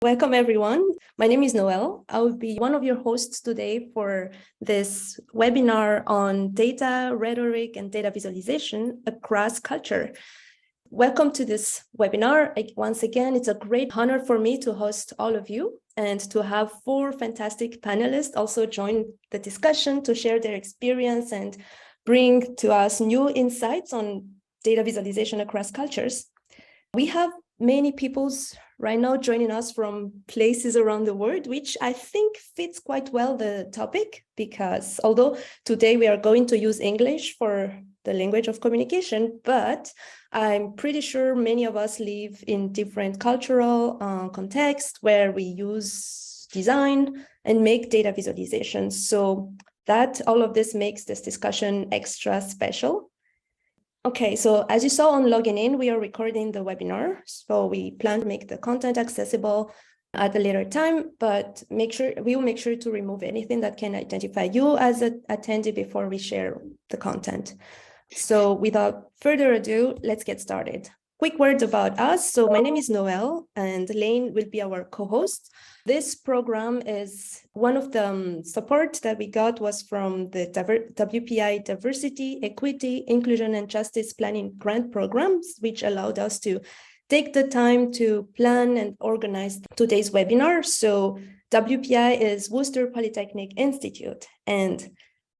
Welcome, everyone. My name is Noëlle. I will be one of your hosts today for this webinar on data, rhetoric, and data visualization across culture. Welcome to this webinar. Once again, it's a great honor for me to host all of you and to have 4 fantastic panelists also join the discussion to share their experience and bring to us new insights on data visualization across cultures. We have many peoples right now joining us from places around the world, which I think fits quite well the topic, because although today we are going to use English for the language of communication, but I'm pretty sure many of us live in different cultural contexts where we use design and make data visualizations. So that all of this makes this discussion extra special. Okay, so as you saw on logging in, we are recording the webinar. So we plan to make the content accessible at a later time, but we will make sure to remove anything that can identify you as an attendee before we share the content. So without further ado, let's get started. Quick words about us. So my name is Noëlle and Lane will be our co-host. This program is one of the support that we got was from the WPI Diversity, Equity, Inclusion and Justice Planning Grant Programs, which allowed us to take the time to plan and organize today's webinar. So WPI is Worcester Polytechnic Institute, and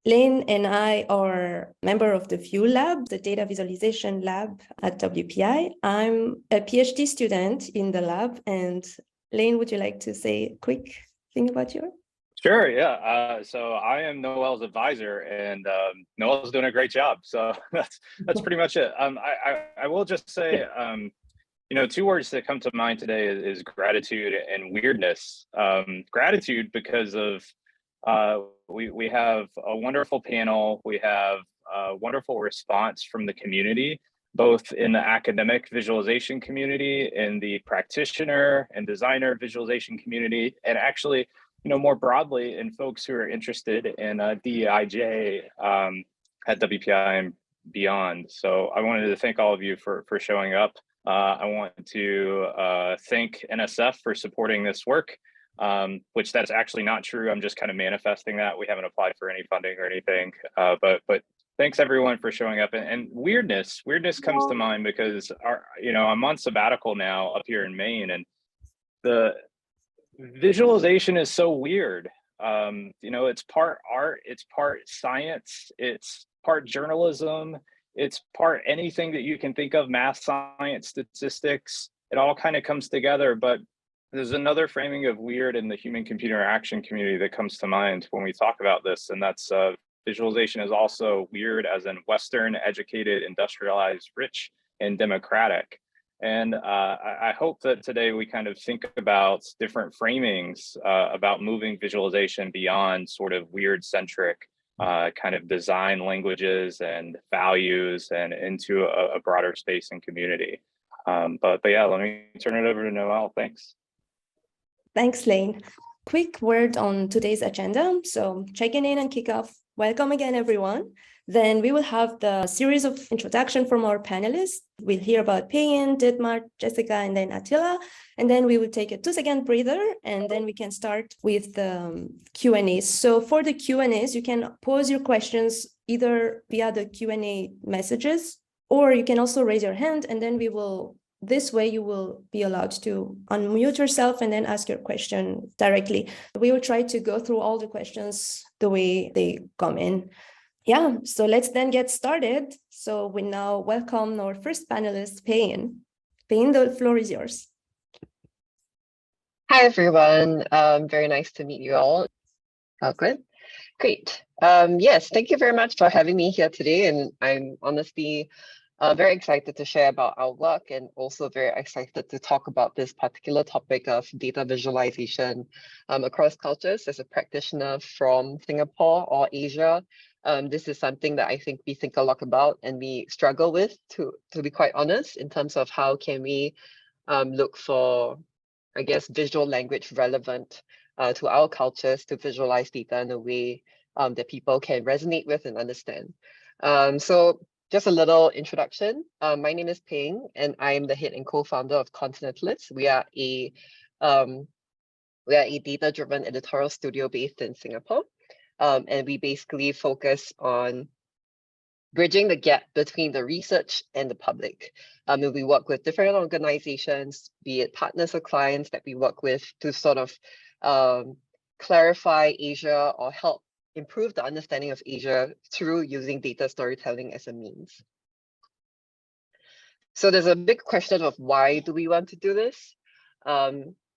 Lane and I are member of the VIEW Lab, the data visualization lab at WPI. I'm a PhD student in the lab, and Lane, would you like to say a quick thing about you? Sure, yeah. So I am Noelle's advisor, and Noelle's doing a great job. So that's pretty much it. I will just say, 2 words that come to mind today is gratitude and weirdness. Gratitude because of we have a wonderful panel. We have a wonderful response from the community, both in the academic visualization community, in the practitioner and designer visualization community, and actually, more broadly in folks who are interested in DEIJ at WPI and beyond. So I wanted to thank all of you for showing up. I want to thank NSF for supporting this work. Which that's actually not true. I'm just kind of manifesting that. We haven't applied for any funding or anything, but thanks everyone for showing up. And weirdness comes to mind because I'm on sabbatical now up here in Maine, and the visualization is so weird. It's part art, it's part science, it's part journalism, it's part anything that you can think of, math, science, statistics. It all kind of comes together, but there's another framing of weird in the human-computer interaction community that comes to mind when we talk about this, and that's visualization is also weird as in Western, educated, industrialized, rich, and democratic. And I hope that today we kind of think about different framings about moving visualization beyond sort of weird-centric kind of design languages and values and into a broader space and community. But yeah, let me turn it over to Noëlle. Thanks. Thanks, Lane. Quick word on today's agenda. So checking in and kick off. Welcome again, everyone. Then we will have the series of introduction from our panelists. We'll hear about Pei Ying, Dietmar, Jessica, and then Attila. And then we will take a 2-second breather, and then we can start with the Q&As. So for the Q&As, you can pose your questions either via the Q&A messages, or you can also raise your hand, and then this way you will be allowed to unmute yourself and then ask your question directly. We will try to go through all the questions the way they come in. Yeah, so let's then get started. So we now welcome our first panelist, Pei Ying. Pei Ying, the floor is yours. Hi, everyone. Very nice to meet you all. Oh, good. Great. Yes, thank you very much for having me here today. And I'm honestly very excited to share about our work and also very excited to talk about this particular topic of data visualization across cultures as a practitioner from Singapore or Asia. This is something that I think we think a lot about and we struggle with, to be quite honest, in terms of how can we look for, I guess, visual language relevant to our cultures to visualize data in a way that people can resonate with and understand. So just a little introduction. My name is Pei Ying, and I am the head and co-founder of Continentalist. We are a We are a data-driven editorial studio based in Singapore, and we basically focus on bridging the gap between the research and the public. And we work with different organizations, be it partners or clients that we work with to sort of clarify Asia or help improve the understanding of Asia through using data storytelling as a means. So there's a big question of why do we want to do this?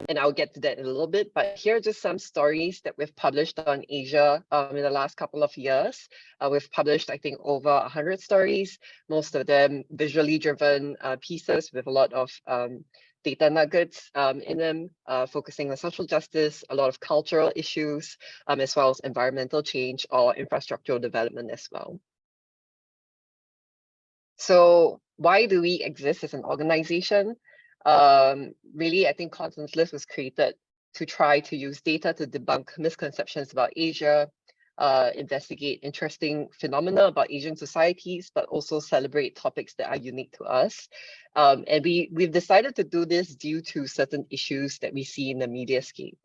And I'll get to that in a little bit, but here are just some stories that we've published on Asia in the last couple of years. We've published, I think, over 100 stories, most of them visually driven pieces with a lot of data nuggets in them, focusing on social justice, a lot of cultural issues, as well as environmental change or infrastructural development as well. So why do we exist as an organization? Really, I think Contentless was created to try to use data to debunk misconceptions about Asia, investigate interesting phenomena about Asian societies, but also celebrate topics that are unique to us. And we've decided to do this due to certain issues that we see in the mediascape.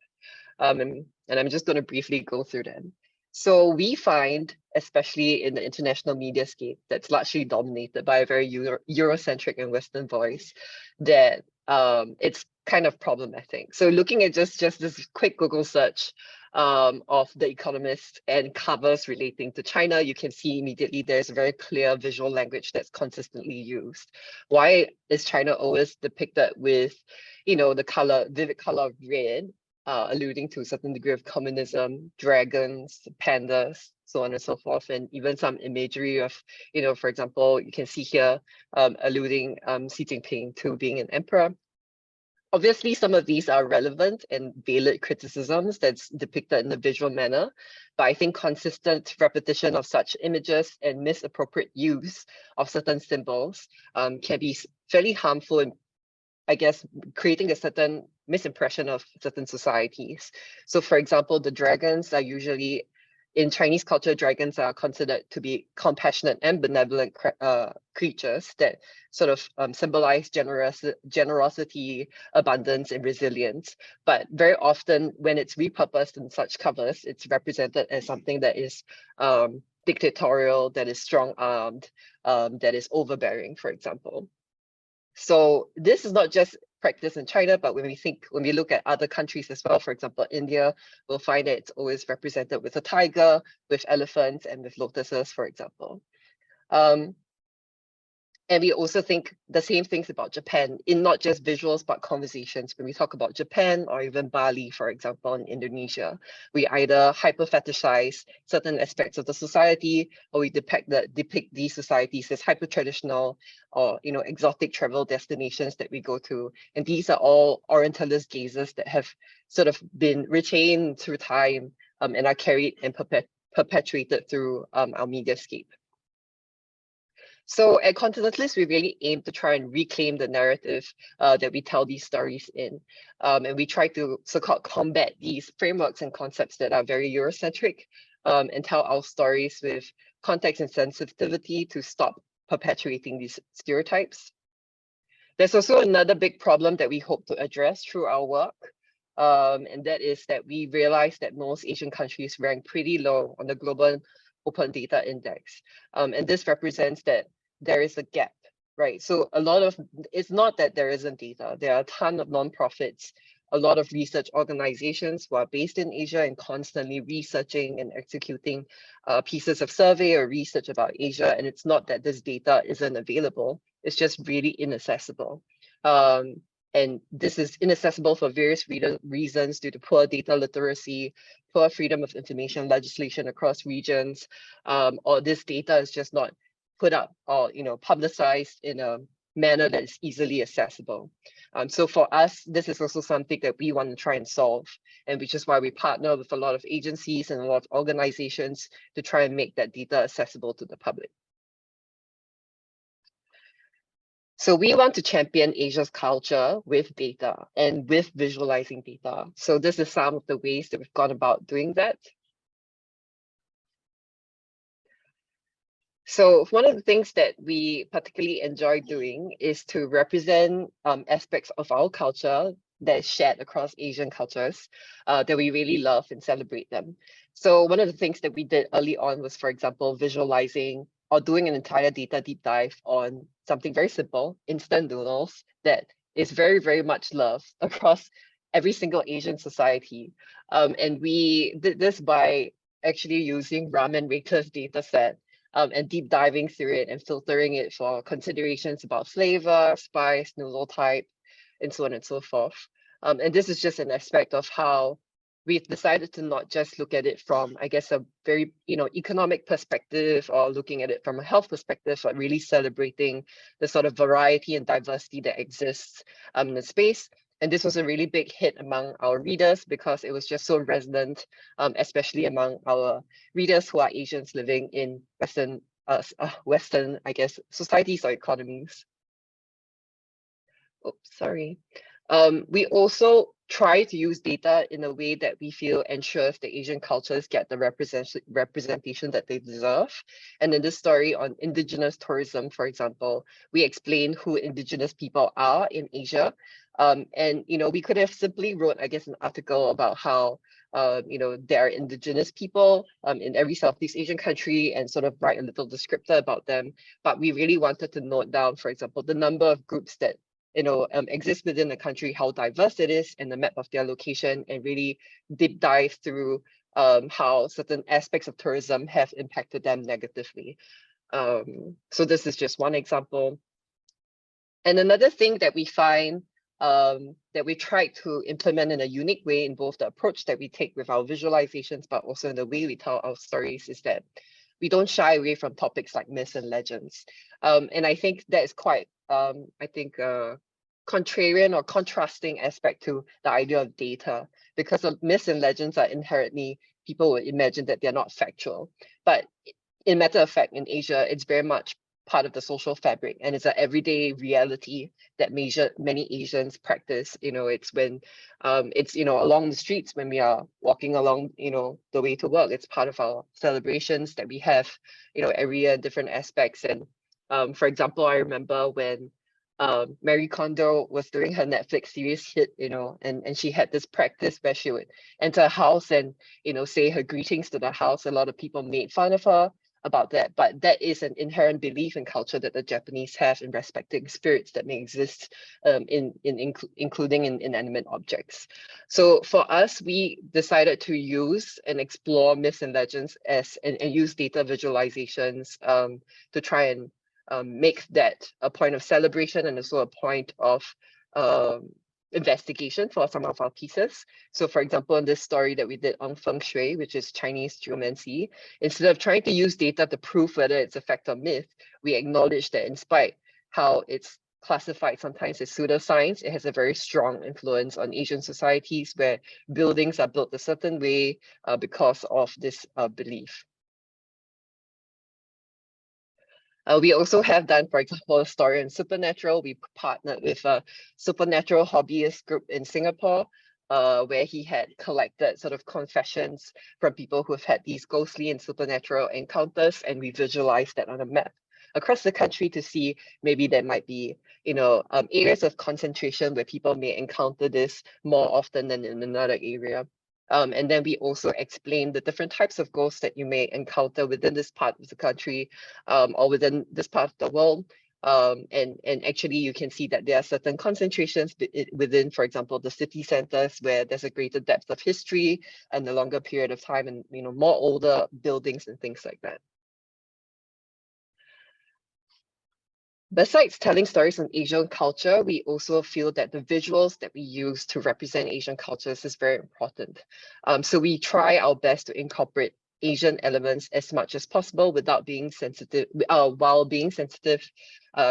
And I'm just going to briefly go through them. So we find, especially in the international mediascape that's largely dominated by a very Eurocentric and Western voice, that it's kind of problematic. So looking at just this quick Google search of The Economist and covers relating to China, you can see immediately there's a very clear visual language that's consistently used. Why is China always depicted with, the vivid color of red? Alluding to a certain degree of communism, dragons, pandas, so on and so forth, and even some imagery of, for example, you can see here alluding Xi Jinping to being an emperor. Obviously, some of these are relevant and valid criticisms that's depicted in a visual manner, but I think consistent repetition of such images and misappropriate use of certain symbols can be fairly harmful in, I guess, creating a certain misimpression of certain societies. So for example, the dragons are usually, in Chinese culture, dragons are considered to be compassionate and benevolent creatures that sort of symbolize generosity, abundance, and resilience. But very often when it's repurposed in such covers, it's represented as something that is dictatorial, that is strong-armed, that is overbearing, for example. So this is not just practice in China, but when we look at other countries as well, for example, India, we'll find that it's always represented with a tiger, with elephants, and with lotuses, for example. And we also think the same things about Japan in not just visuals, but conversations. When we talk about Japan or even Bali, for example, in Indonesia, we either hyper-fetishize certain aspects of the society, or we depict these societies as hyper-traditional or exotic travel destinations that we go to. And these are all Orientalist gazes that have sort of been retained through time and are carried and perpetuated through our mediascape. So at Continentalist, we really aim to try and reclaim the narrative that we tell these stories in. And we try to so-called combat these frameworks and concepts that are very Eurocentric and tell our stories with context and sensitivity to stop perpetuating these stereotypes. There's also another big problem that we hope to address through our work. And that is that we realize that most Asian countries rank pretty low on the Global Open Data Index. And this represents that there is a gap, right? So it's not that there isn't data. There are a ton of nonprofits, a lot of research organizations who are based in Asia and constantly researching and executing pieces of survey or research about Asia. And it's not that this data isn't available, it's just really inaccessible. And this is inaccessible for various reasons due to poor data literacy, poor freedom of information legislation across regions, or this data is just not put up or publicized in a manner that is easily accessible. So for us, this is also something that we want to try and solve, and which is why we partner with a lot of agencies and a lot of organizations to try and make that data accessible to the public. So we want to champion Asia's culture with data and with visualizing data. So this is some of the ways that we've gone about doing that. So one of the things that we particularly enjoy doing is to represent aspects of our culture that is shared across Asian cultures that we really love and celebrate them. So one of the things that we did early on was, for example, visualizing or doing an entire data deep dive on something very simple, instant noodles, that is very, very much loved across every single Asian society. And we did this by actually using Ramen Rater's data set and deep diving through it and filtering it for considerations about flavor, spice, noodle type, and so on and so forth. And this is just an aspect of how we've decided to not just look at it from, I guess, a very economic perspective or looking at it from a health perspective, but really celebrating the sort of variety and diversity that exists in the space. And this was a really big hit among our readers because it was just so resonant, especially among our readers who are Asians living in Western, I guess, societies or economies. Oops, sorry. We also try to use data in a way that we feel ensures the Asian cultures get the representation that they deserve. And in this story on indigenous tourism, for example, we explain who indigenous people are in Asia. And we could have simply wrote, I guess, an article about how there are indigenous people in every Southeast Asian country and sort of write a little descriptor about them. But we really wanted to note down, for example, the number of groups that exist within the country, how diverse it is, and the map of their location, and really deep dive through how certain aspects of tourism have impacted them negatively. So this is just one example. And another thing that we find that we try to implement in a unique way in both the approach that we take with our visualizations, but also in the way we tell our stories, is that we don't shy away from topics like myths and legends. And I think that is quite, contrarian or contrasting aspect to the idea of data, because of myths and legends are inherently, people would imagine that they're not factual. But in matter of fact, in Asia, it's very much part of the social fabric, and it's an everyday reality that many Asians practice. It's when it's along the streets when we are walking along the way to work. It's part of our celebrations that we have every year, different aspects. And for example, I remember when Marie Kondo was doing her Netflix series hit, and she had this practice where she would enter a house and say her greetings to the house. A lot of people made fun of her about that, but that is an inherent belief in culture that the Japanese have in respecting spirits that may exist, including in inanimate objects. So for us, we decided to use and explore myths and legends and use data visualizations to try and make that a point of celebration and also a point of investigation for some of our pieces. So for example, in this story that we did on feng shui, which is Chinese geomancy, instead of trying to use data to prove whether it's a fact or myth, we acknowledge that in spite how it's classified sometimes as pseudoscience, it has a very strong influence on Asian societies where buildings are built a certain way because of this belief. We also have done, for example, a story on supernatural. We partnered with a supernatural hobbyist group in Singapore, where he had collected sort of confessions from people who have had these ghostly and supernatural encounters, and we visualized that on a map across the country to see maybe there might be, areas of concentration where people may encounter this more often than in another area. And then we also explain the different types of ghosts that you may encounter within this part of the country or within this part of the world. And actually, you can see that there are certain concentrations within, for example, the city centers where there's a greater depth of history and a longer period of time and more older buildings and things like that. Besides telling stories on Asian culture, we also feel that the visuals that we use to represent Asian cultures is very important. So we try our best to incorporate Asian elements as much as possible without being sensitive, while being sensitive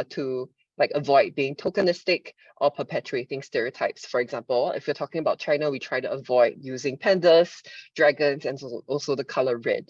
to avoid being tokenistic or perpetuating stereotypes. For example, if you're talking about China, we try to avoid using pandas, dragons, and also the color red.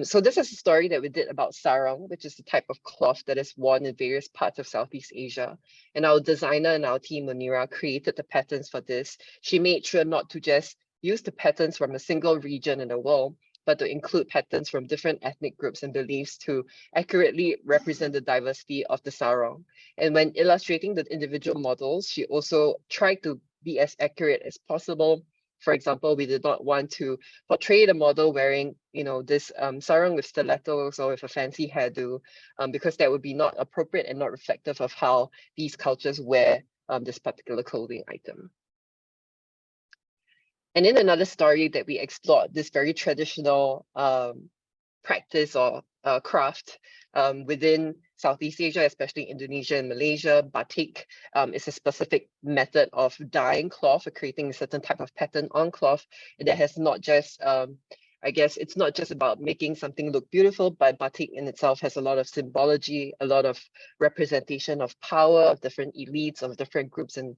So this is a story that we did about sarong, which is the type of cloth that is worn in various parts of Southeast Asia. And our designer and our team, Munira, created the patterns for this. She made sure not to just use the patterns from a single region in the world, but to include patterns from different ethnic groups and beliefs to accurately represent the diversity of the sarong. And when illustrating the individual models, she also tried to be as accurate as possible. For example, we did not want to portray the model wearing, this sarong with stilettos or with a fancy hairdo, because that would be not appropriate and not reflective of how these cultures wear this particular clothing item. And in another story that we explored, this very traditional practice or craft within Southeast Asia, especially Indonesia and Malaysia. Batik is a specific method of dyeing cloth or creating a certain type of pattern on cloth that has not just, I guess it's not just about making something look beautiful, but batik in itself has a lot of symbology, a lot of representation of power, of different elites, of different groups and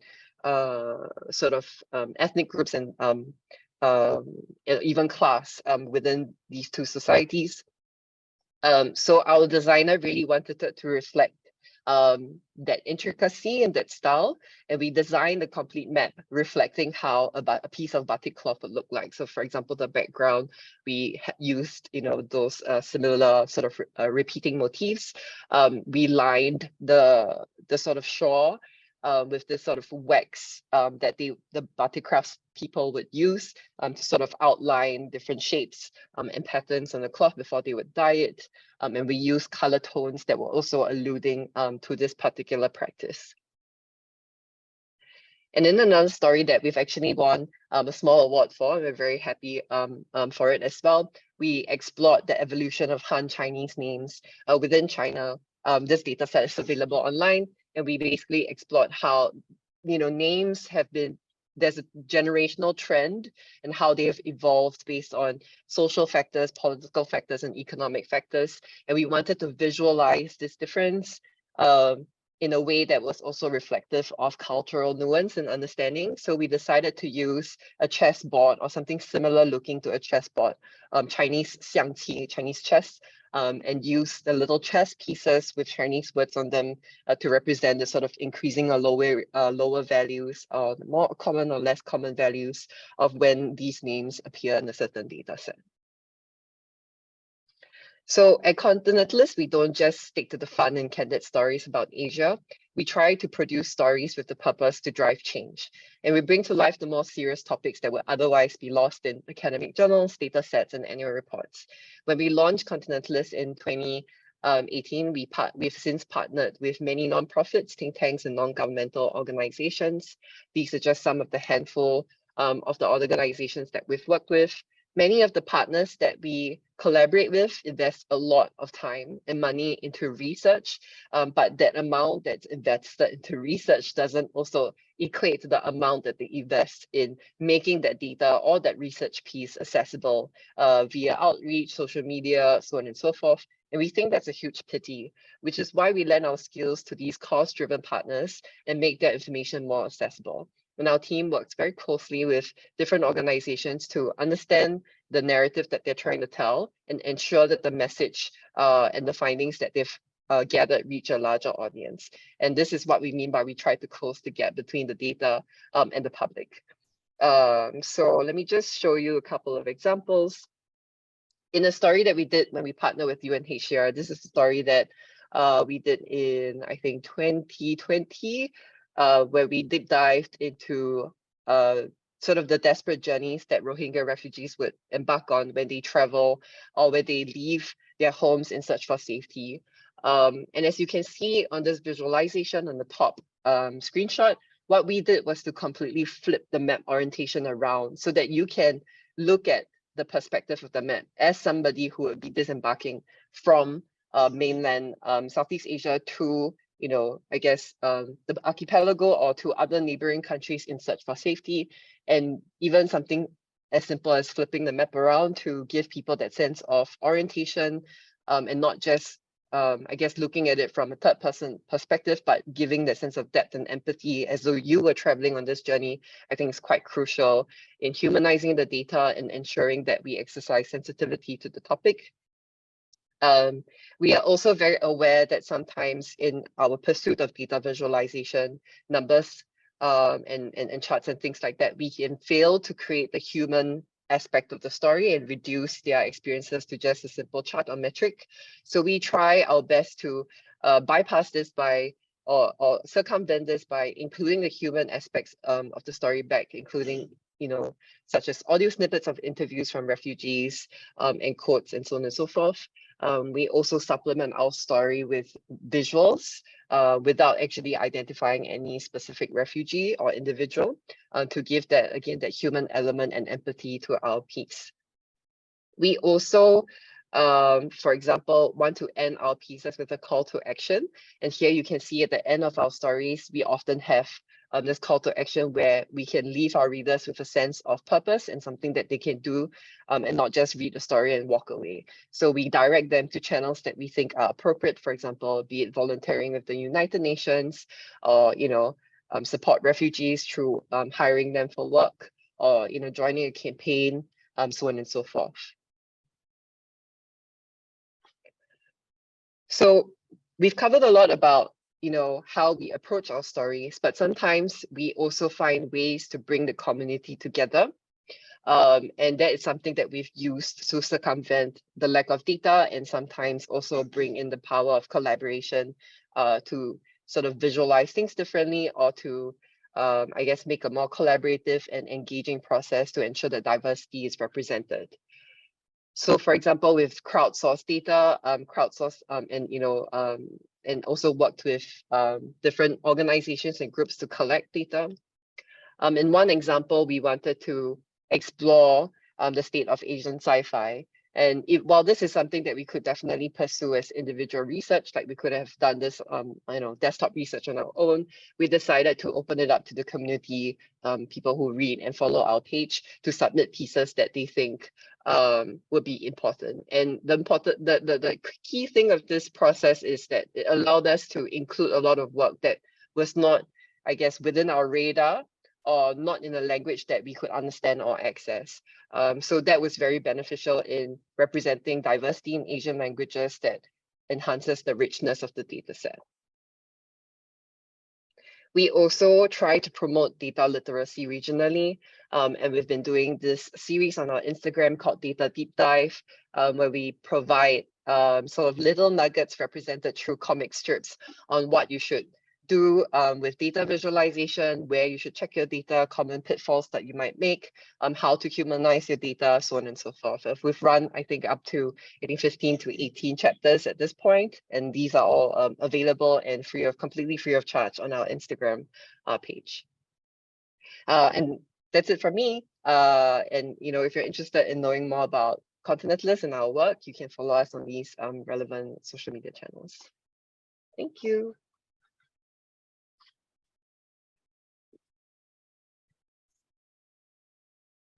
ethnic groups and even class within these two societies. So our designer really wanted it to reflect that intricacy and that style, and we designed a complete map reflecting how a piece of batik cloth would look like. So for example, the background, we used those similar sort of repeating motifs. We lined the sort of shore with this sort of wax that the batik crafts people would use to sort of outline different shapes and patterns on the cloth before they would dye it. And we use color tones that were also alluding to this particular practice. And in another story that we've actually won a small award for, and we're very happy for it as well, we explored the evolution of Han Chinese names within China. This data set is available online, and we basically explored how names have been, there's a generational trend and how they have evolved based on social factors, political factors, and economic factors. And we wanted to visualize this difference in a way that was also reflective of cultural nuance and understanding. So we decided to use a chessboard or something similar looking to a chessboard, Chinese xiangqi, Chinese chess, and use the little chess pieces with Chinese words on them to represent the sort of increasing or lower values, or more common or less common values of when these names appear in a certain data set. So at Continentalist, we don't just stick to the fun and candid stories about Asia. We try to produce stories with the purpose to drive change. And we bring to life the more serious topics that would otherwise be lost in academic journals, data sets, and annual reports. When we launched Continentalist in 2018, we've since partnered with many nonprofits, think tanks, and non-governmental organizations. These are just some of the handful of the organizations that we've worked with. Many of the partners that we collaborate with invest a lot of time and money into research, but that amount that's invested into research doesn't also equate to the amount that they invest in making that data or that research piece accessible via outreach, social media, so on and so forth. And we think that's a huge pity, which is why we lend our skills to these cause-driven partners and make that information more accessible. And our team works very closely with different organizations to understand the narrative that they're trying to tell and ensure that the message and the findings that they've gathered reach a larger audience. And this is what we mean by we try to close the gap between the data and the public. So let me just show you a couple of examples. In a story that we did when we partnered with UNHCR, this is a story that we did in, I think, 2020, where we deep dived into sort of the desperate journeys that Rohingya refugees would embark on when they travel or when they leave their homes in search for safety. And as you can see on this visualization on the top screenshot, what we did was to completely flip the map orientation around so that you can look at the perspective of the map as somebody who would be disembarking from mainland Southeast Asia to I guess the archipelago or to other neighboring countries in search for safety, and even something as simple as flipping the map around to give people that sense of orientation and not just, I guess, looking at it from a third person perspective, but giving that sense of depth and empathy as though you were traveling on this journey, I think is quite crucial in humanizing the data and ensuring that we exercise sensitivity to the topic. We are also very aware that sometimes in our pursuit of data visualization, numbers and charts and things like that, we can fail to create the human aspect of the story and reduce their experiences to just a simple chart or metric. So we try our best to bypass this by or circumvent this by including the human aspects of the story back, including, such as audio snippets of interviews from refugees and quotes and so on and so forth. We also supplement our story with visuals without actually identifying any specific refugee or individual to give that, again, that human element and empathy to our piece. We also, for example, want to end our pieces with a call to action. And here you can see at the end of our stories, we often have this call to action where we can leave our readers with a sense of purpose and something that they can do and not just read the story and walk away. So we direct them to channels that we think are appropriate, for example, be it volunteering with the United Nations or, support refugees through hiring them for work or, joining a campaign, so on and so forth. So we've covered a lot about, how we approach our stories, but sometimes we also find ways to bring the community together. And that is something that we've used to circumvent the lack of data and sometimes also bring in the power of collaboration to sort of visualize things differently or to, I guess, make a more collaborative and engaging process to ensure that diversity is represented. So, for example, with crowdsourced data, and also worked with different organizations and groups to collect data. In one example, we wanted to explore the state of Asian sci-fi. And while this is something that we could definitely pursue as individual research, like we could have done this, desktop research on our own, we decided to open it up to the community, people who read and follow our page, to submit pieces that they think would be important. And the key thing of this process is that it allowed us to include a lot of work that was not, I guess, within our radar or not in a language that we could understand or access. So that was very beneficial in representing diversity in Asian languages that enhances the richness of the data set. We also try to promote data literacy regionally, and we've been doing this series on our Instagram called Data Deep Dive, where we provide sort of little nuggets represented through comic strips on what you should do with data visualization, where you should check your data, common pitfalls that you might make, how to humanize your data, so on and so forth. We've run, I think, up to 15 to 18 chapters at this point, and these are all available and completely free of charge on our Instagram page. And that's it from me. And if you're interested in knowing more about Continentalists and our work, you can follow us on these relevant social media channels. Thank you.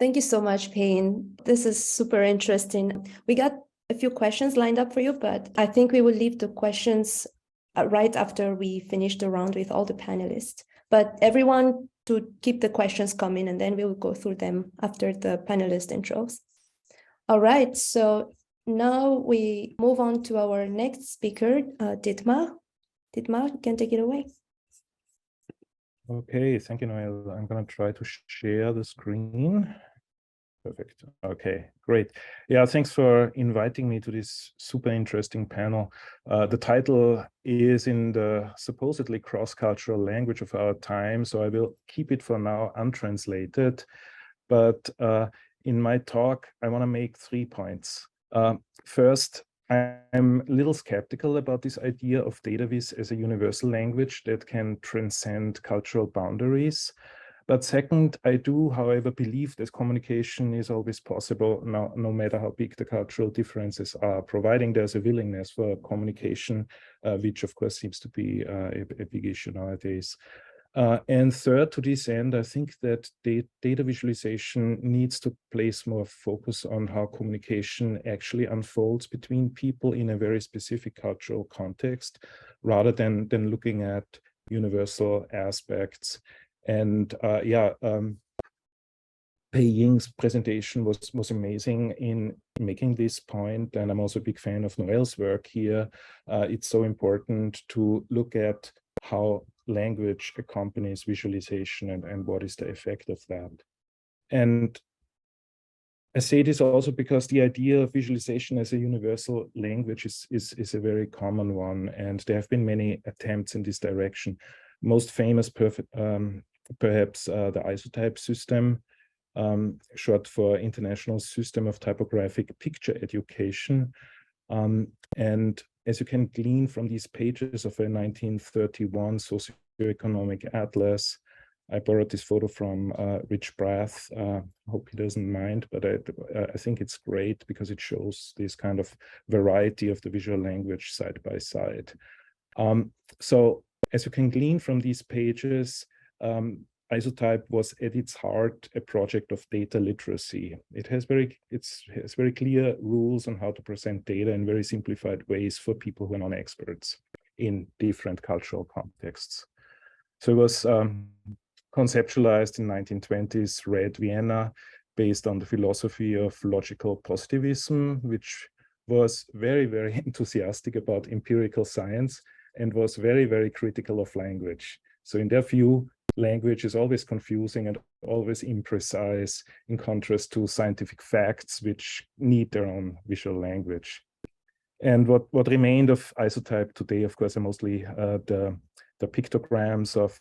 Thank you so much, Payne. This is super interesting. We got a few questions lined up for you, but I think we will leave the questions right after we finish the round with all the panelists. But everyone to keep the questions coming, and then we will go through them after the panelist intros. All right, so now we move on to our next speaker, Dietmar. Dietmar, you can take it away. Okay, thank you, Noëlle. I'm going to try to share the screen. Perfect. Okay, great. Yeah, thanks for inviting me to this super interesting panel. The title is in the supposedly cross-cultural language of our time, so I will keep it for now untranslated. But in my talk, I want to make 3 points. First, I'm a little skeptical about this idea of data viz as a universal language that can transcend cultural boundaries. But second, I do, however, believe that communication is always possible, no matter how big the cultural differences are, providing there's a willingness for communication, which of course seems to be a big issue nowadays. And third, to this end, I think that data visualization needs to place more focus on how communication actually unfolds between people in a very specific cultural context, rather than looking at universal aspects. And Pei Ying's presentation was amazing in making this point, and I'm also a big fan of Noëlle's work here. It's so important to look at how language accompanies visualization and what is the effect of that. And I say this also because the idea of visualization as a universal language is a very common one, and there have been many attempts in this direction. Most famous, perhaps the isotype system, short for International System of Typographic Picture Education. And as you can glean from these pages of a 1931 socioeconomic atlas, I borrowed this photo from Rich Brath. Hope he doesn't mind, but I think it's great because it shows this kind of variety of the visual language side by side. So as you can glean from these pages, Isotype was at its heart a project of data literacy. It has very clear rules on how to present data in very simplified ways for people who are non-experts in different cultural contexts. So it was conceptualized in 1920s Red Vienna, based on the philosophy of logical positivism, which was very, very enthusiastic about empirical science and was very, very critical of language. So in their view, language is always confusing and always imprecise, in contrast to scientific facts, which need their own visual language. And what remained of Isotype today, of course, are mostly the pictograms of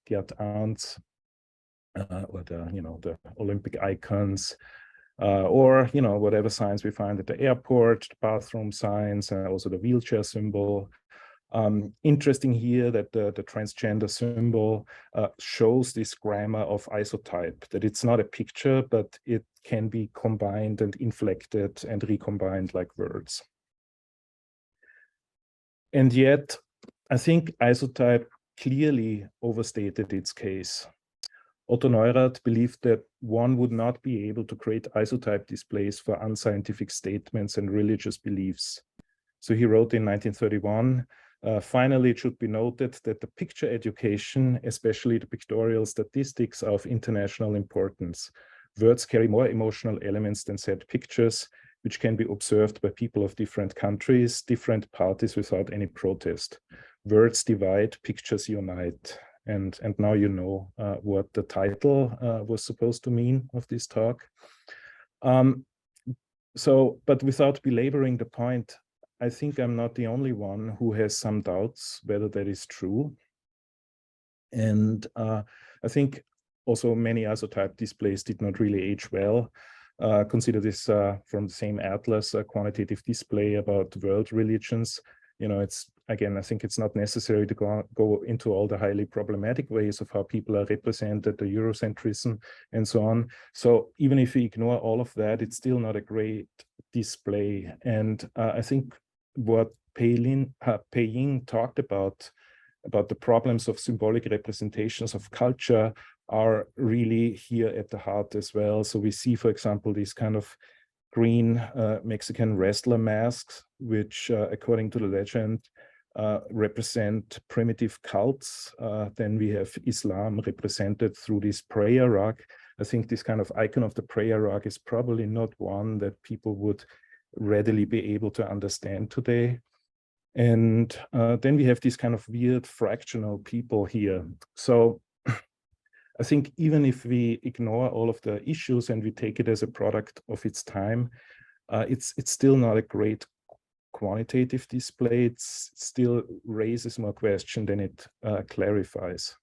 Gerd Arndt's, or the Olympic icons, or whatever signs we find at the airport, the bathroom signs, and also the wheelchair symbol. Interesting here that the transgender symbol shows this grammar of isotype, that it's not a picture, but it can be combined and inflected and recombined like words. And yet, I think Isotype clearly overstated its case. Otto Neurath believed that one would not be able to create isotype displays for unscientific statements and religious beliefs. So he wrote in 1931, finally, it should be noted that the picture education, especially the pictorial statistics, are of international importance. Words carry more emotional elements than said pictures, which can be observed by people of different countries, different parties without any protest. Words divide, pictures unite. And now you know what the title was supposed to mean of this talk. But without belaboring the point, I think I'm not the only one who has some doubts whether that is true. And I think also many isotype displays did not really age well. Consider this from the same atlas, a quantitative display about world religions. It's, again, I think it's not necessary to go into all the highly problematic ways of how people are represented, the Eurocentrism and so on. So even if we ignore all of that, it's still not a great display. And I think what Pei Ying talked about the problems of symbolic representations of culture are really here at the heart as well. So we see, for example, these kind of green Mexican wrestler masks, which according to the legend represent primitive cults. Then we have Islam represented through this prayer rug. I think this kind of icon of the prayer rug is probably not one that people would readily be able to understand today. And then we have these kind of weird fractional people here. So I think even if we ignore all of the issues and we take it as a product of its time, it's still not a great quantitative display. It still raises more question than it clarifies.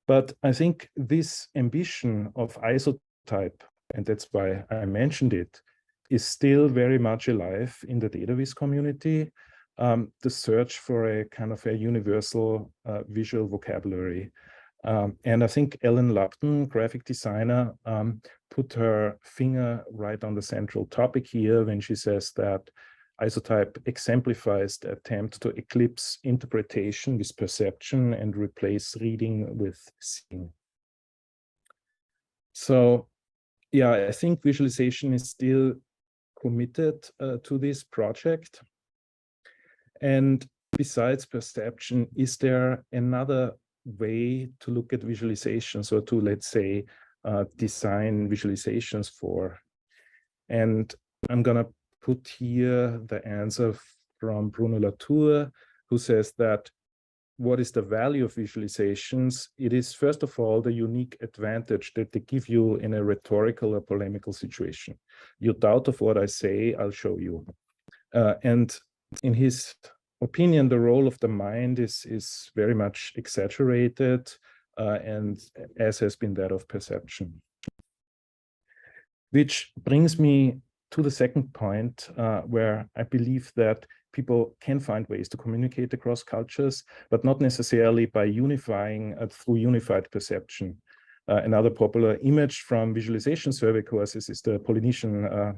But I think this ambition of isotype, and that's why I mentioned it, is still very much alive in the DataVis community. The search for a kind of a universal visual vocabulary. And I think Ellen Lupton, graphic designer, put her finger right on the central topic here when she says that isotype exemplifies the attempt to eclipse interpretation with perception and replace reading with seeing. So, yeah, I think visualization is still committed to this project. And besides perception, is there another way to look at visualizations, or to, let's say, design visualizations for? And I'm going to put here the answer from Bruno Latour, who says that what is the value of visualizations? It is, first of all, the unique advantage that they give you in a rhetorical or polemical situation. You doubt of what I say, I'll show you. And in his opinion, the role of the mind is very much exaggerated, and as has been that of perception. Which brings me to the second point, where I believe that people can find ways to communicate across cultures, but not necessarily by unifying through unified perception. Another popular image from visualization survey courses is the Polynesian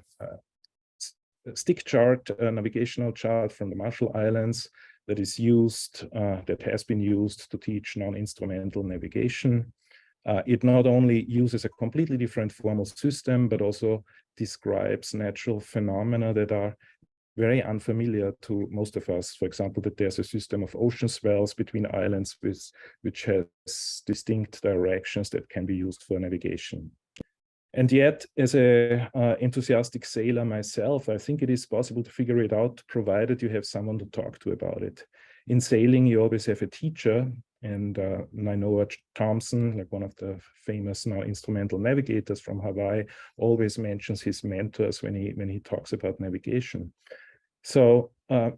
stick chart, navigational chart from the Marshall Islands that is used, that has been used to teach non-instrumental navigation. It not only uses a completely different formal system, but also describes natural phenomena that are very unfamiliar to most of us. For example, that there's a system of ocean swells between islands which has distinct directions that can be used for navigation. And yet, as an enthusiastic sailor myself, I think it is possible to figure it out, provided you have someone to talk to about it. In sailing, you always have a teacher, and Nainoa Thompson, like one of the famous now instrumental navigators from Hawaii, always mentions his mentors when he talks about navigation. So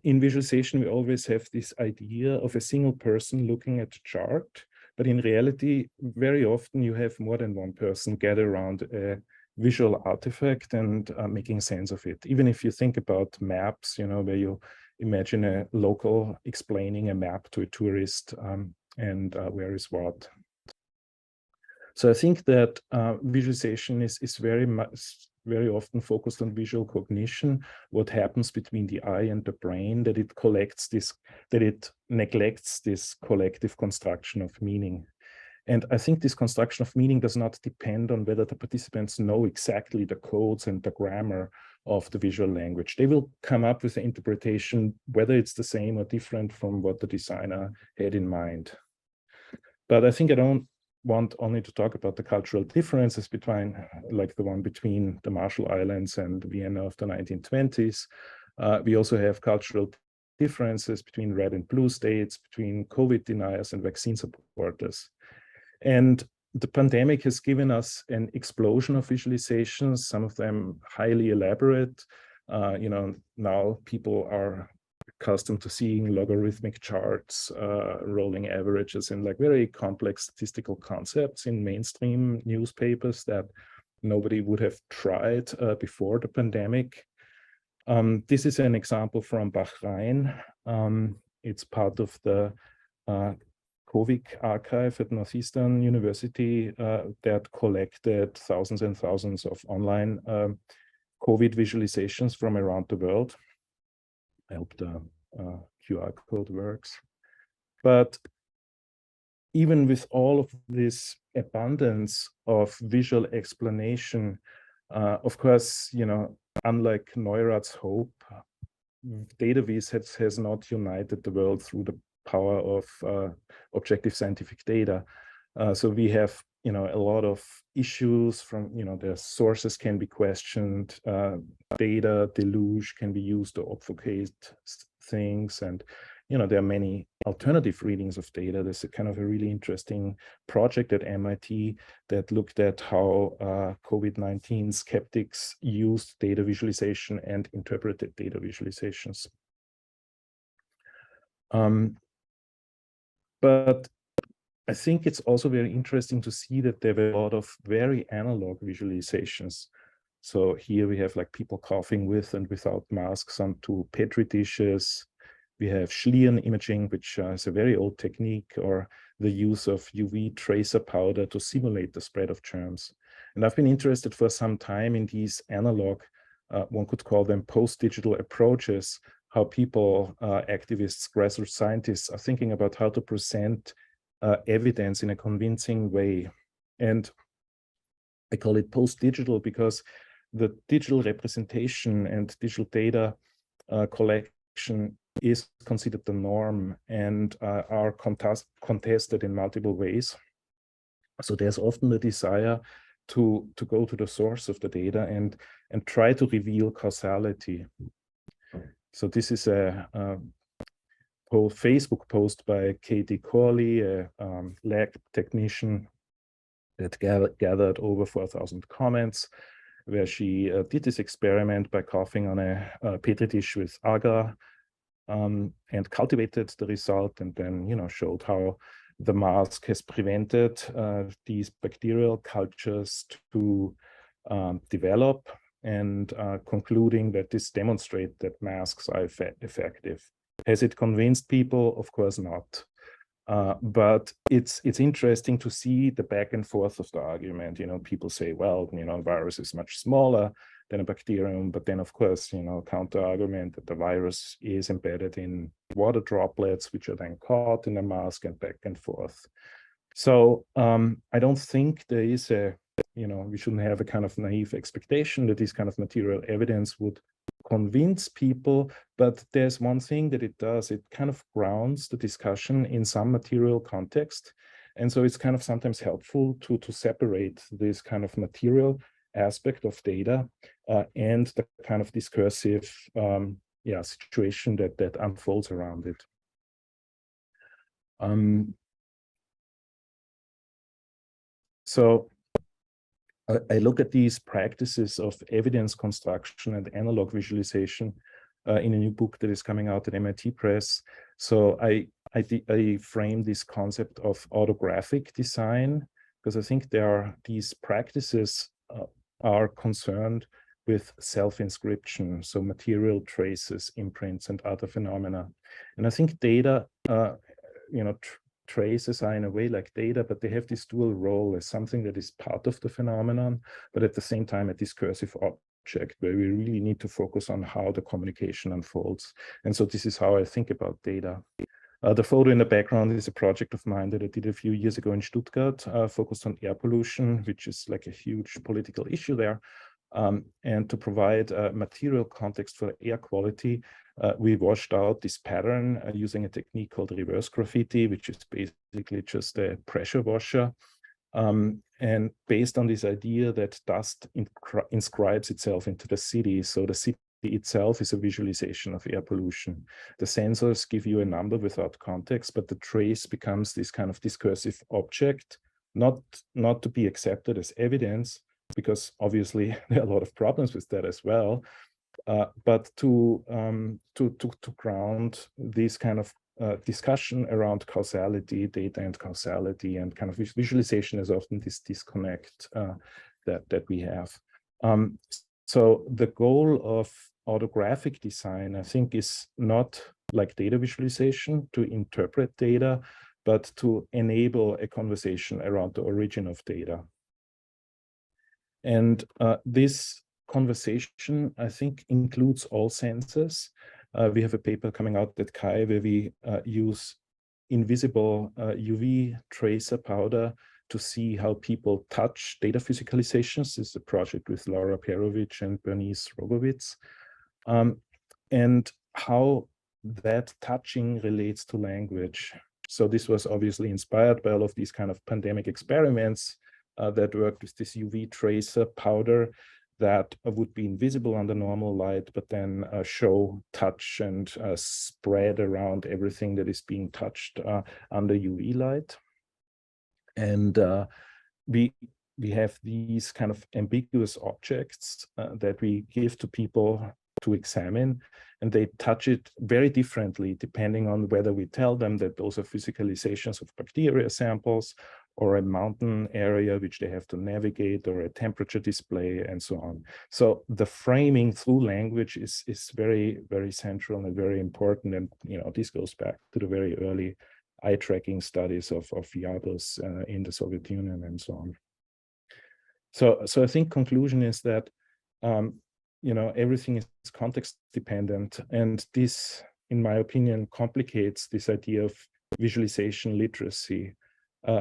in visualization, we always have this idea of a single person looking at the chart, but in reality, very often you have more than one person gather around a visual artifact and making sense of it. Even if you think about maps, where you imagine a local explaining a map to a tourist and where is what. So I think that visualization is very often focused on visual cognition, what happens between the eye and the brain, that it neglects this collective construction of meaning. And I think this construction of meaning does not depend on whether the participants know exactly the codes and the grammar of the visual language. They will come up with an interpretation, whether it's the same or different from what the designer had in mind. But I think I don't want only to talk about the cultural differences between, like the one between the Marshall Islands and Vienna of the 1920s. We also have cultural differences between red and blue states, between COVID deniers and vaccine supporters. And the pandemic has given us an explosion of visualizations, some of them highly elaborate. Now people are accustomed to seeing logarithmic charts, rolling averages, and like very complex statistical concepts in mainstream newspapers that nobody would have tried before the pandemic. This is an example from Bahrain. It's part of the COVID archive at Northeastern University that collected thousands and thousands of online COVID visualizations from around the world. I hope the QR code works. But even with all of this abundance of visual explanation, of course, unlike Neurath's hope, DataVis has not united the world through the power of objective scientific data. So we have a lot of issues from, the sources can be questioned, data deluge can be used to obfuscate things, and there are many alternative readings of data. There's a kind of a really interesting project at MIT that looked at how COVID-19 skeptics used data visualization and interpreted data visualizations. But I think it's also very interesting to see that there were a lot of very analog visualizations. So here we have like people coughing with and without masks onto Petri dishes. We have Schlieren imaging, which is a very old technique, or the use of UV tracer powder to simulate the spread of germs. And I've been interested for some time in these analog, one could call them post-digital approaches, how people, activists, grassroots scientists are thinking about how to present evidence in a convincing way. And I call it post-digital because the digital representation and digital data collection is considered the norm and are contested in multiple ways. So there's often the desire to go to the source of the data and try to reveal causality. So this is a Facebook post by Katie Corley, a lab technician that gathered over 4,000 comments, where she did this experiment by coughing on a petri dish with agar and cultivated the result, and then showed how the mask has prevented these bacterial cultures to develop, and concluding that this demonstrates that masks are effective. Has it convinced people? Of course not. But it's interesting to see the back and forth of the argument. People say, well, a virus is much smaller than a bacterium, but then of course, counter argument that the virus is embedded in water droplets, which are then caught in the mask, and back and forth. So I don't think there is we shouldn't have a kind of naive expectation that this kind of material evidence would convince people, but there's one thing that it does. It kind of grounds the discussion in some material context. And so it's kind of sometimes helpful to separate this kind of material aspect of data and the kind of discursive situation that unfolds around it. So I look at these practices of evidence construction and analog visualization in a new book that is coming out at MIT Press. So I frame this concept of autographic design, because I think these practices are concerned with self-inscription, so material traces, imprints, and other phenomena. And I think data, traces are in a way like data, but they have this dual role as something that is part of the phenomenon, but at the same time a discursive object where we really need to focus on how the communication unfolds. And so this is how I think about data. The photo in the background is a project of mine that I did a few years ago in Stuttgart, focused on air pollution, which is like a huge political issue there. And to provide material context for air quality, we washed out this pattern using a technique called reverse graffiti, which is basically just a pressure washer. And based on this idea that dust inscribes itself into the city, so the city itself is a visualization of air pollution. The sensors give you a number without context, but the trace becomes this kind of discursive object, not to be accepted as evidence, because obviously there are a lot of problems with that as well, but to ground this kind of discussion around causality, data and causality, and kind of visualization is often this disconnect that we have. So the goal of autographic design, I think, is not like data visualization to interpret data, but to enable a conversation around the origin of data. And this conversation, I think, includes all senses. We have a paper coming out at CHI where we use invisible UV tracer powder to see how people touch data physicalizations. This is a project with Laura Perovich and Bernice Rogovitz. And how that touching relates to language. So this was obviously inspired by all of these kind of pandemic experiments that worked with this UV tracer powder that would be invisible under normal light, but then show touch and spread around everything that is being touched under UV light. And we have these kind of ambiguous objects that we give to people to examine, and they touch it very differently depending on whether we tell them that those are physicalizations of bacteria samples, or a mountain area which they have to navigate, or a temperature display, and so on. So the framing through language is very, very central and very important. And this goes back to the very early eye tracking studies of Yabus in the Soviet Union and so on. So I think conclusion is that everything is context dependent, and this, in my opinion, complicates this idea of visualization literacy.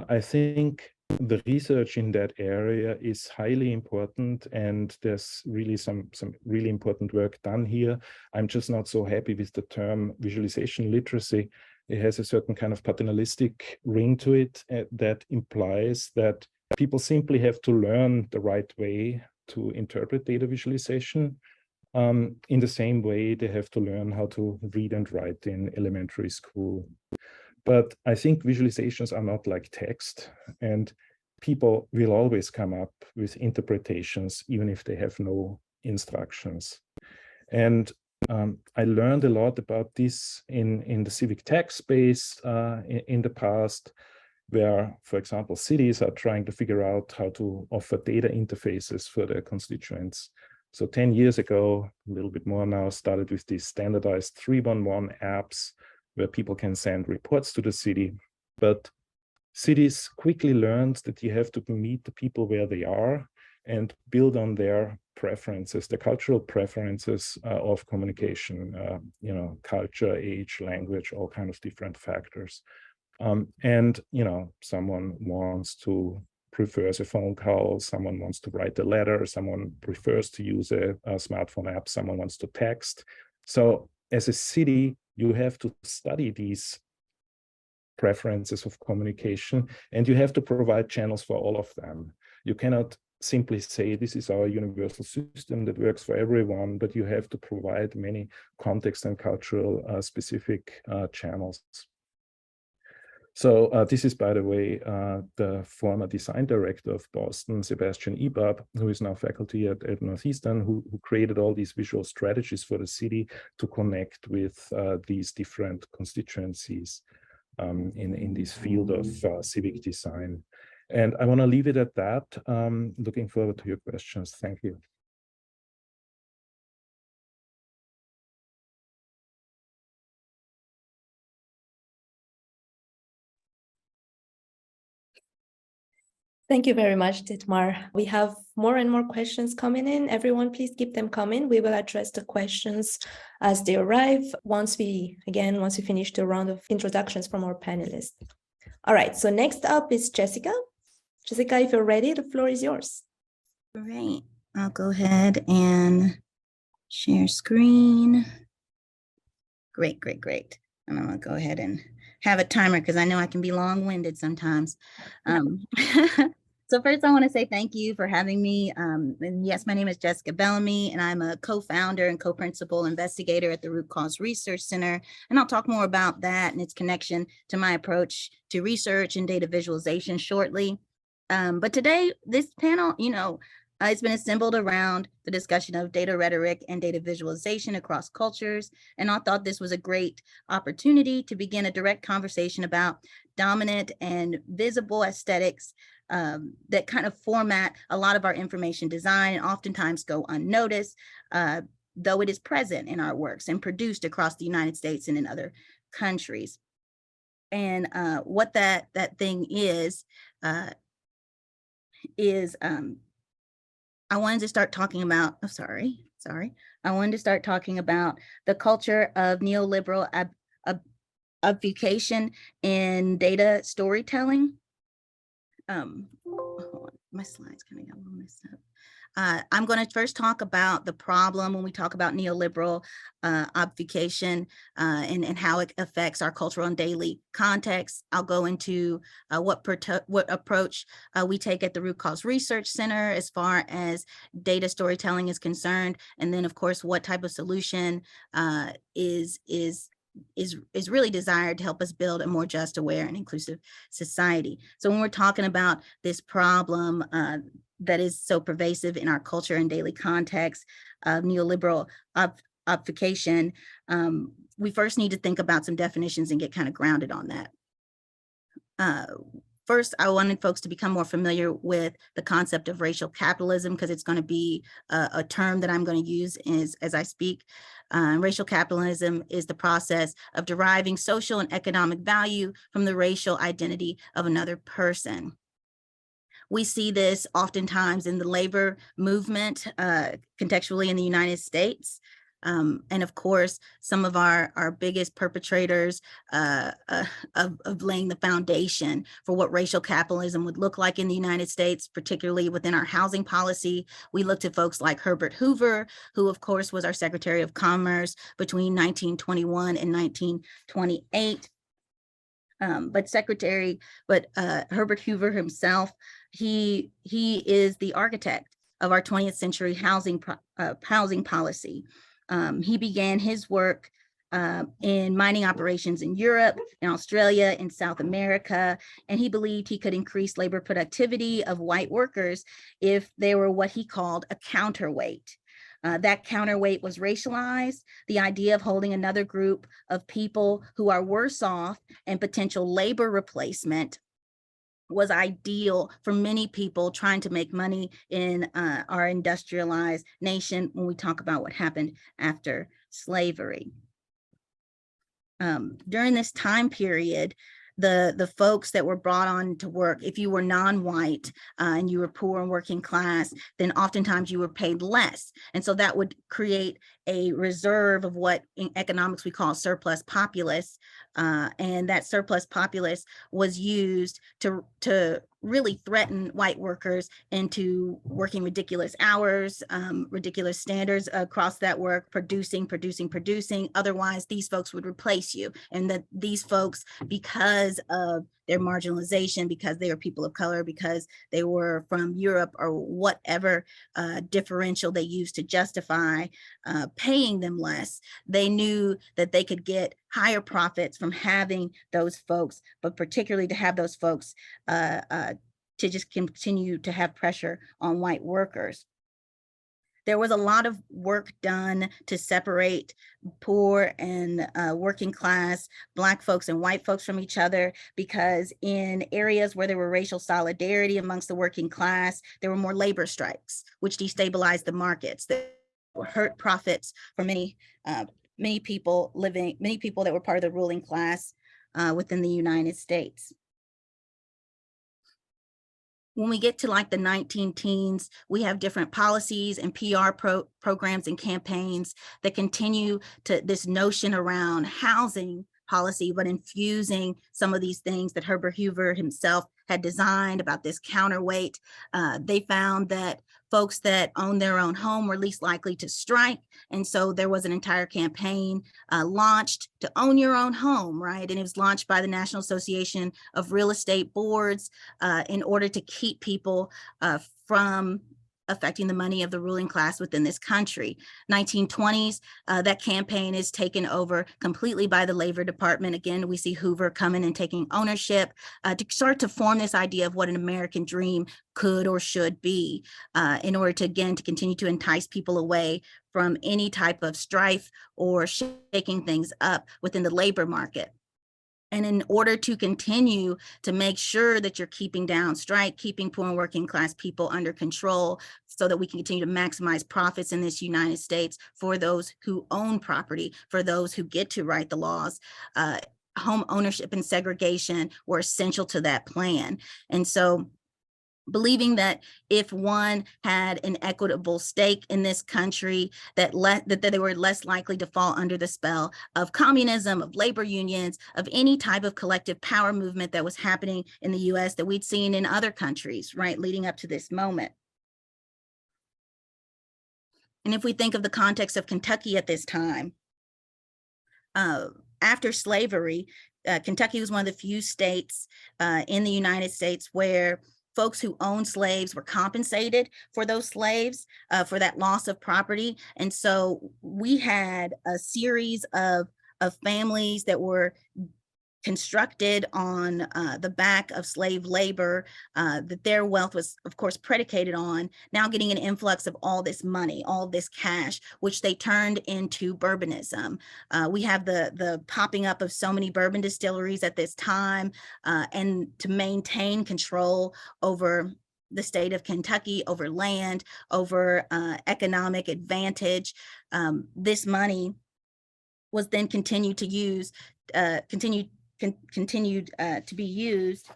I think the research in that area is highly important, and there's really some really important work done here. I'm just not so happy with the term visualization literacy. It has a certain kind of paternalistic ring to it that implies that people simply have to learn the right way to interpret data visualization. in the same way they have to learn how to read and write in elementary school. But I think visualizations are not like text, and people will always come up with interpretations, even if they have no instructions. And I learned a lot about this in the civic tech space in the past, where, for example, cities are trying to figure out how to offer data interfaces for their constituents. So 10 years ago, a little bit more now, started with these standardized 311 apps where people can send reports to the city. But cities quickly learned that you have to meet the people where they are and build on their preferences, the cultural preferences of communication, culture, age, language, all kind of different factors. And, someone prefers a phone call, someone wants to write a letter, someone prefers to use a smartphone app, someone wants to text. So as a city, you have to study these preferences of communication, and you have to provide channels for all of them. You cannot simply say this is our universal system that works for everyone, but you have to provide many context and cultural specific channels. So this is, by the way, the former design director of Boston, Sebastian Ibab, who is now faculty at Northeastern, who created all these visual strategies for the city to connect with these different constituencies in this field of civic design. And I want to leave it at that. Looking forward to your questions. Thank you. Thank you very much, Dietmar. We have more and more questions coming in. Everyone, please keep them coming. We will address the questions as they arrive once we finish the round of introductions from our panelists. All right, so next up is Jessica. Jessica, if you're ready, the floor is yours. Great. I'll go ahead and share screen. Great. And I'm going to go ahead and have a timer because I know I can be long-winded sometimes. So first I want to say thank you for having me. And yes, my name is Jessica Bellamy, and I'm a co-founder and co-principal investigator at the Root Cause Research Center. And I'll talk more about that and its connection to my approach to research and data visualization shortly. But today, this panel, it's been assembled around the discussion of data rhetoric and data visualization across cultures. And I thought this was a great opportunity to begin a direct conversation about dominant and visible aesthetics that kind of format a lot of our information design and oftentimes go unnoticed, though it is present in our works and produced across the United States and in other countries. And what that thing is I wanted to start talking about, I wanted to start talking about the culture of neoliberal obfuscation in data storytelling. Hold on, my slides kind of got a little messed up. I'm going to first talk about the problem when we talk about neoliberal obfuscation and how it affects our cultural and daily context. I'll go into what approach we take at the Root Cause Research Center as far as data storytelling is concerned, and then of course what type of solution is really desired to help us build a more just, aware, and inclusive society. So when we're talking about this problem that is so pervasive in our culture and daily context of neoliberal obfuscation, we first need to think about some definitions and get kind of grounded on that. First, I wanted folks to become more familiar with the concept of racial capitalism, because it's going to be a term that I'm going to use as I speak. Racial capitalism is the process of deriving social and economic value from the racial identity of another person. We see this oftentimes in the labor movement, contextually in the United States. And of course, some of our biggest perpetrators of laying the foundation for what racial capitalism would look like in the United States, particularly within our housing policy. We look to folks like Herbert Hoover, who of course was our Secretary of Commerce between 1921 and 1928. But Herbert Hoover himself, he is the architect of our 20th century housing policy. He began his work in mining operations in Europe, in Australia, in South America, and he believed he could increase labor productivity of white workers if they were what he called a counterweight. That counterweight was racialized, the idea of holding another group of people who are worse off and potential labor replacement was ideal for many people trying to make money in our industrialized nation when we talk about what happened after slavery. During this time period, the folks that were brought on to work, if you were non-white and you were poor and working class, then oftentimes you were paid less. And so that would create a reserve of what in economics we call surplus populace. And that surplus populace was used to really threaten white workers into working ridiculous hours, ridiculous standards across that work, producing. Otherwise, these folks would replace you. And that these folks, because of their marginalization, because they are people of color, because they were from Europe or whatever differential they used to justify paying them less, they knew that they could get higher profits from having those folks, but particularly to have those folks to just continue to have pressure on white workers. There was a lot of work done to separate poor and working class Black folks and white folks from each other, because in areas where there were racial solidarity amongst the working class, there were more labor strikes, which destabilized the markets, that hurt profits for many people that were part of the ruling class within the United States. When we get to like the 19-teens, we have different policies and PR programs and campaigns that continue to this notion around housing policy, but infusing some of these things that Herbert Hoover himself had designed about this counterweight. They found that folks that own their own home were least likely to strike. And so there was an entire campaign launched to own your own home, right? And it was launched by the National Association of Real Estate Boards in order to keep people from affecting the money of the ruling class within this country. 1920s, that campaign is taken over completely by the Labor Department. Again, we see Hoover coming and taking ownership to start to form this idea of what an American dream could or should be in order to, again, to continue to entice people away from any type of strife or shaking things up within the labor market. And in order to continue to make sure that you're keeping down strike, keeping poor and working class people under control so that we can continue to maximize profits in this United States for those who own property, for those who get to write the laws, home ownership and segregation were essential to that plan. And so believing that if one had an equitable stake in this country, that they were less likely to fall under the spell of communism, of labor unions, of any type of collective power movement that was happening in the US that we'd seen in other countries, right, leading up to this moment. And if we think of the context of Kentucky at this time, after slavery, Kentucky was one of the few states in the United States where folks who owned slaves were compensated for those slaves, for that loss of property. And so we had a series of families that were constructed on the back of slave labor, that their wealth was, of course, predicated on now getting an influx of all this money, all this cash, which they turned into bourbonism. We have the popping up of so many bourbon distilleries at this time, and to maintain control over the state of Kentucky, over land, over economic advantage. This money was then continued to be used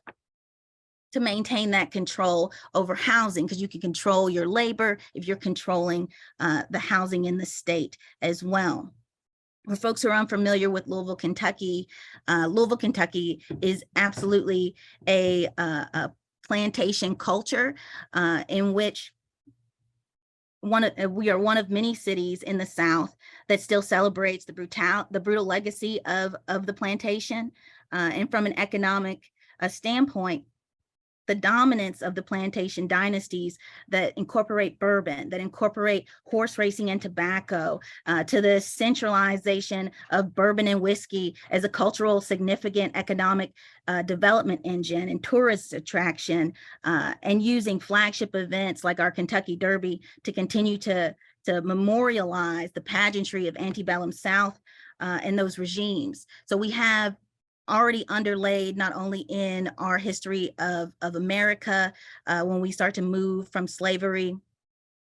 to maintain that control over housing, because you can control your labor if you're controlling the housing in the state as well. For folks who are unfamiliar with Louisville, Kentucky is absolutely a plantation culture in which we are one of many cities in the South that still celebrates the brutal legacy of the plantation. And from an economic standpoint, the dominance of the plantation dynasties that incorporate bourbon, that incorporate horse racing and tobacco, to the centralization of bourbon and whiskey as a cultural significant economic development engine and tourist attraction, and using flagship events like our Kentucky Derby to continue to memorialize the pageantry of antebellum South and those regimes. So we have already underlaid not only in our history of America, when we start to move from slavery,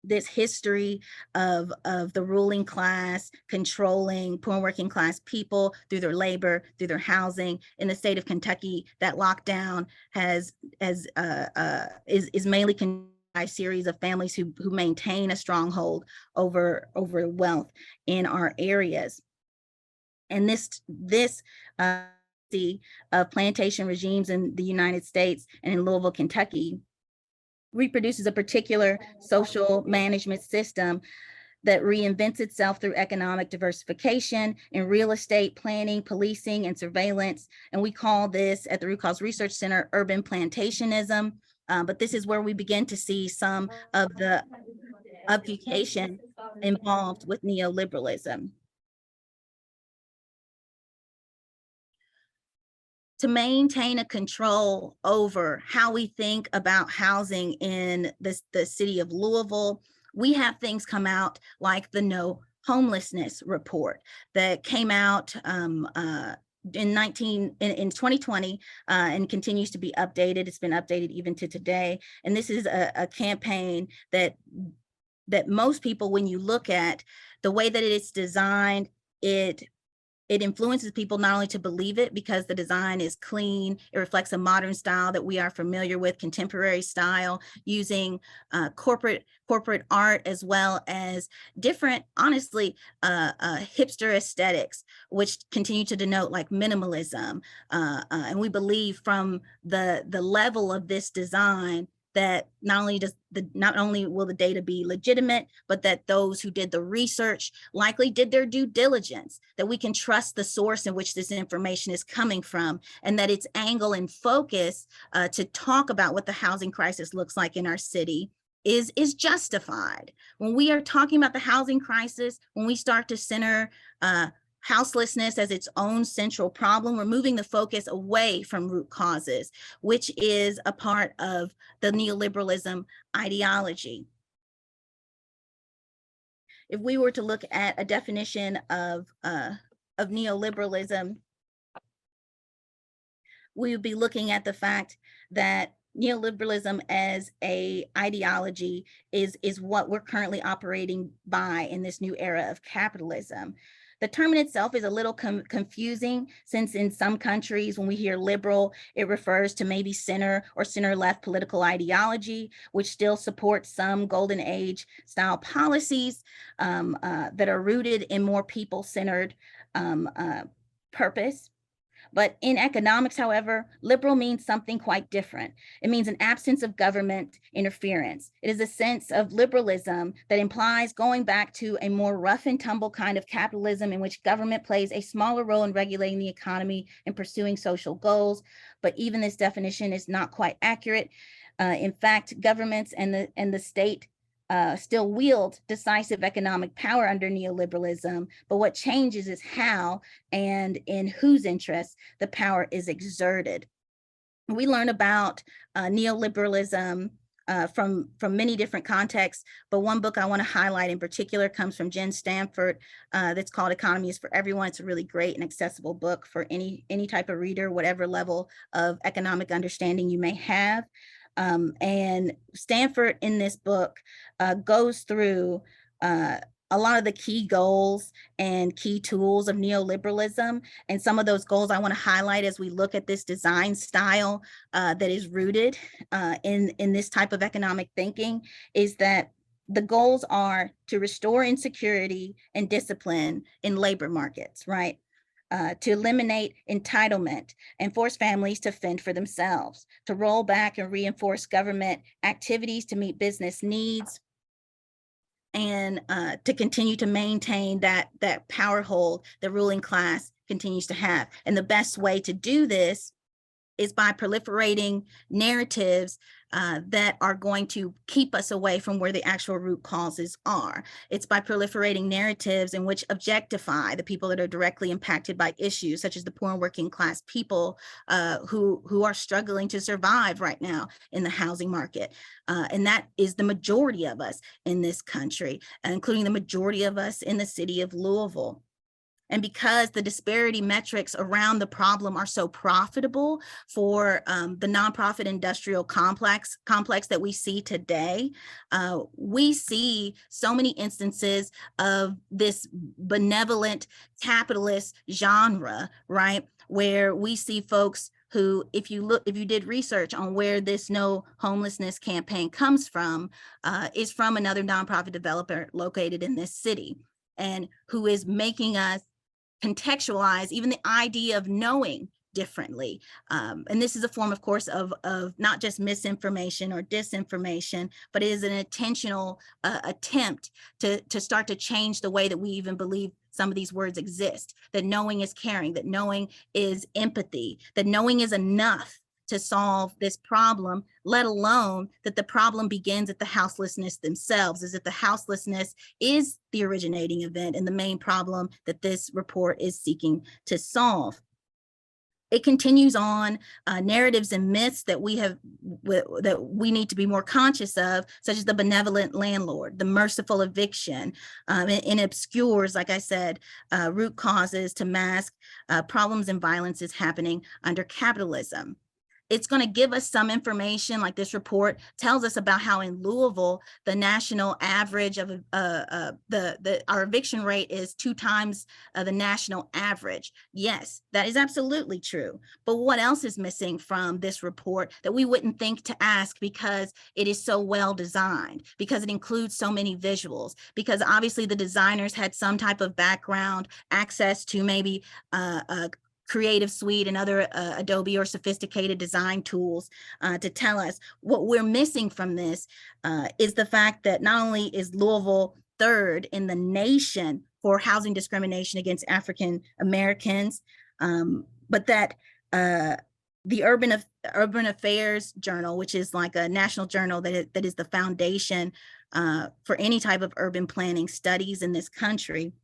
this history of the ruling class controlling poor and working class people through their labor, through their housing. In the state of Kentucky, that lockdown is mainly by a series of families who maintain a stronghold over wealth in our areas. And this of plantation regimes in the United States and in Louisville, Kentucky, reproduces a particular social management system that reinvents itself through economic diversification in real estate planning, policing, and surveillance. And we call this at the Root Cause Research Center urban plantationism. But this is where we begin to see some of the obfuscation involved with neoliberalism. To maintain a control over how we think about housing in the city of Louisville, we have things come out like the No Homelessness Report that came out in 2020 and continues to be updated. It's been updated even to today. And this is a campaign that most people, when you look at the way that it's designed, it influences people not only to believe it because the design is clean, it reflects a modern style that we are familiar with, contemporary style, using corporate art as well as different, honestly, hipster aesthetics, which continue to denote like minimalism. And we believe from the level of this design that not only will the data be legitimate, but that those who did the research likely did their due diligence, that we can trust the source in which this information is coming from, and that its angle and focus to talk about what the housing crisis looks like in our city is justified. When we are talking about the housing crisis, when we start to center houselessness as its own central problem, we're moving the focus away from root causes, which is a part of the neoliberalism ideology. If we were to look at a definition of neoliberalism, we would be looking at the fact that neoliberalism as a ideology is what we're currently operating by in this new era of capitalism. The term in itself is a little confusing, since in some countries, when we hear liberal, it refers to maybe center or center-left political ideology, which still supports some golden age style policies that are rooted in more people-centered purpose. But in economics, however, liberal means something quite different. It means an absence of government interference. It is a sense of liberalism that implies going back to a more rough and tumble kind of capitalism in which government plays a smaller role in regulating the economy and pursuing social goals. But even this definition is not quite accurate. In fact, governments and the state still wield decisive economic power under neoliberalism, but what changes is how and in whose interest the power is exerted. We learn about neoliberalism from many different contexts, but one book I want to highlight in particular comes from Jen Stanford that's called Economy is for Everyone. It's a really great and accessible book for any type of reader, whatever level of economic understanding you may have. And Stanford in this book goes through a lot of the key goals and key tools of neoliberalism. And some of those goals I want to highlight as we look at this design style that is rooted in this type of economic thinking is that the goals are to restore insecurity and discipline in labor markets, right? To eliminate entitlement and force families to fend for themselves, to roll back and reinforce government activities to meet business needs, and to continue to maintain that power hold the ruling class continues to have. And the best way to do this is by proliferating narratives that are going to keep us away from where the actual root causes are. It's by proliferating narratives in which objectify the people that are directly impacted by issues, such as the poor and working class people who are struggling to survive right now in the housing market. And that is the majority of us in this country, including the majority of us in the city of Louisville. And because the disparity metrics around the problem are so profitable for the nonprofit industrial complex that we see today, we see so many instances of this benevolent capitalist genre, right? Where we see folks who, if you did research on where this No Homelessness campaign comes from, is from another nonprofit developer located in this city, and who is making us contextualize even the idea of knowing differently. And this is a form, of course, of not just misinformation or disinformation, but it is an intentional attempt to start to change the way that we even believe some of these words exist, that knowing is caring, that knowing is empathy, that knowing is enough to solve this problem, let alone that the problem begins at the houselessness themselves, is that the houselessness is the originating event and the main problem that this report is seeking to solve. It continues on narratives and myths that we need to be more conscious of, such as the benevolent landlord, the merciful eviction, and obscures, like I said, root causes to mask problems and violences happening under capitalism. It's going to give us some information, like this report tells us, about how in Louisville, the national average of our eviction rate is 2 times the national average. Yes, that is absolutely true. But what else is missing from this report that we wouldn't think to ask, because it is so well designed, because it includes so many visuals, because obviously the designers had some type of background, access to maybe Creative Suite and other Adobe or sophisticated design tools to tell us. What we're missing from this is the fact that not only is Louisville 3rd in the nation for housing discrimination against African Americans, but that the Urban Affairs Journal, which is like a national journal that is the foundation for any type of urban planning studies in this country,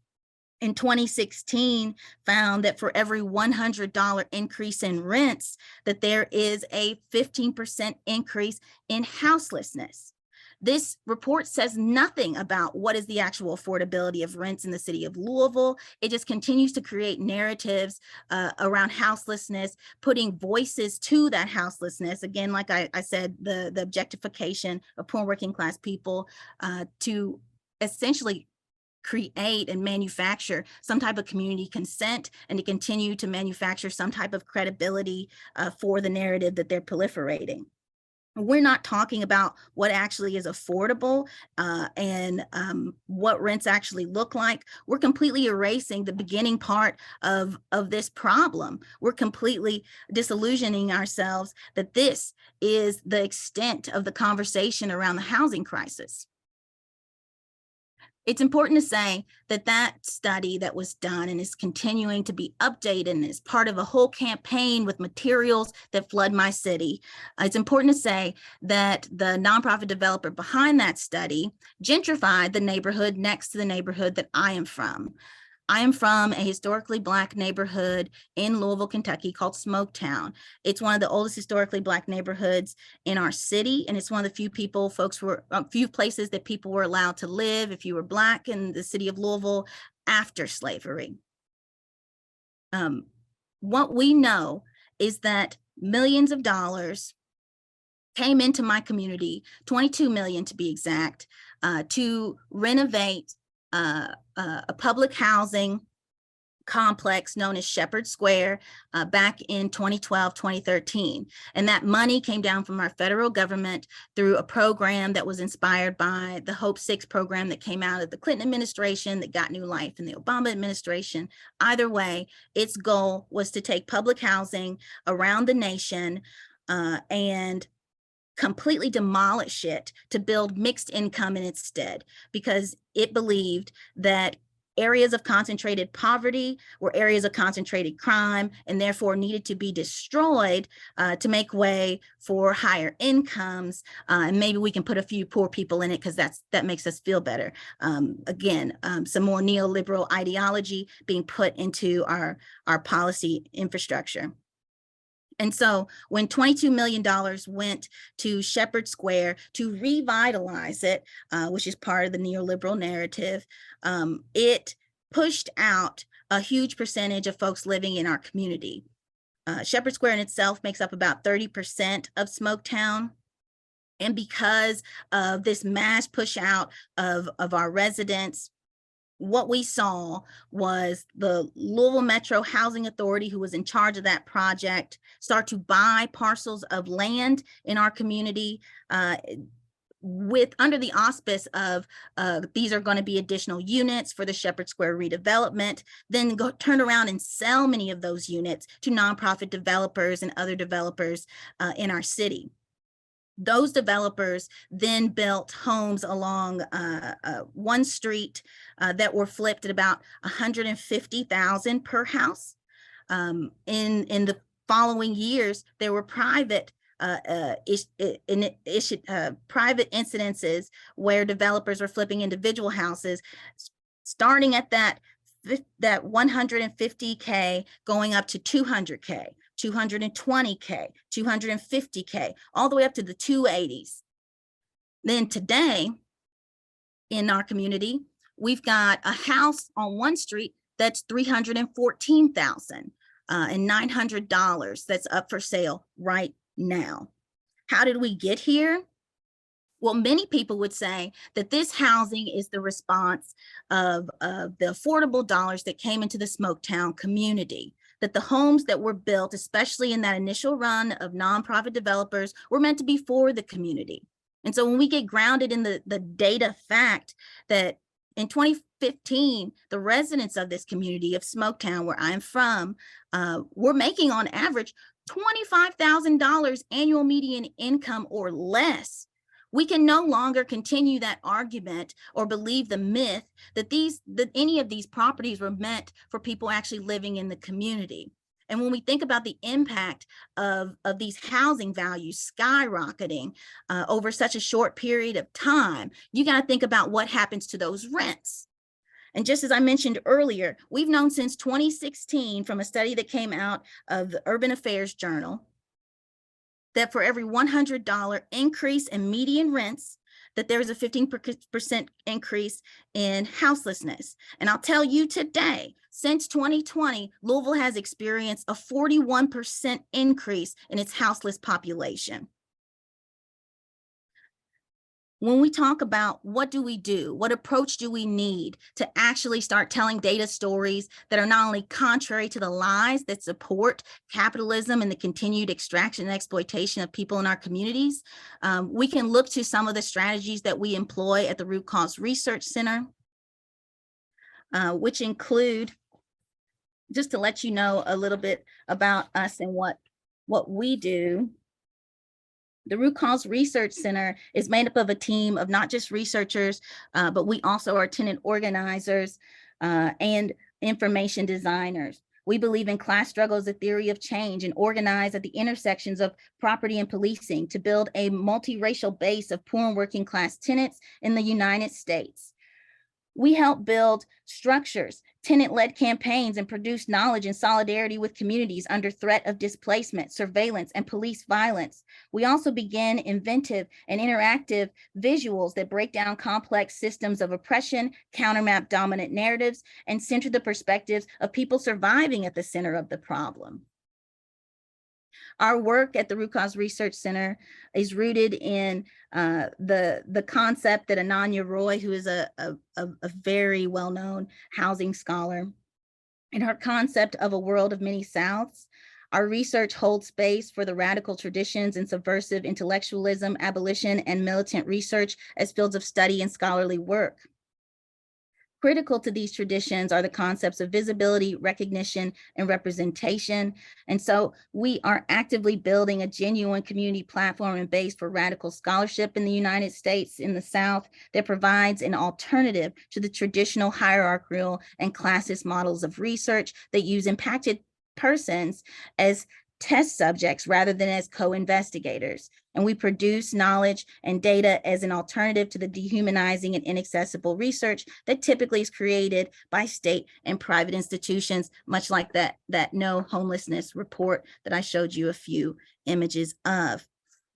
in 2016 found that for every $100 increase in rents, that there is a 15% increase in houselessness. This report says nothing about what is the actual affordability of rents in the city of Louisville. It just continues to create narratives around houselessness, putting voices to that houselessness. Again, like I said, the objectification of poor working class people to essentially create and manufacture some type of community consent, and to continue to manufacture some type of credibility for the narrative that they're proliferating. We're not talking about what actually is affordable and what rents actually look like. We're completely erasing the beginning part of this problem. We're completely disillusioning ourselves that this is the extent of the conversation around the housing crisis. It's important to say that that study that was done and is continuing to be updated and is part of a whole campaign with materials that flood my city. It's important to say that the nonprofit developer behind that study gentrified the neighborhood next to the neighborhood that I am from. I am from a historically Black neighborhood in Louisville, Kentucky called Smoketown. It's one of the oldest historically Black neighborhoods in our city, and it's one of the few places that people were allowed to live if you were Black in the city of Louisville after slavery. What we know is that millions of dollars came into my community, 22 million to be exact, to renovate a public housing complex known as Shepherd Square back in 2012, 2013. And that money came down from our federal government through a program that was inspired by the Hope 6 program that came out of the Clinton administration that got new life in the Obama administration. Either way, its goal was to take public housing around the nation and completely demolish it to build mixed income in its stead, because it believed that Areas of concentrated poverty were areas of concentrated crime and therefore needed to be destroyed to make way for higher incomes. And maybe we can put a few poor people in it because that makes us feel better. Again, some more neoliberal ideology being put into our policy infrastructure. And so when $22 million went to Shepherd Square to revitalize it, which is part of the neoliberal narrative, it pushed out a huge percentage of folks living in our community. Shepherd Square in itself makes up about 30% of Smoketown. And because of this mass push out of our residents, what we saw was the Louisville Metro Housing Authority, who was in charge of that project, start to buy parcels of land in our community under the auspice of these are going to be additional units for the Shepherd Square redevelopment, then turn around and sell many of those units to nonprofit developers and other developers in our city. Those developers then built homes along one street that were flipped at about $150,000 per house. In the following years, there were private incidences where developers were flipping individual houses, starting at that 150K going up to 200K. 220K, 250K, all the way up to the 280s. Then today in our community, we've got a house on one street that's $314,000 and $900 that's up for sale right now. How did we get here? Well, many people would say that this housing is the response of the affordable dollars that came into the Smoketown community, that the homes that were built, especially in that initial run of nonprofit developers, were meant to be for the community. And so when we get grounded in the data fact that in 2015, the residents of this community of Smoketown, where I'm from, were making on average $25,000 annual median income or less, we can no longer continue that argument or believe the myth that any of these properties were meant for people actually living in the community. And when we think about the impact of these housing values skyrocketing over such a short period of time, you got to think about what happens to those rents. And just as I mentioned earlier, we've known since 2016 from a study that came out of the Urban Affairs Journal that for every $100 increase in median rents, that there is a 15% increase in houselessness. And I'll tell you today, since 2020, Louisville has experienced a 41% increase in its houseless population. When we talk about what do we do, what approach do we need to actually start telling data stories that are not only contrary to the lies that support capitalism and the continued extraction and exploitation of people in our communities, we can look to some of the strategies that we employ at the Root Cause Research Center, which include, just to let you know a little bit about us and what we do. The Root Cause Research Center is made up of a team of not just researchers, but we also are tenant organizers and information designers. We believe in class struggle as a theory of change and organize at the intersections of property and policing to build a multiracial base of poor and working class tenants in the United States. We help build structures, tenant-led campaigns, and produce knowledge and solidarity with communities under threat of displacement, surveillance, and police violence. We also begin inventive and interactive visuals that break down complex systems of oppression, countermap dominant narratives, and center the perspectives of people surviving at the center of the problem. Our work at the Root Cause Research Center is rooted in the concept that Ananya Roy, who is a very well-known housing scholar, in her concept of a world of many Souths. Our research holds space for the radical traditions and subversive intellectualism, abolition, and militant research as fields of study and scholarly work. Critical to these traditions are the concepts of visibility, recognition, and representation. And so we are actively building a genuine community platform and base for radical scholarship in the United States, in the South, that provides an alternative to the traditional hierarchical and classist models of research that use impacted persons as test subjects rather than as co-investigators. And we produce knowledge and data as an alternative to the dehumanizing and inaccessible research that typically is created by state and private institutions, much like that No Homelessness report that I showed you a few images of.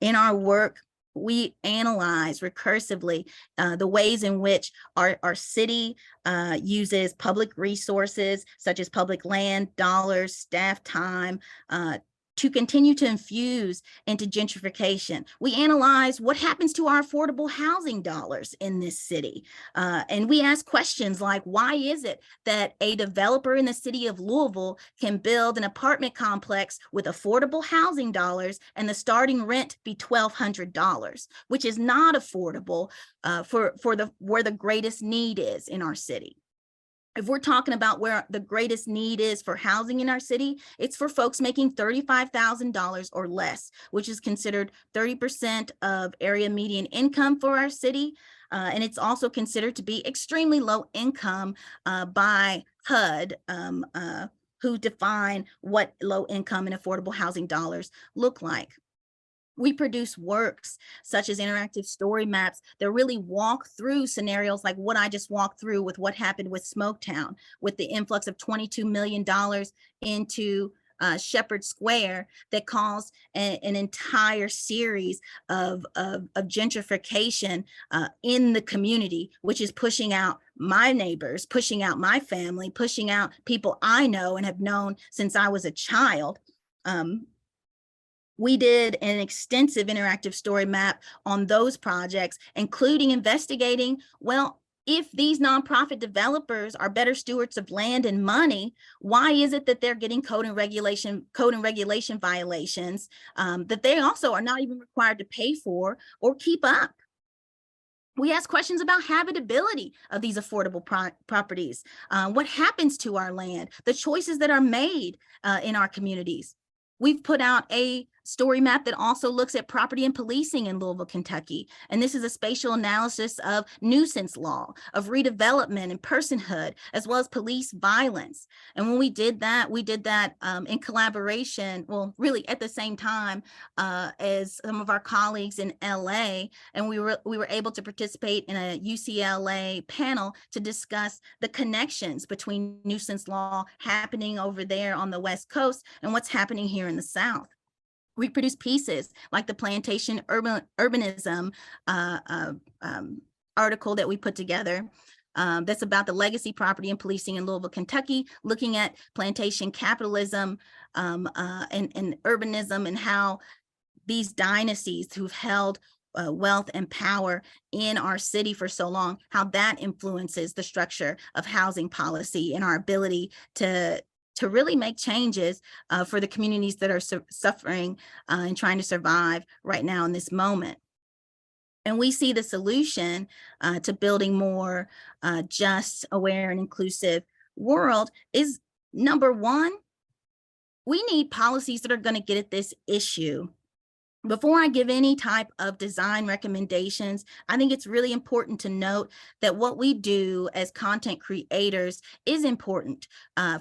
In our work, we analyze recursively the ways in which our city uses public resources, such as public land, dollars, staff time, to continue to infuse into gentrification. We analyze what happens to our affordable housing dollars in this city. And we ask questions like, why is it that a developer in the city of Louisville can build an apartment complex with affordable housing dollars and the starting rent be $1,200, which is not affordable for where the greatest need is in our city? If we're talking about where the greatest need is for housing in our city, it's for folks making $35,000 or less, which is considered 30% of area median income for our city. And it's also considered to be extremely low income by HUD, who define what low income and affordable housing dollars look like. We produce works such as interactive story maps that really walk through scenarios like what I just walked through with what happened with Smoketown, with the influx of $22 million into Shepherd Square that caused an entire series of gentrification in the community, which is pushing out my neighbors, pushing out my family, pushing out people I know and have known since I was a child. We did an extensive interactive story map on those projects, including investigating, well, if these nonprofit developers are better stewards of land and money, why is it that they're getting code and regulation violations that they also are not even required to pay for or keep up? We ask questions about habitability of these affordable properties. What happens to our land, the choices that are made in our communities. We've put out a story map that also looks at property and policing in Louisville, Kentucky. And this is a spatial analysis of nuisance law, of redevelopment and personhood, as well as police violence. And when we did that in collaboration, well, really at the same time as some of our colleagues in LA. And we were able to participate in a UCLA panel to discuss the connections between nuisance law happening over there on the West Coast and what's happening here in the South. We produce pieces like the plantation urbanism article that we put together that's about the legacy property and policing in Louisville, Kentucky, looking at plantation capitalism and urbanism and how these dynasties who've held wealth and power in our city for so long, how that influences the structure of housing policy and our ability to really make changes for the communities that are suffering and trying to survive right now in this moment. And we see the solution to building more just, aware, and inclusive world is, number one, we need policies that are going to get at this issue. Before I give any type of design recommendations, I think it's really important to note that what we do as content creators is important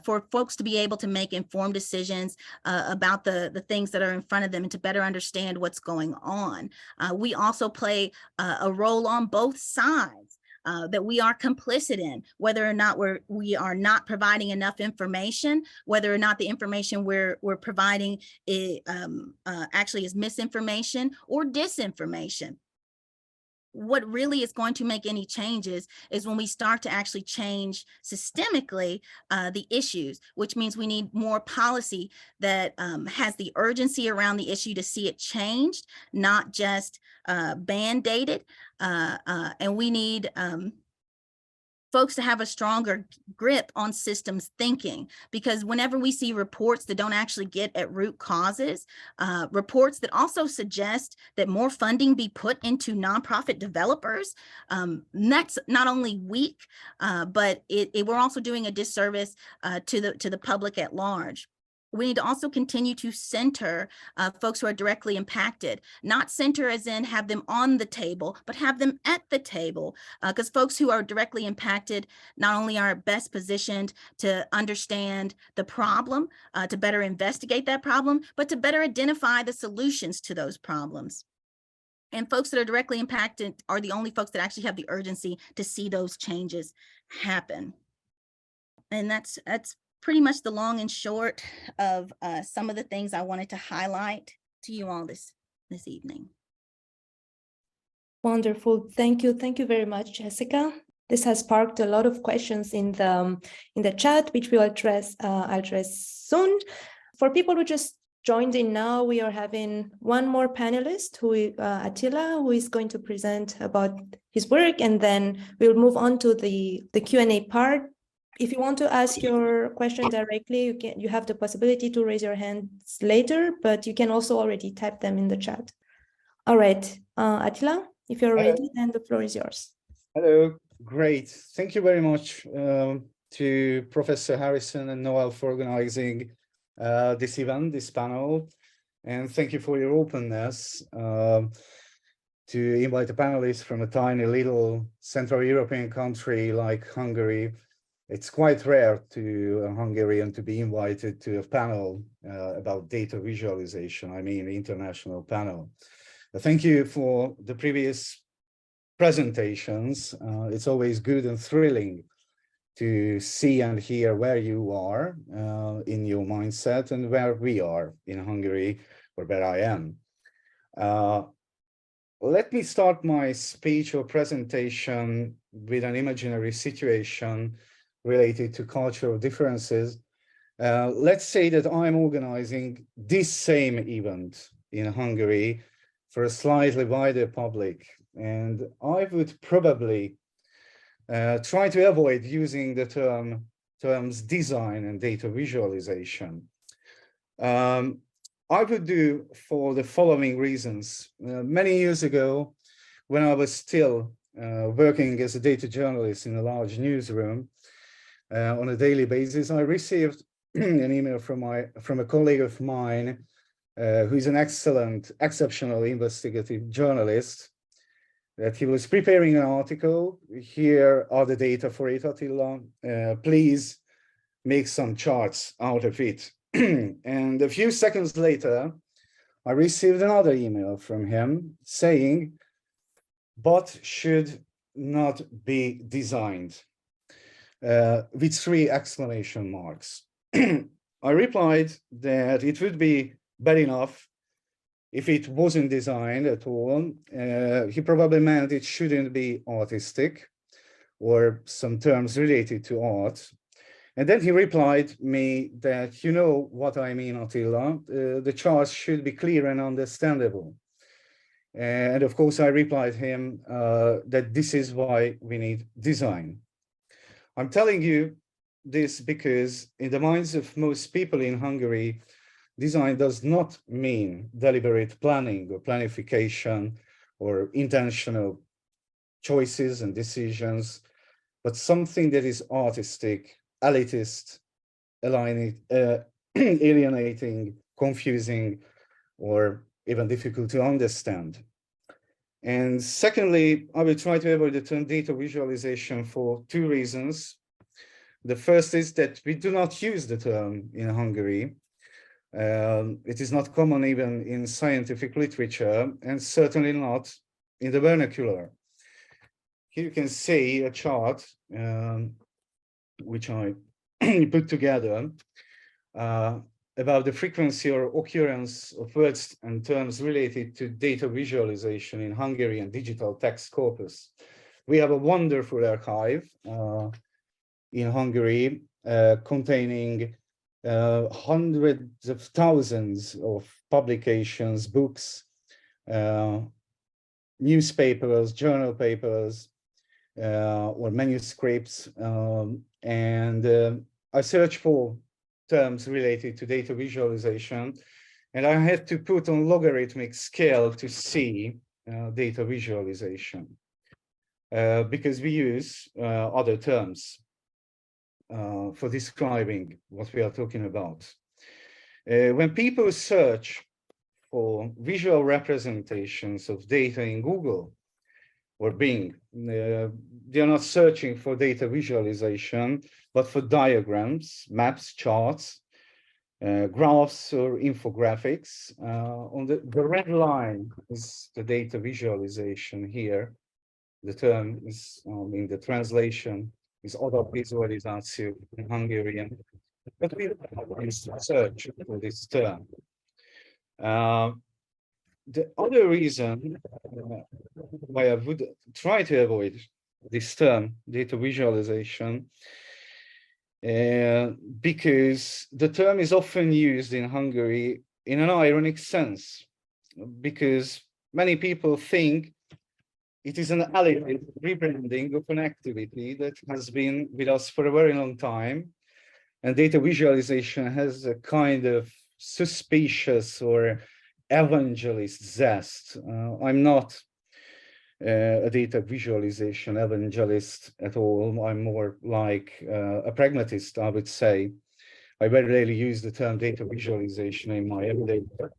for folks to be able to make informed decisions about the things that are in front of them and to better understand what's going on. We also play a role on both sides. That we are complicit in, whether or not we are not providing enough information, whether or not the information we're providing actually is misinformation or disinformation. What really is going to make any changes is when we start to actually change systemically the issues, which means we need more policy that has the urgency around the issue to see it changed, not just band-aided. And we need folks to have a stronger grip on systems thinking, because whenever we see reports that don't actually get at root causes, reports that also suggest that more funding be put into nonprofit developers, that's not only weak, but we're also doing a disservice to the public at large. We need to also continue to center folks who are directly impacted, not center as in have them on the table, but have them at the table, because folks who are directly impacted not only are best positioned to understand the problem, to better investigate that problem, but to better identify the solutions to those problems. And folks that are directly impacted are the only folks that actually have the urgency to see those changes happen. And that's pretty much the long and short of some of the things I wanted to highlight to you all this evening. Wonderful. Thank you. Thank you very much, Jessica. This has sparked a lot of questions in the chat, which we'll address soon. For people who just joined in now, we are having one more panelist, Attila, who is going to present about his work, and then we'll move on to the Q&A part. If you want to ask your question directly, you have the possibility to raise your hands later, but you can also already type them in the chat. All right, Attila, if you're ready, then the floor is yours. Hello, great. Thank you very much to Professor Harrison and Noëlle for organizing this event, this panel. And thank you for your openness to invite a panelist from a tiny little Central European country like Hungary. It's quite rare to a Hungarian to be invited to a panel about data visualization, I mean, international panel. Thank you for the previous presentations. It's always good and thrilling to see and hear where you are in your mindset and where we are in Hungary, or where I am. Let me start my speech or presentation with an imaginary situation related to cultural differences. Let's say that I'm organizing this same event in Hungary for a slightly wider public, and I would probably try to avoid using the terms design and data visualization. I would do for the following reasons. Many years ago, when I was still working as a data journalist in a large newsroom, on a daily basis, I received an email from a colleague of mine who is an exceptional investigative journalist, that he was preparing an article. Here are the data for it, Attila. Please make some charts out of it. And a few seconds later, I received another email from him saying, but should not be designed, with 3 exclamation marks. I replied that it would be bad enough if it wasn't designed at all. He probably meant it shouldn't be artistic, or some terms related to art. And then he replied me that, you know what I mean, Attila, the charts should be clear and understandable. And of course, I replied him that this is why we need design. I'm telling you this because in the minds of most people in Hungary, design does not mean deliberate planning or planification or intentional choices and decisions, but something that is artistic, elitist, alienating, confusing, or even difficult to understand. And secondly, I will try to avoid the term data visualization for 2 reasons. The first is that we do not use the term in Hungary. It is not common even in scientific literature, and certainly not in the vernacular. Here you can see a chart which I put together about the frequency or occurrence of words and terms related to data visualization in Hungarian digital text corpus. We have a wonderful archive in Hungary containing hundreds of thousands of publications, books, newspapers, journal papers, or manuscripts, and I searched for terms related to data visualization, and I had to put on logarithmic scale to see data visualization, because we use other terms for describing what we are talking about. When people search for visual representations of data in Google or Bing, they are not searching for data visualization, but for diagrams, maps, charts, graphs or infographics. On the red line is the data visualization here. The term is, in the translation, is adatvizualizáció in Hungarian. But we search for this term. The other reason why I would try to avoid this term, data visualization, because the term is often used in Hungary in an ironic sense, because many people think it is an alleged rebranding of an activity that has been with us for a very long time, and data visualization has a kind of suspicious or evangelist zest. I'm not a data visualization evangelist at all. I'm more like a pragmatist, I would say. I very rarely use the term data visualization in my everyday work,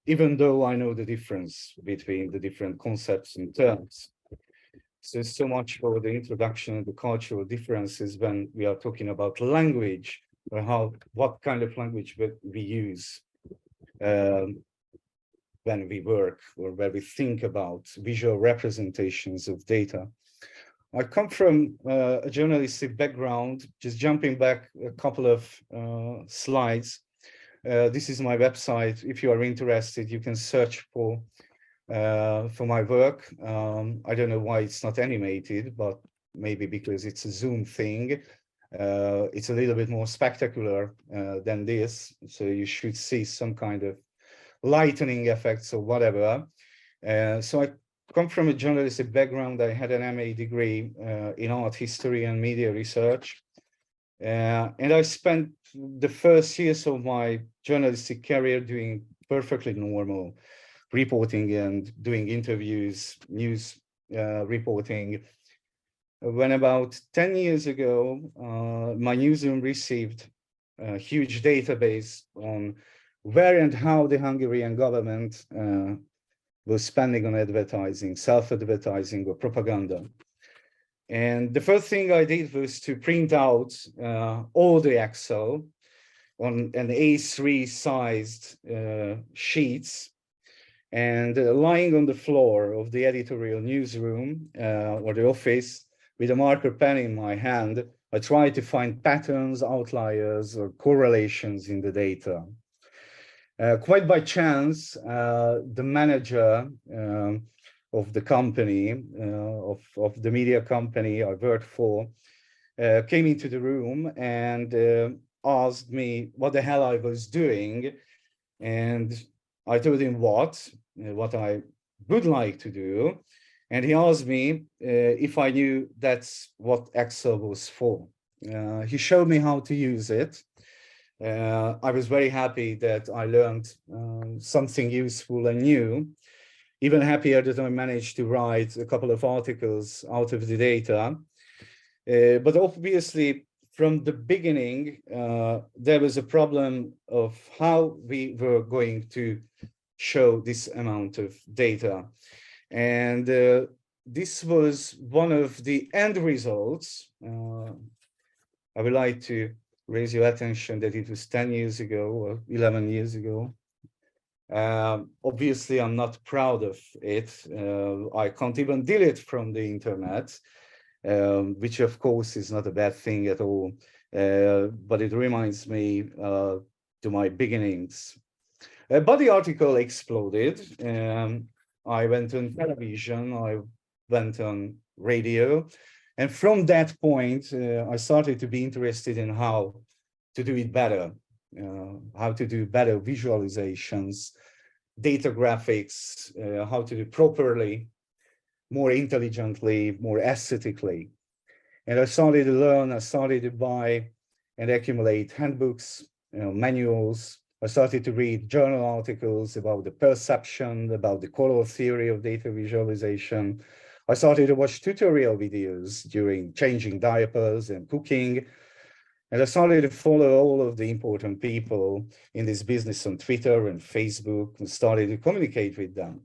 even though I know the difference between the different concepts and terms. So much for the introduction of the cultural differences when we are talking about language, or what kind of language we use when we work or when we think about visual representations of data. I come from a journalistic background. Just jumping back a couple of slides. This is my website. If you are interested, you can search for my work. I don't know why it's not animated, but maybe because it's a Zoom thing. It's a little bit more spectacular than this. So you should see some kind of lightning effects or whatever. So I come from a journalistic background. I had an MA degree in art history and media research. And I spent the first years of my journalistic career doing perfectly normal reporting and doing interviews, news reporting. When about 10 years ago, my newsroom received a huge database on where and how the Hungarian government was spending on advertising, self-advertising or propaganda. And the first thing I did was to print out all the Excel on an A3 sized sheets, and lying on the floor of the editorial newsroom or the office with a marker pen in my hand, I tried to find patterns, outliers, or correlations in the data. Quite by chance, the manager of the company, of the media company I worked for, came into the room and asked me what the hell I was doing. And I told him what I would like to do. And he asked me if I knew that's what Excel was for. He showed me how to use it. I was very happy that I learned something useful and new. Even happier that I managed to write a couple of articles out of the data. But obviously, from the beginning, there was a problem of how we were going to show this amount of data. And this was one of the end results. I would like to raise your attention that it was 10 years ago or 11 years ago. Obviously, I'm not proud of it. I can't even delete from the internet, which of course is not a bad thing at all. But it reminds me to my beginnings. But the article exploded. I went on television, I went on radio. And from that point, I started to be interested in how to do it better, how to do better visualizations, data graphics, how to do properly more intelligently, more aesthetically. And I started to learn, I started to buy and accumulate handbooks, manuals. I started to read journal articles about the perception, about the color theory of data visualization. I started to watch tutorial videos during changing diapers and cooking. And I started to follow all of the important people in this business on Twitter and Facebook and started to communicate with them.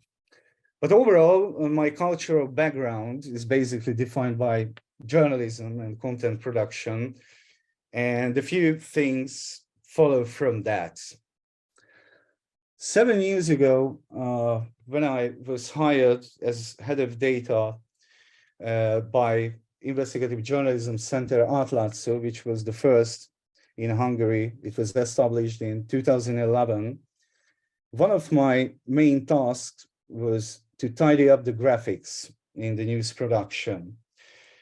But overall, my cultural background is basically defined by journalism and content production. And a few things follow from that. 7 years ago, when I was hired as head of data by Investigative Journalism Center Átlátszó, which was the first in Hungary. It was established in 2011. One of my main tasks was to tidy up the graphics in the news production.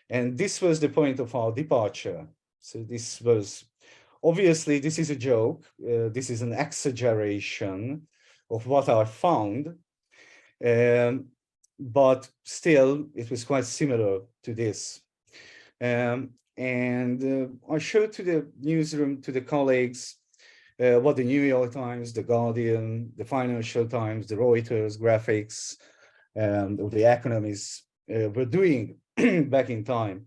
And this was the point of our departure. So this was, obviously, this is a joke. This is an exaggeration of what I found. But still, it was quite similar to this. I showed to the newsroom, to the colleagues, what the New York Times, the Guardian, the Financial Times, the Reuters graphics, or the Economists were doing back in time,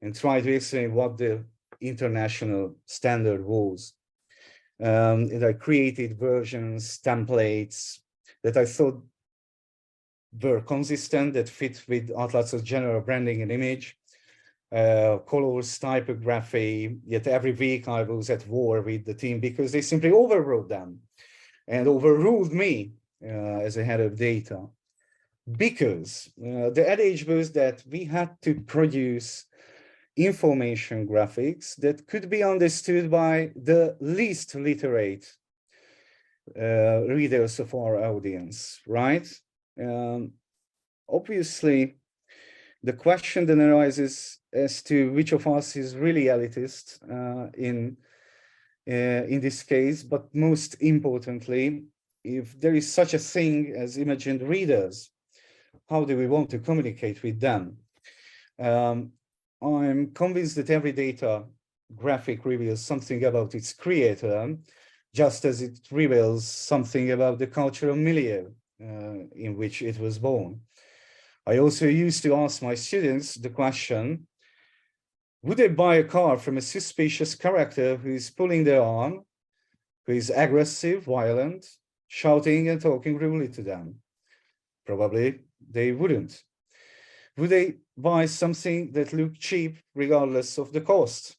and try to explain what the international standard was. And I created versions, templates that I thought were consistent, that fit with Átlátszó's general branding and image, colors, typography. Yet every week I was at war with the team because they simply overrode them and overruled me as a head of data. Because the adage was that we had to produce information graphics that could be understood by the least literate readers of our audience, right? Obviously, the question then arises as to which of us is really elitist in this case, but most importantly, if there is such a thing as imagined readers, how do we want to communicate with them? I'm convinced that every data graphic reveals something about its creator, just as it reveals something about the cultural milieu in which it was born. I also used to ask my students the question, would they buy a car from a suspicious character who is pulling their arm, who is aggressive, violent, shouting and talking rudely to them? Probably they wouldn't. Would they buy something that looked cheap regardless of the cost?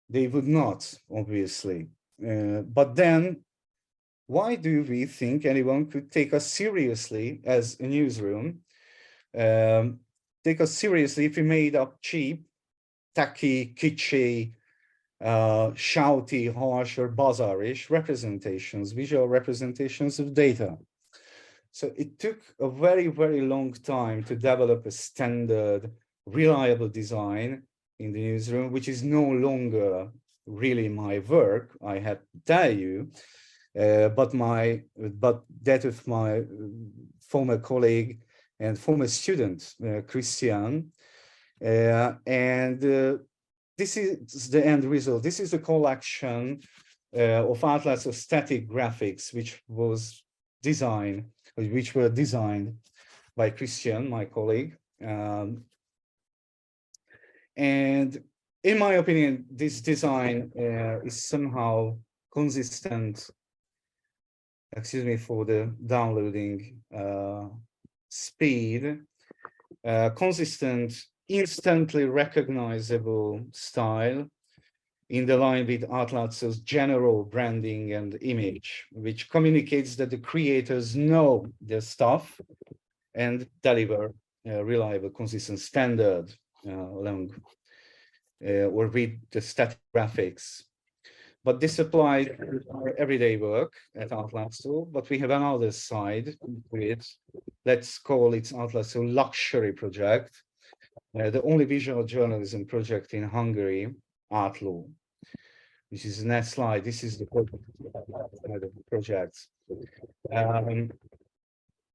They would not, obviously. But then, why do we think anyone could take us seriously as a newsroom? Take us seriously if we made up cheap, tacky, kitschy, shouty, harsh, or bazaarish representations, visual representations of data. So it took a very, very long time to develop a standard, reliable design in the newsroom, which is no longer really my work, I have to tell you, but that of my former colleague and former student, Christian. This is the end result. This is a collection of Átlátszó static graphics, which were designed by Christian, my colleague. And in my opinion, this design is somehow consistent. Excuse me for the downloading speed. Consistent, instantly recognizable style in the line with Átlátszó's general branding and image, which communicates that the creators know their stuff and deliver reliable, consistent standard along or with the static graphics. But this applies to our everyday work at Átlátszó, but we have another side to it. Let's call it Átlátszó luxury project, the only visual journalism project in Hungary, Átló. This is the next slide. This is the project.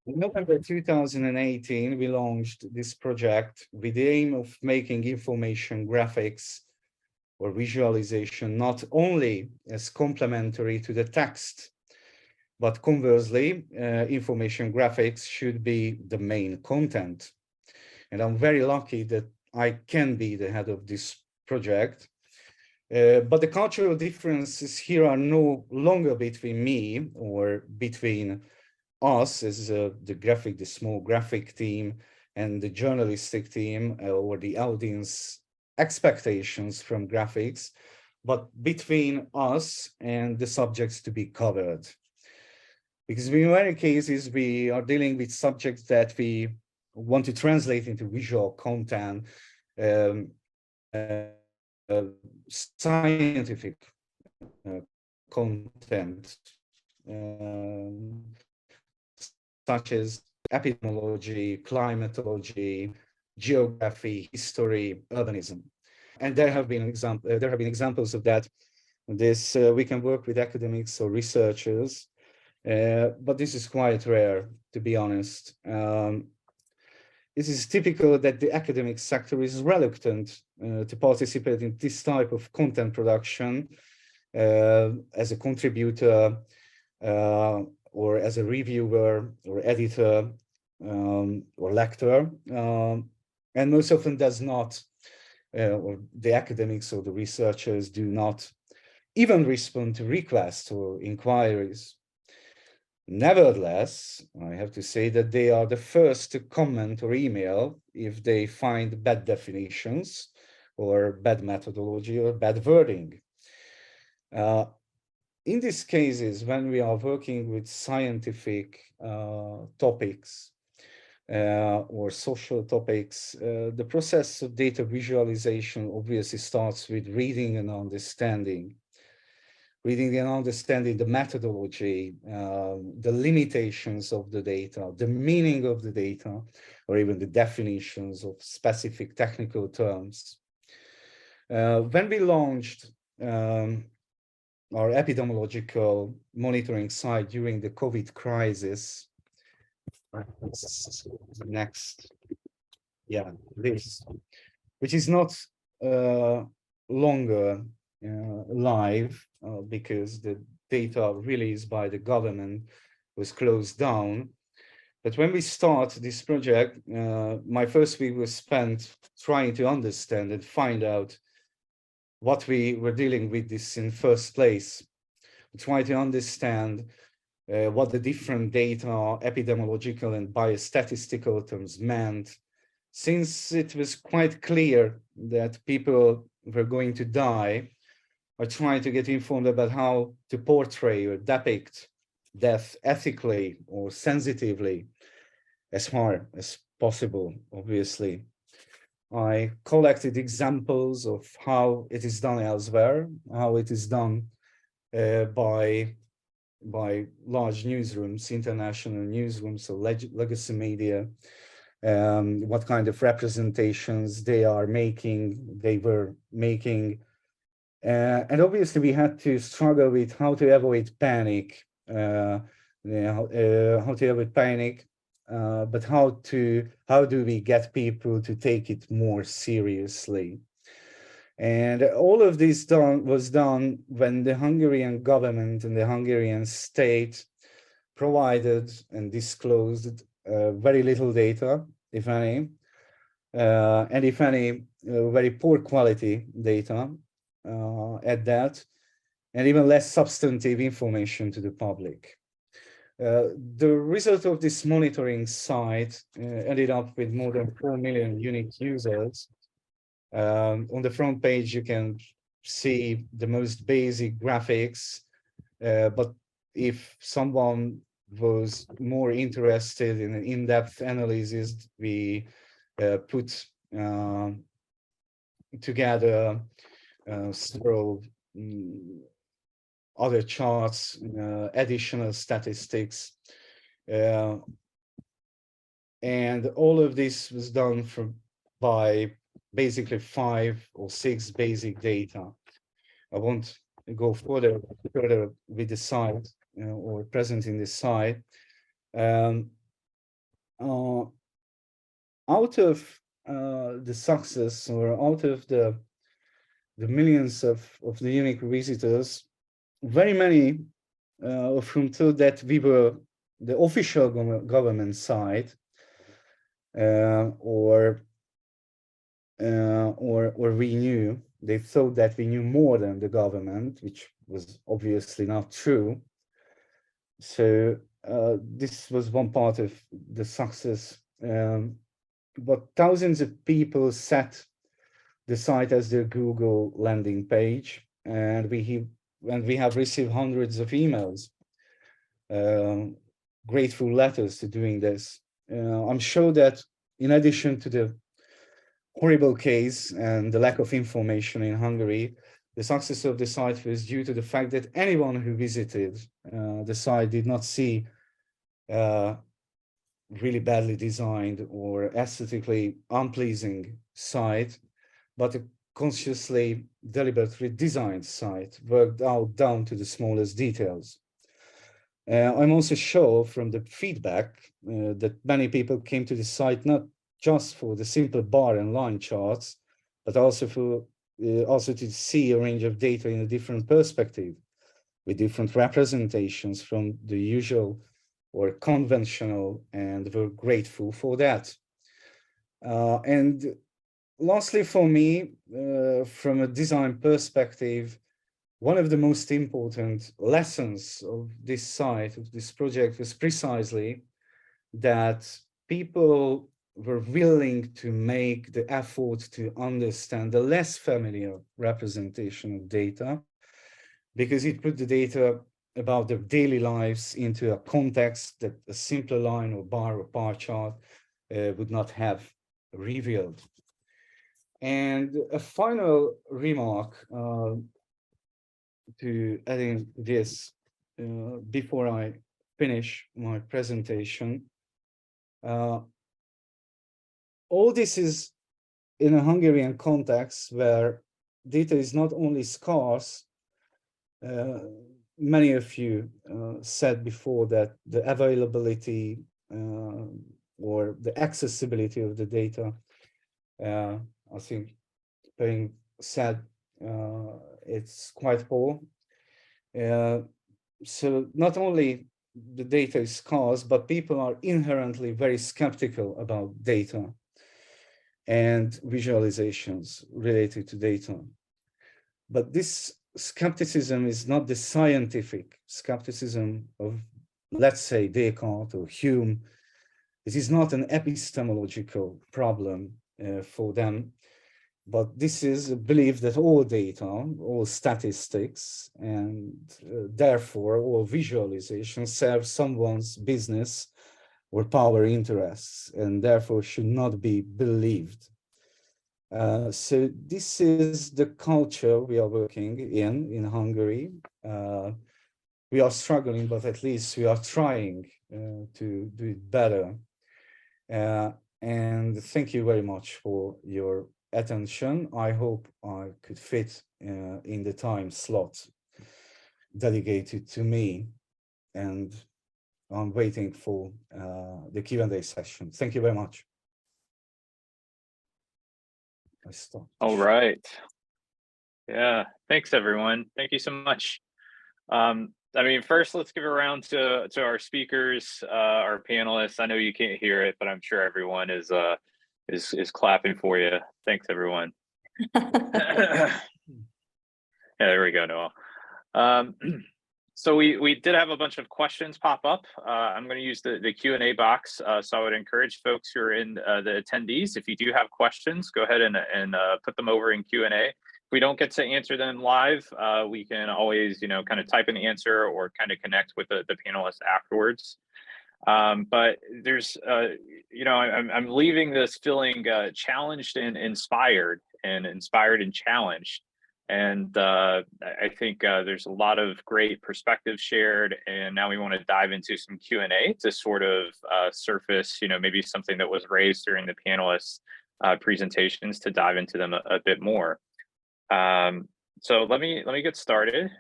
In November 2018, we launched this project with the aim of making information graphics or visualization not only as complementary to the text, but conversely, information graphics should be the main content. And I'm very lucky that I can be the head of this project. But the cultural differences here are no longer between me or between us as the small graphic team and the journalistic team or the audience expectations from graphics, but between us and the subjects to be covered. Because in many cases, we are dealing with subjects that we want to translate into visual content, scientific content, such as epidemiology, climatology, geography, history, urbanism. And there have been examples of that. This we can work with academics or researchers, but this is quite rare, to be honest. It is typical that the academic sector is reluctant to participate in this type of content production as a contributor or as a reviewer or editor or lecturer, and most often does not, or the academics or the researchers do not even respond to requests or inquiries. Nevertheless, I have to say that they are the first to comment or email if they find bad definitions or bad methodology or bad wording. In these cases, when we are working with scientific topics or social topics, the process of data visualization obviously starts with reading and understanding. Reading and understanding the methodology, the limitations of the data, the meaning of the data, or even the definitions of specific technical terms. When we launched our epidemiological monitoring site during the COVID crisis, next, yeah, this, which is not longer live because the data released by the government was closed down. But when we start this project, my first week was spent trying to understand and find out what we were dealing with this in first place. Try to understand what the different data, epidemiological and biostatistical terms meant, since it was quite clear that people were going to die. I tried to get informed about how to portray or depict death ethically or sensitively as far as possible, obviously. I collected examples of how it is done elsewhere, how it is done by large newsrooms, international newsrooms, so legacy media, what kind of representations they were making. And obviously we had to struggle with how to avoid panic, but how do we get people to take it more seriously? And all of this was done when the Hungarian government and the Hungarian state provided and disclosed very little data, if any, and if any, very poor quality data at that, and even less substantive information to the public. The result of this monitoring site ended up with more than 4 million unique users. On the front page, you can see the most basic graphics, but if someone was more interested in an in-depth analysis, we put together several other charts, additional statistics, and all of this was done by basically 5 or 6 basic data. I won't go further with the site or presenting this site. out of the success, or out of the millions of the unique visitors, very many of whom thought that we were the official government side, or we knew. They thought that we knew more than the government, which was obviously not true. So this was one part of the success. But thousands of people set the site as their Google landing page, and we have received hundreds of emails, grateful letters to doing this. I'm sure that in addition to the horrible case and the lack of information in Hungary, the success of the site was due to the fact that anyone who visited the site did not see really badly designed or aesthetically unpleasing site, but a consciously, deliberately designed site, worked out down to the smallest details. I'm also sure from the feedback that many people came to the site not just for the simple bar and line charts, but also to see a range of data in a different perspective, with different representations from the usual or conventional, and we're grateful for that. And lastly, for me, from a design perspective, one of the most important lessons of this site, of this project, was precisely that people were willing to make the effort to understand the less familiar representation of data, because it put the data about their daily lives into a context that a simpler line or bar or bar chart would not have revealed. And a final remark to adding this before I finish my presentation. All this is in a Hungarian context where data is not only scarce. Many of you said before that the availability or the accessibility of the data, I think Pei Ying said it's quite poor. So not only the data is scarce, but people are inherently very skeptical about data and visualizations related to data. But this skepticism is not the scientific skepticism of, let's say, Descartes or Hume. It is not an epistemological problem for them, but this is a belief that all data, all statistics, and therefore all visualizations serve someone's business or power interests, and therefore should not be believed. So this is the culture we are working in Hungary. We are struggling, but at least we are trying to do it better. And thank you very much for your attention. I hope I could fit in the time slot dedicated to me, and I'm waiting for the Q&A session. Thank you very much. I stopped. All right. Yeah, thanks everyone. Thank you so much. I mean, first, let's give a round to our speakers, our panelists. I know you can't hear it, but I'm sure everyone is clapping for you. Thanks, everyone. Yeah, there we go, Noëlle. So we did have a bunch of questions pop up. I'm going to use the Q&A box. So I would encourage folks who are in the attendees, if you do have questions, go ahead and put them over in Q&A. If we don't get to answer them live, we can always, kind of type an answer or kind of connect with the panelists afterwards. But there's, I'm leaving this feeling challenged and inspired and challenged. And I think there's a lot of great perspectives shared, and now we want to dive into some Q&A to sort of surface, maybe something that was raised during the panelists' presentations, to dive into them a bit more. So let me get started.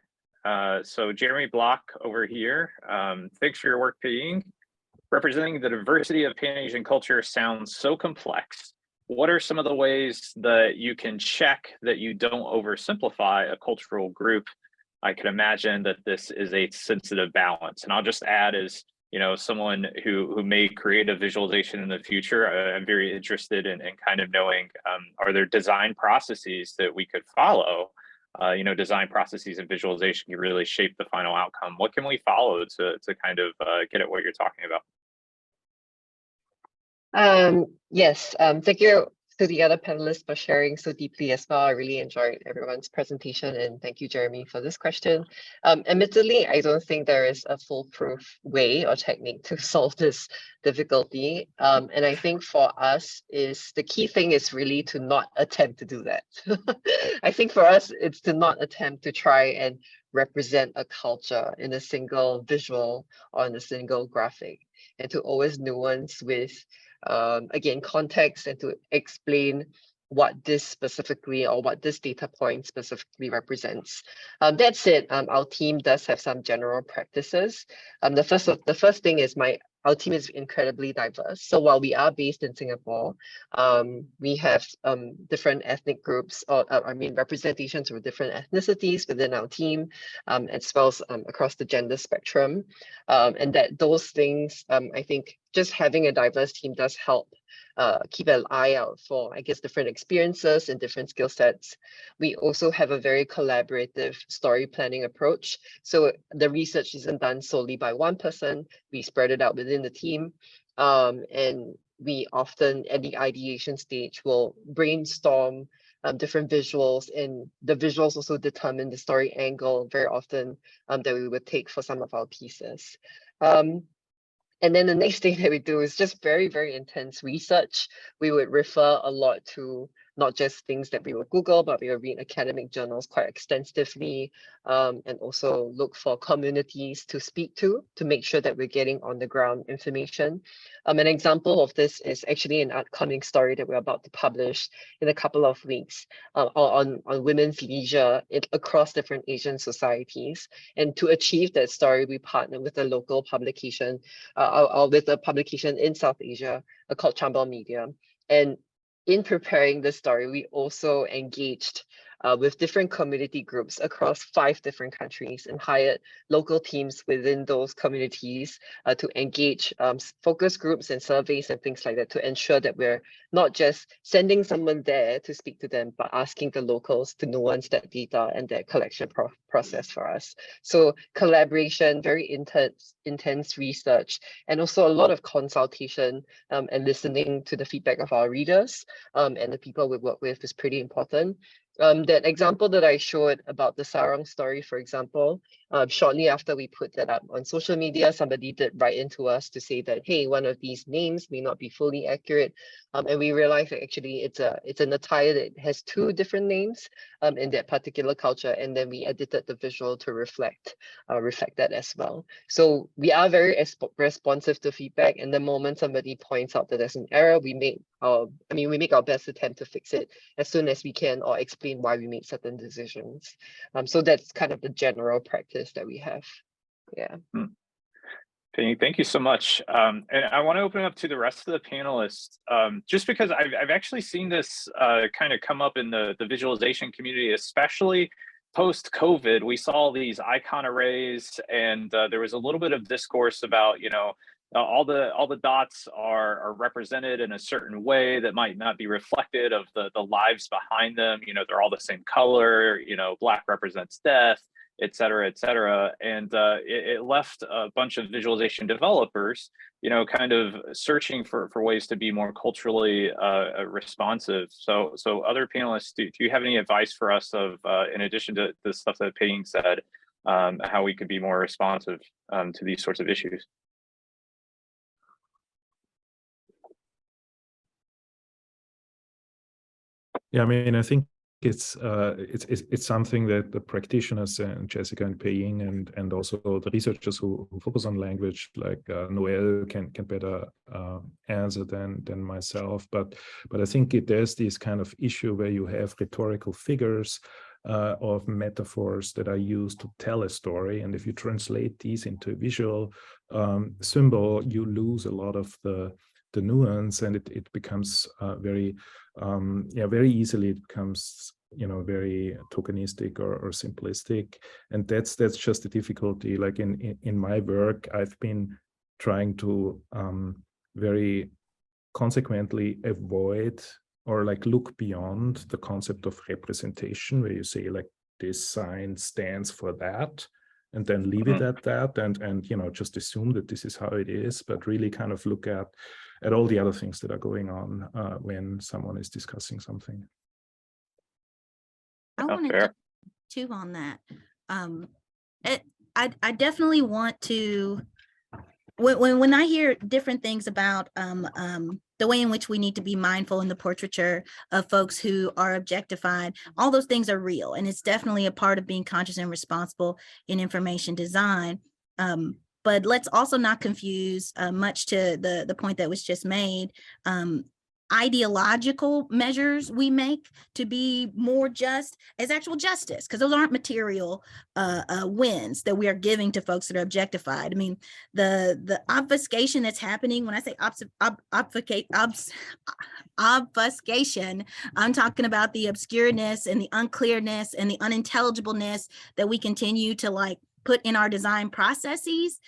So Jeremy Block over here, thanks for your work, Pei Ying. representing the diversity of Pan-Asian culture sounds so complex. What are some of the ways that you can check that you don't oversimplify a cultural group? I can imagine that this is a sensitive balance. And I'll just add as, someone who may create a visualization in the future, I'm very interested in kind of knowing, are there design processes that we could follow? Design processes and visualization can really shape the final outcome. What can we follow to kind of get at what you're talking about? Yes, thank you to the other panelists for sharing so deeply as well. I really enjoyed everyone's presentation, and thank you, Jeremy, for this question. Admittedly, I don't think there is a foolproof way or technique to solve this difficulty. And I think for us the key thing is really to not attempt to do that. I think for us, it's to not attempt to try and represent a culture in a single visual or in a single graphic, and to always nuance with again, context, and to explain what this specifically or what this data point specifically represents. That said, our team does have some general practices. The first thing is our team is incredibly diverse. So while we are based in Singapore, we have different ethnic groups, or representations of different ethnicities within our team, as well as across the gender spectrum. And that those things, I think just having a diverse team does help keep an eye out for, I guess, different experiences and different skill sets. We also have a very collaborative story planning approach. So the research isn't done solely by one person. We spread it out within the team. And we often, at the ideation stage, will brainstorm different visuals, and the visuals also determine the story angle very often that we would take for some of our pieces. And then the next thing that we do is just very, very intense research. We would refer a lot to not just things that we would Google, but we would read academic journals quite extensively, and also look for communities to speak to make sure that we're getting on the ground information. An example of this is actually an upcoming story that we're about to publish in a couple of weeks on women's leisure across different Asian societies. And to achieve that story, we partnered with a local publication, or with a publication in South Asia called Chambal Media. And in preparing this story, we also engaged with different community groups across 5 different countries and hired local teams within those communities to engage focus groups and surveys and things like that, to ensure that we're not just sending someone there to speak to them, but asking the locals to nuance that data and that collection process for us. So collaboration, very intense research, and also a lot of consultation and listening to the feedback of our readers and the people we work with is pretty important. That example that I showed about the sarong story, for example, shortly after we put that up on social media, somebody did write into us to say that, hey, one of these names may not be fully accurate. And we realized that actually it's an attire that has 2 different names in that particular culture. And then we edited the visual to reflect that as well. So we are very responsive to feedback. And the moment somebody points out that there's an error, we make our best attempt to fix it as soon as we can, or explain why we made certain decisions. So that's kind of the general practice that we have. Yeah. Thank you so much. And I want to open up to the rest of the panelists, just because I've actually seen this kind of come up in the visualization community, especially post-COVID. We saw these icon arrays, and there was a little bit of discourse about, all the dots are represented in a certain way that might not be reflected of the lives behind them. They're all the same color, black represents death, et cetera, et cetera. And it left a bunch of visualization developers, kind of searching for ways to be more culturally responsive. So other panelists, do you have any advice for us of, in addition to the stuff that Pei Ying said, how we could be more responsive to these sorts of issues? Yeah, I think it's something that the practitioners and Jessica and Pei Ying and also the researchers who focus on language, like Noëlle, can better answer than myself. But I think there's this kind of issue where you have rhetorical figures of metaphors that are used to tell a story. And if you translate these into a visual symbol, you lose a lot of the nuance, and it becomes very easily it becomes very tokenistic or simplistic. And that's just the difficulty. Like in my work, I've been trying to very consequently avoid or like look beyond the concept of representation, where you say like this sign stands for that, and then leave it at that, and just assume that this is how it is, but really kind of look at all the other things that are going on when someone is discussing something. I wanted to too on that. I definitely want to, when I hear different things about the way in which we need to be mindful in the portraiture of folks who are objectified, all those things are real, and it's definitely a part of being conscious and responsible in information design. But let's also not confuse, much to the point that was just made, ideological measures we make to be more just as actual justice, because those aren't material wins that we are giving to folks that are objectified. I mean, the obfuscation that's happening, when I say obfuscation, I'm talking about the obscureness and the unclearness and the unintelligibleness that we continue to like put in our design processes,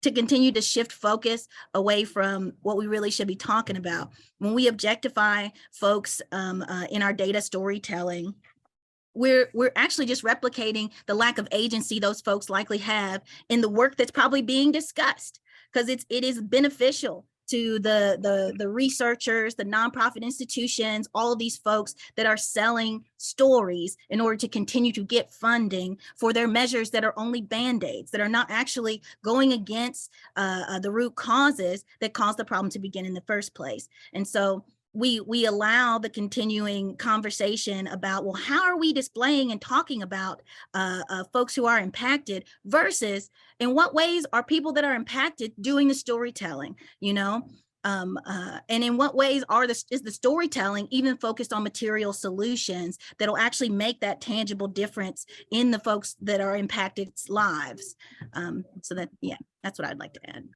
to continue to shift focus away from what we really should be talking about. When we objectify folks in our data storytelling, we're actually just replicating the lack of agency those folks likely have in the work that's probably being discussed, because it is beneficial to the researchers, the nonprofit institutions, all of these folks that are selling stories in order to continue to get funding for their measures that are only band-aids, that are not actually going against the root causes that caused the problem to begin in the first place. And so we allow the continuing conversation about, well, how are we displaying and talking about folks who are impacted versus in what ways are people that are impacted doing the storytelling, and in what ways is the storytelling even focused on material solutions that'll actually make that tangible difference in the folks that are impacted's lives. So that's what I'd like to add.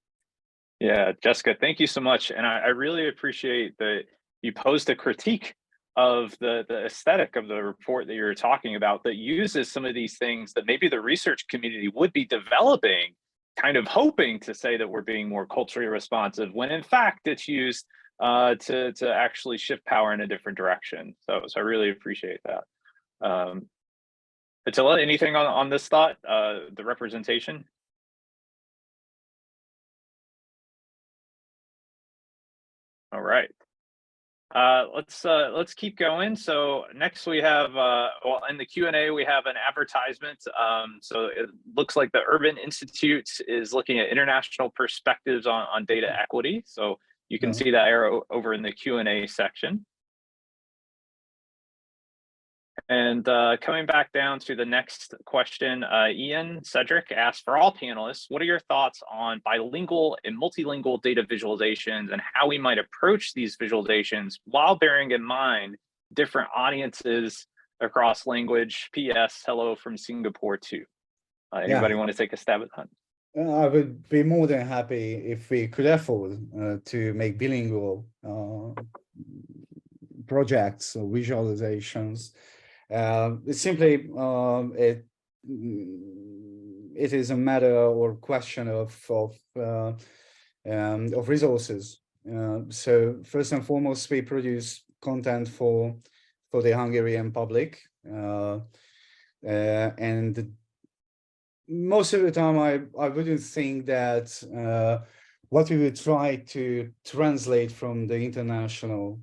Yeah, Jessica, thank you so much. And I really appreciate that you posed a critique of the aesthetic of the report that you're talking about that uses some of these things that maybe the research community would be developing, kind of hoping to say that we're being more culturally responsive, when in fact it's used to actually shift power in a different direction. So I really appreciate that. Attila, anything on this thought, the representation? All right. Let's keep going. So next we have, well, in the Q&A, we have an advertisement. So it looks like the Urban Institute is looking at international perspectives on data equity. So you can see that arrow over in the Q&A section. And coming back down to the next question, Ian Cedric asked, for all panelists, what are your thoughts on bilingual and multilingual data visualizations and how we might approach these visualizations while bearing in mind different audiences across language? PS, hello from Singapore too. Anybody want to take a stab at that? I would be more than happy if we could afford to make bilingual projects or visualizations. It's simply it is a matter or question of resources. So first and foremost, we produce content for the Hungarian public, and most of the time I wouldn't think that what we would try to translate from the international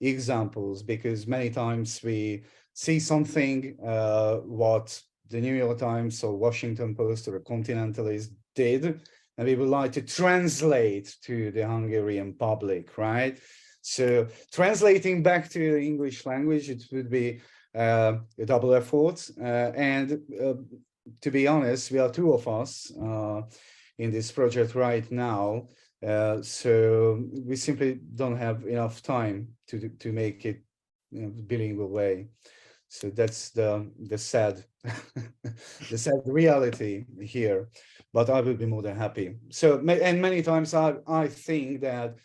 examples, because many times we see something what the New York Times or Washington Post or a Continentalist did, and we would like to translate to the Hungarian public, right? So translating back to the English language, it would be a double effort. And to be honest, we are two of us in this project right now. So we simply don't have enough time to make it bilingual way. So that's the sad the sad reality here. But I will be more than happy. So, and many times I think that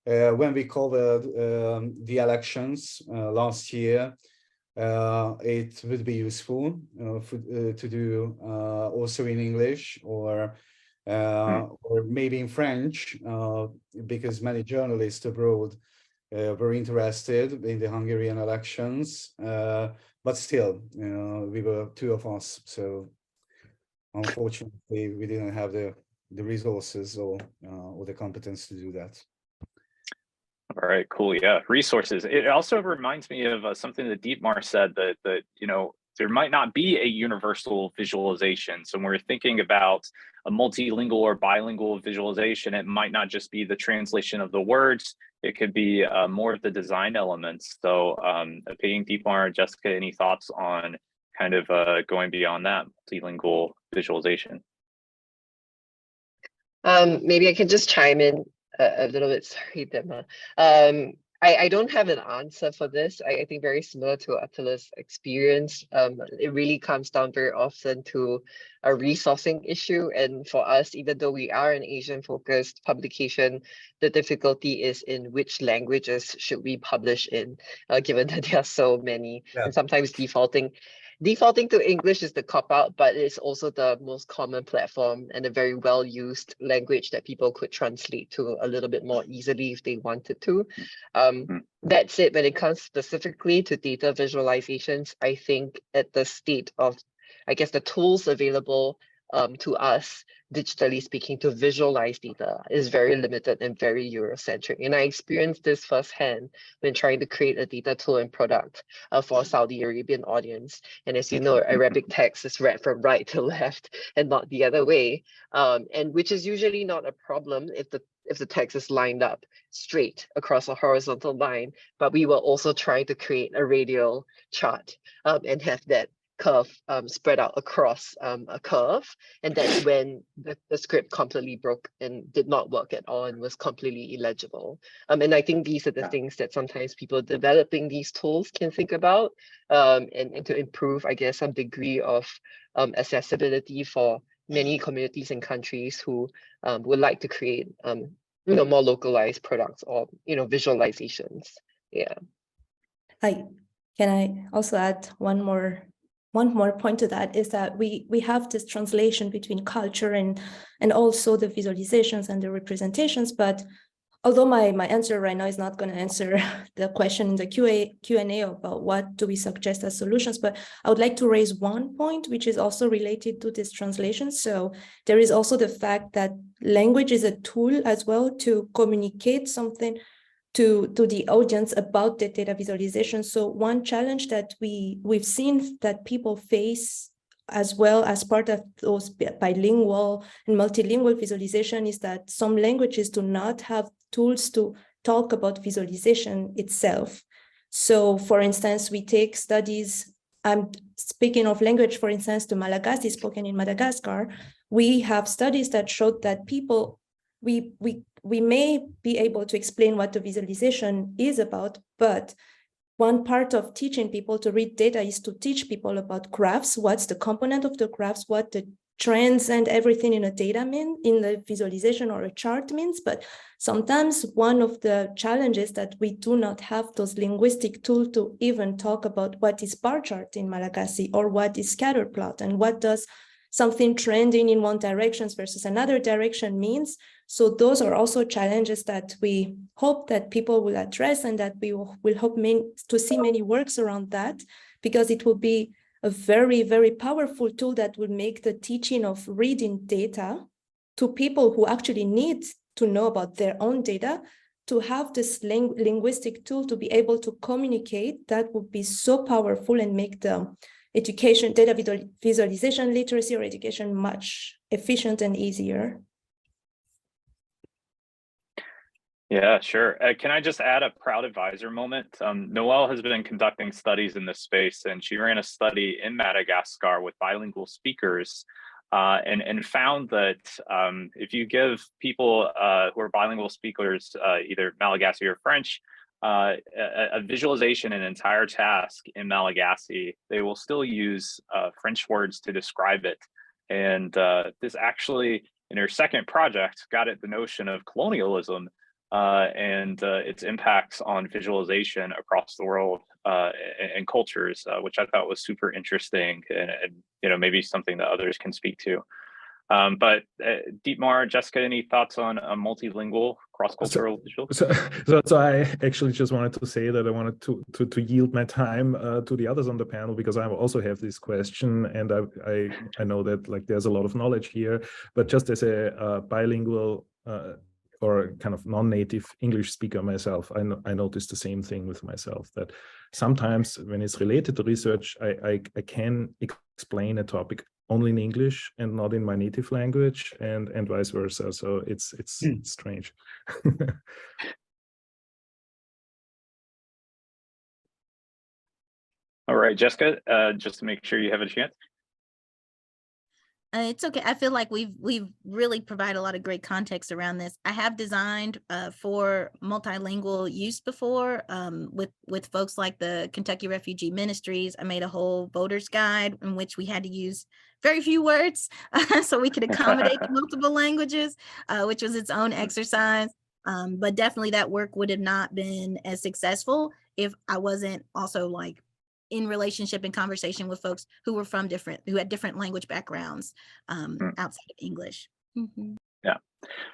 when we covered the elections last year, it would be useful to do also in English or maybe in French, because many journalists abroad were interested in the Hungarian elections. But still, we were two of us, so unfortunately we didn't have the resources or the competence to do that. All right, cool. Yeah, resources. It also reminds me of something that Dietmar said, that there might not be a universal visualization. So when we're thinking about a multilingual or bilingual visualization, it might not just be the translation of the words. It could be more of the design elements. So Pei Ying, Dietmar, Jessica, any thoughts on kind of going beyond that multilingual visualization? Maybe I can just chime in a little bit. Sorry, Dietmar. I don't have an answer for this. I think very similar to Attila's experience. It really comes down very often to a resourcing issue. And for us, even though we are an Asian-focused publication, the difficulty is in which languages should we publish in, given that there are so many, and sometimes defaulting to English is the cop-out, but it's also the most common platform and a very well-used language that people could translate to a little bit more easily if they wanted to. That said, when it comes specifically to data visualizations, I think at the state of, I guess, the tools available to us, digitally speaking, to visualize data is very limited and very Eurocentric. And I experienced this firsthand when trying to create a data tool and product for a Saudi Arabian audience. And as you know, Arabic text is read from right to left and not the other way, and which is usually not a problem if the text is lined up straight across a horizontal line. But we were also trying to create a radial chart and have that curve spread out across a curve, and that's when the script completely broke and did not work at all and was completely illegible. And I think these are the things that sometimes people developing these tools can think about, and to improve, I guess, some degree of accessibility for many communities and countries who would like to create more localized products or visualizations. Yeah. Can I also add one more point to that, is that we have this translation between culture and also the visualizations and the representations. But although my answer right now is not going to answer the question in the Q&A about what do we suggest as solutions, but I would like to raise one point which is also related to this translation. So there is also the fact that language is a tool as well to communicate something to the audience about the data visualization. So one challenge that we've seen that people face as well as part of those bilingual and multilingual visualization is that some languages do not have tools to talk about visualization itself. So for instance, we take studies, I'm speaking of language, for instance, the Malagasy spoken in Madagascar. We have studies that showed that people, we may be able to explain what the visualization is about, but one part of teaching people to read data is to teach people about graphs, what's the component of the graphs, what the trends and everything in a data mean, in the visualization or a chart means. But sometimes one of the challenges that we do not have those linguistic tools to even talk about what is bar chart in Malagasy or what is scatter plot and what does something trending in one direction versus another direction means. So those are also challenges that we hope that people will address and that we will hope to see many works around that, because it will be a very, very powerful tool that will make the teaching of reading data to people who actually need to know about their own data, to have this linguistic tool to be able to communicate. That would be so powerful and make the education, data visualization, literacy or education much efficient and easier. Yeah, sure. Can I just add a proud advisor moment? Noëlle has been conducting studies in this space, and she ran a study in Madagascar with bilingual speakers and found that if you give people who are bilingual speakers, either Malagasy or French, a visualization, an entire task in Malagasy, they will still use French words to describe it. And this actually, in her second project, got at the notion of colonialism and its impacts on visualization across the world and cultures, which I thought was super interesting, and maybe something that others can speak to. But Dietmar, Jessica, any thoughts on a multilingual cross-cultural visual? So I actually just wanted to say that I wanted to yield my time to the others on the panel, because I also have this question, and I know that like there's a lot of knowledge here, but just as a bilingual or kind of non-native English speaker myself, I noticed the same thing with myself, that sometimes when it's related to research, I can explain a topic only in English and not in my native language, and vice versa. So it's strange. All right, Jessica, just to make sure you have a chance. It's okay. I feel like we've really provided a lot of great context around this. I have designed for multilingual use before with folks like the Kentucky Refugee Ministries. I made a whole voter's guide in which we had to use very few words so we could accommodate multiple languages, which was its own exercise. But definitely that work would have not been as successful if I wasn't also like in relationship and conversation with folks who were who had different language backgrounds outside of English. Mm-hmm. Yeah.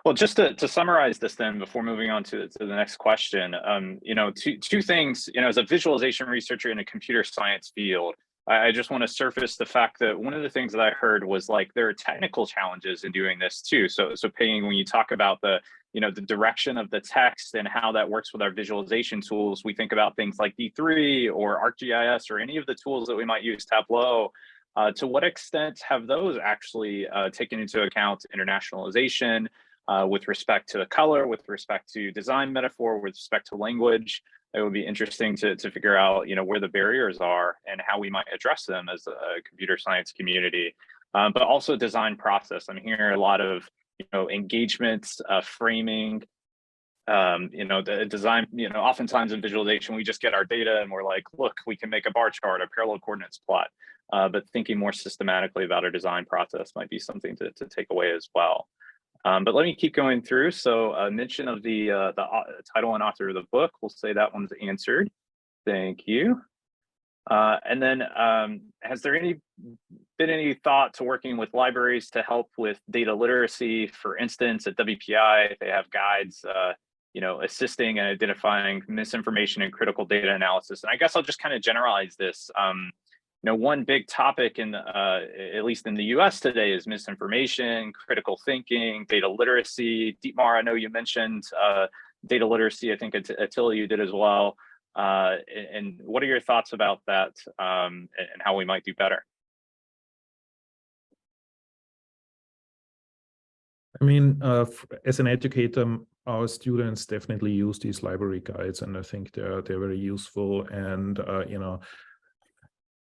Well, just to summarize this then, before moving on to the next question, two things, as a visualization researcher in a computer science field, I just want to surface the fact that one of the things that I heard was like, there are technical challenges in doing this too. So Pei Ying, when you talk about the direction of the text and how that works with our visualization tools, we think about things like D3 or ArcGIS or any of the tools that we might use, Tableau. To what extent have those actually taken into account internationalization with respect to the color, with respect to design metaphor, with respect to language? It would be interesting to figure out, where the barriers are and how we might address them as a computer science community, but also design process. I'm hearing a lot of, engagements, framing, the design, oftentimes in visualization, we just get our data and we're like, look, we can make a bar chart, a parallel coordinates plot, but thinking more systematically about our design process might be something to take away as well. But let me keep going through. So mention of the title and author of the book, we'll say that one's answered. Thank you. And then has there been any thought to working with libraries to help with data literacy? For instance, at WPI, they have guides, assisting and identifying misinformation and critical data analysis. And I guess I'll just kind of generalize this. One big topic at least in the US today, is misinformation, critical thinking, data literacy. Dietmar, I know you mentioned data literacy. I think Attila, you did as well. And what are your thoughts about that and how we might do better? I mean, as an educator, our students definitely use these library guides, and I think they're very useful. And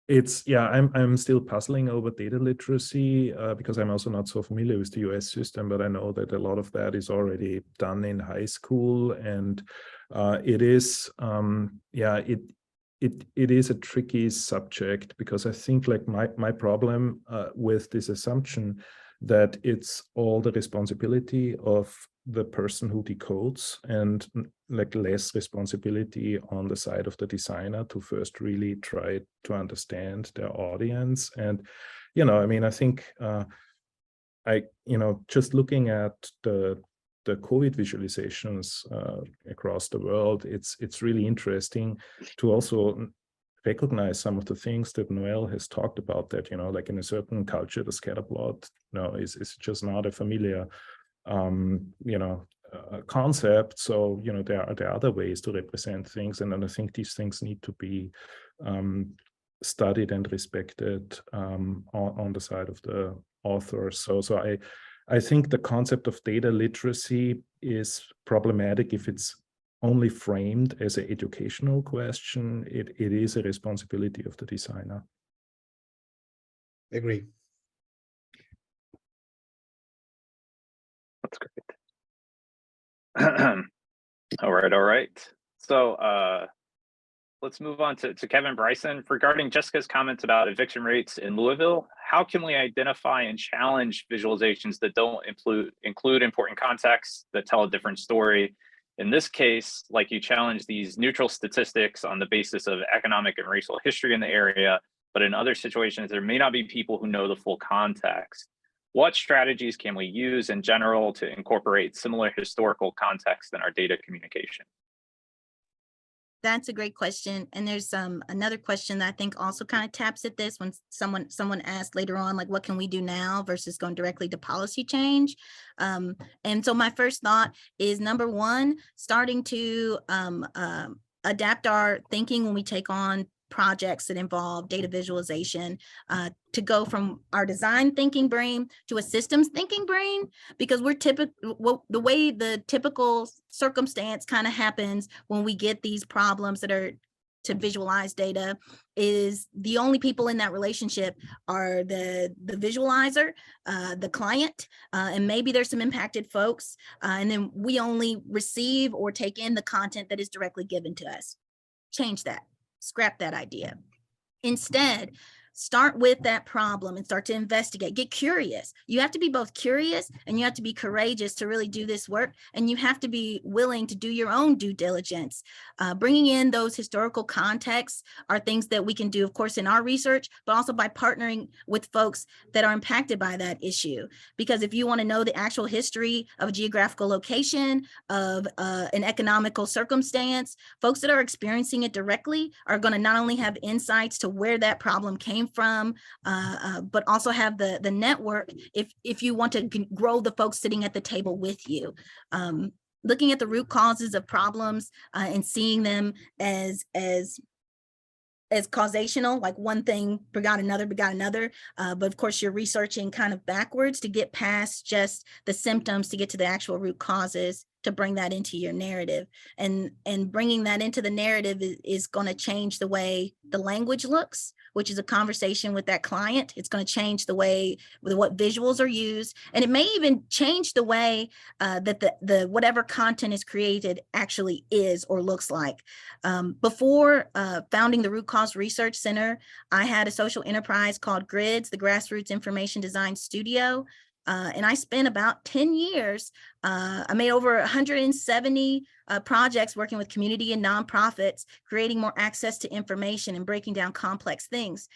I'm still puzzling over data literacy because I'm also not so familiar with the US system, but I know that a lot of that is already done in high school, and it is it is a tricky subject, because I think like my problem with this assumption that it's all the responsibility of the person who decodes, and like less responsibility on the side of the designer to first really try to understand their audience. And I think just looking at the COVID visualizations across the world, it's really interesting to also recognize some of the things that Noëlle has talked about, that like in a certain culture the scatter plot is just not a familiar concept. So there are other ways to represent things, and then I think these things need to be studied and respected on the side of the authors. So I think the concept of data literacy is problematic if it's only framed as an educational question. It is a responsibility of the designer. Agree. That's great. All right. So let's move on to Kevin Bryson. Regarding Jessica's comments about eviction rates in Louisville, how can we identify and challenge visualizations that don't include important context, that tell a different story? In this case, like you challenge these neutral statistics on the basis of economic and racial history in the area, but in other situations, there may not be people who know the full context. What strategies can we use in general to incorporate similar historical context in our data communication? That's a great question. And there's another question that I think also kind of taps at this when someone asked later on, like, what can we do now versus going directly to policy change? And so my first thought is, number one, starting to adapt our thinking when we take on projects that involve data visualization, to go from our design thinking brain to a systems thinking brain, because we're the way the typical circumstance kind of happens when we get these problems that are to visualize data is the only people in that relationship are the visualizer, the client, and maybe there's some impacted folks, and then we only receive or take in the content that is directly given to us. Change that. Scrap that idea. Instead, start with that problem and start to investigate. Get curious. You have to be both curious and you have to be courageous to really do this work. And you have to be willing to do your own due diligence. Bringing in those historical contexts are things that we can do, of course, in our research, but also by partnering with folks that are impacted by that issue. Because if you want to know the actual history of a geographical location, of an economical circumstance, folks that are experiencing it directly are going to not only have insights to where that problem came from, but also have the network if you want to grow the folks sitting at the table with you. Looking at the root causes of problems and seeing them as causational, like one thing begot another, but of course you're researching kind of backwards to get past just the symptoms to get to the actual root causes, to bring that into your narrative. And bringing that into the narrative is going to change the way the language looks, which is a conversation with that client. It's going to change the way what visuals are used, and it may even change the way that the whatever content is created actually is or looks like. Before founding the Root Cause Research Center, I had a social enterprise called GRIDS, the Grassroots Information Design Studio. And I spent about 10 years, I made over 170 projects working with community and nonprofits, creating more access to information and breaking down complex things.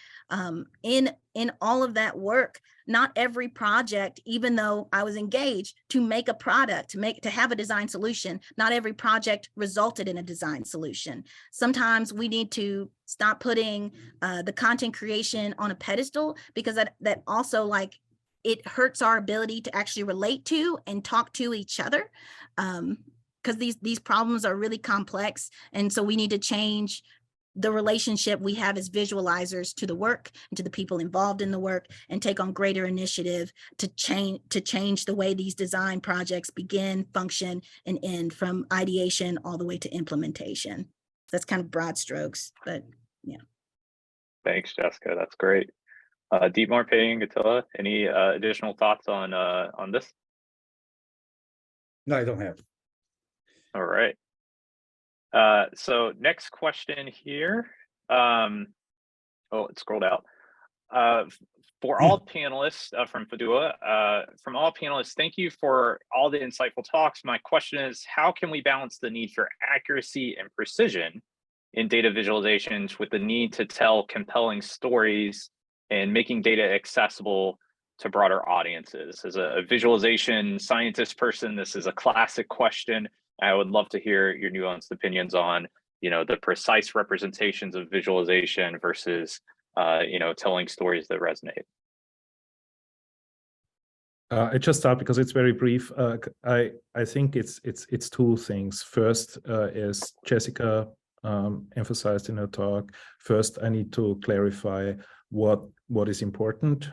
In all of that work, not every project, even though I was engaged to make a product, to have a design solution, not every project resulted in a design solution. Sometimes we need to stop putting the content creation on a pedestal, because that also, like, it hurts our ability to actually relate to and talk to each other, because these problems are really complex. And so we need to change the relationship we have as visualizers to the work and to the people involved in the work, and take on greater initiative to change the way these design projects begin, function, and end, from ideation all the way to implementation. That's kind of broad strokes, but yeah. Thanks, Jessica. That's great. Dietmar, Pei Ying, Attila, any additional thoughts on this? No, I don't have. All right. So next question here. Oh, it scrolled out. For all panelists from FDUA, from all panelists, thank you for all the insightful talks. My question is, how can we balance the need for accuracy and precision in data visualizations with the need to tell compelling stories and making data accessible to broader audiences? As a visualization scientist person, this is a classic question. I would love to hear your nuanced opinions on, the precise representations of visualization versus, telling stories that resonate. I just start because it's very brief. I think it's two things. First, as Jessica emphasized in her talk, first I need to clarify what is important,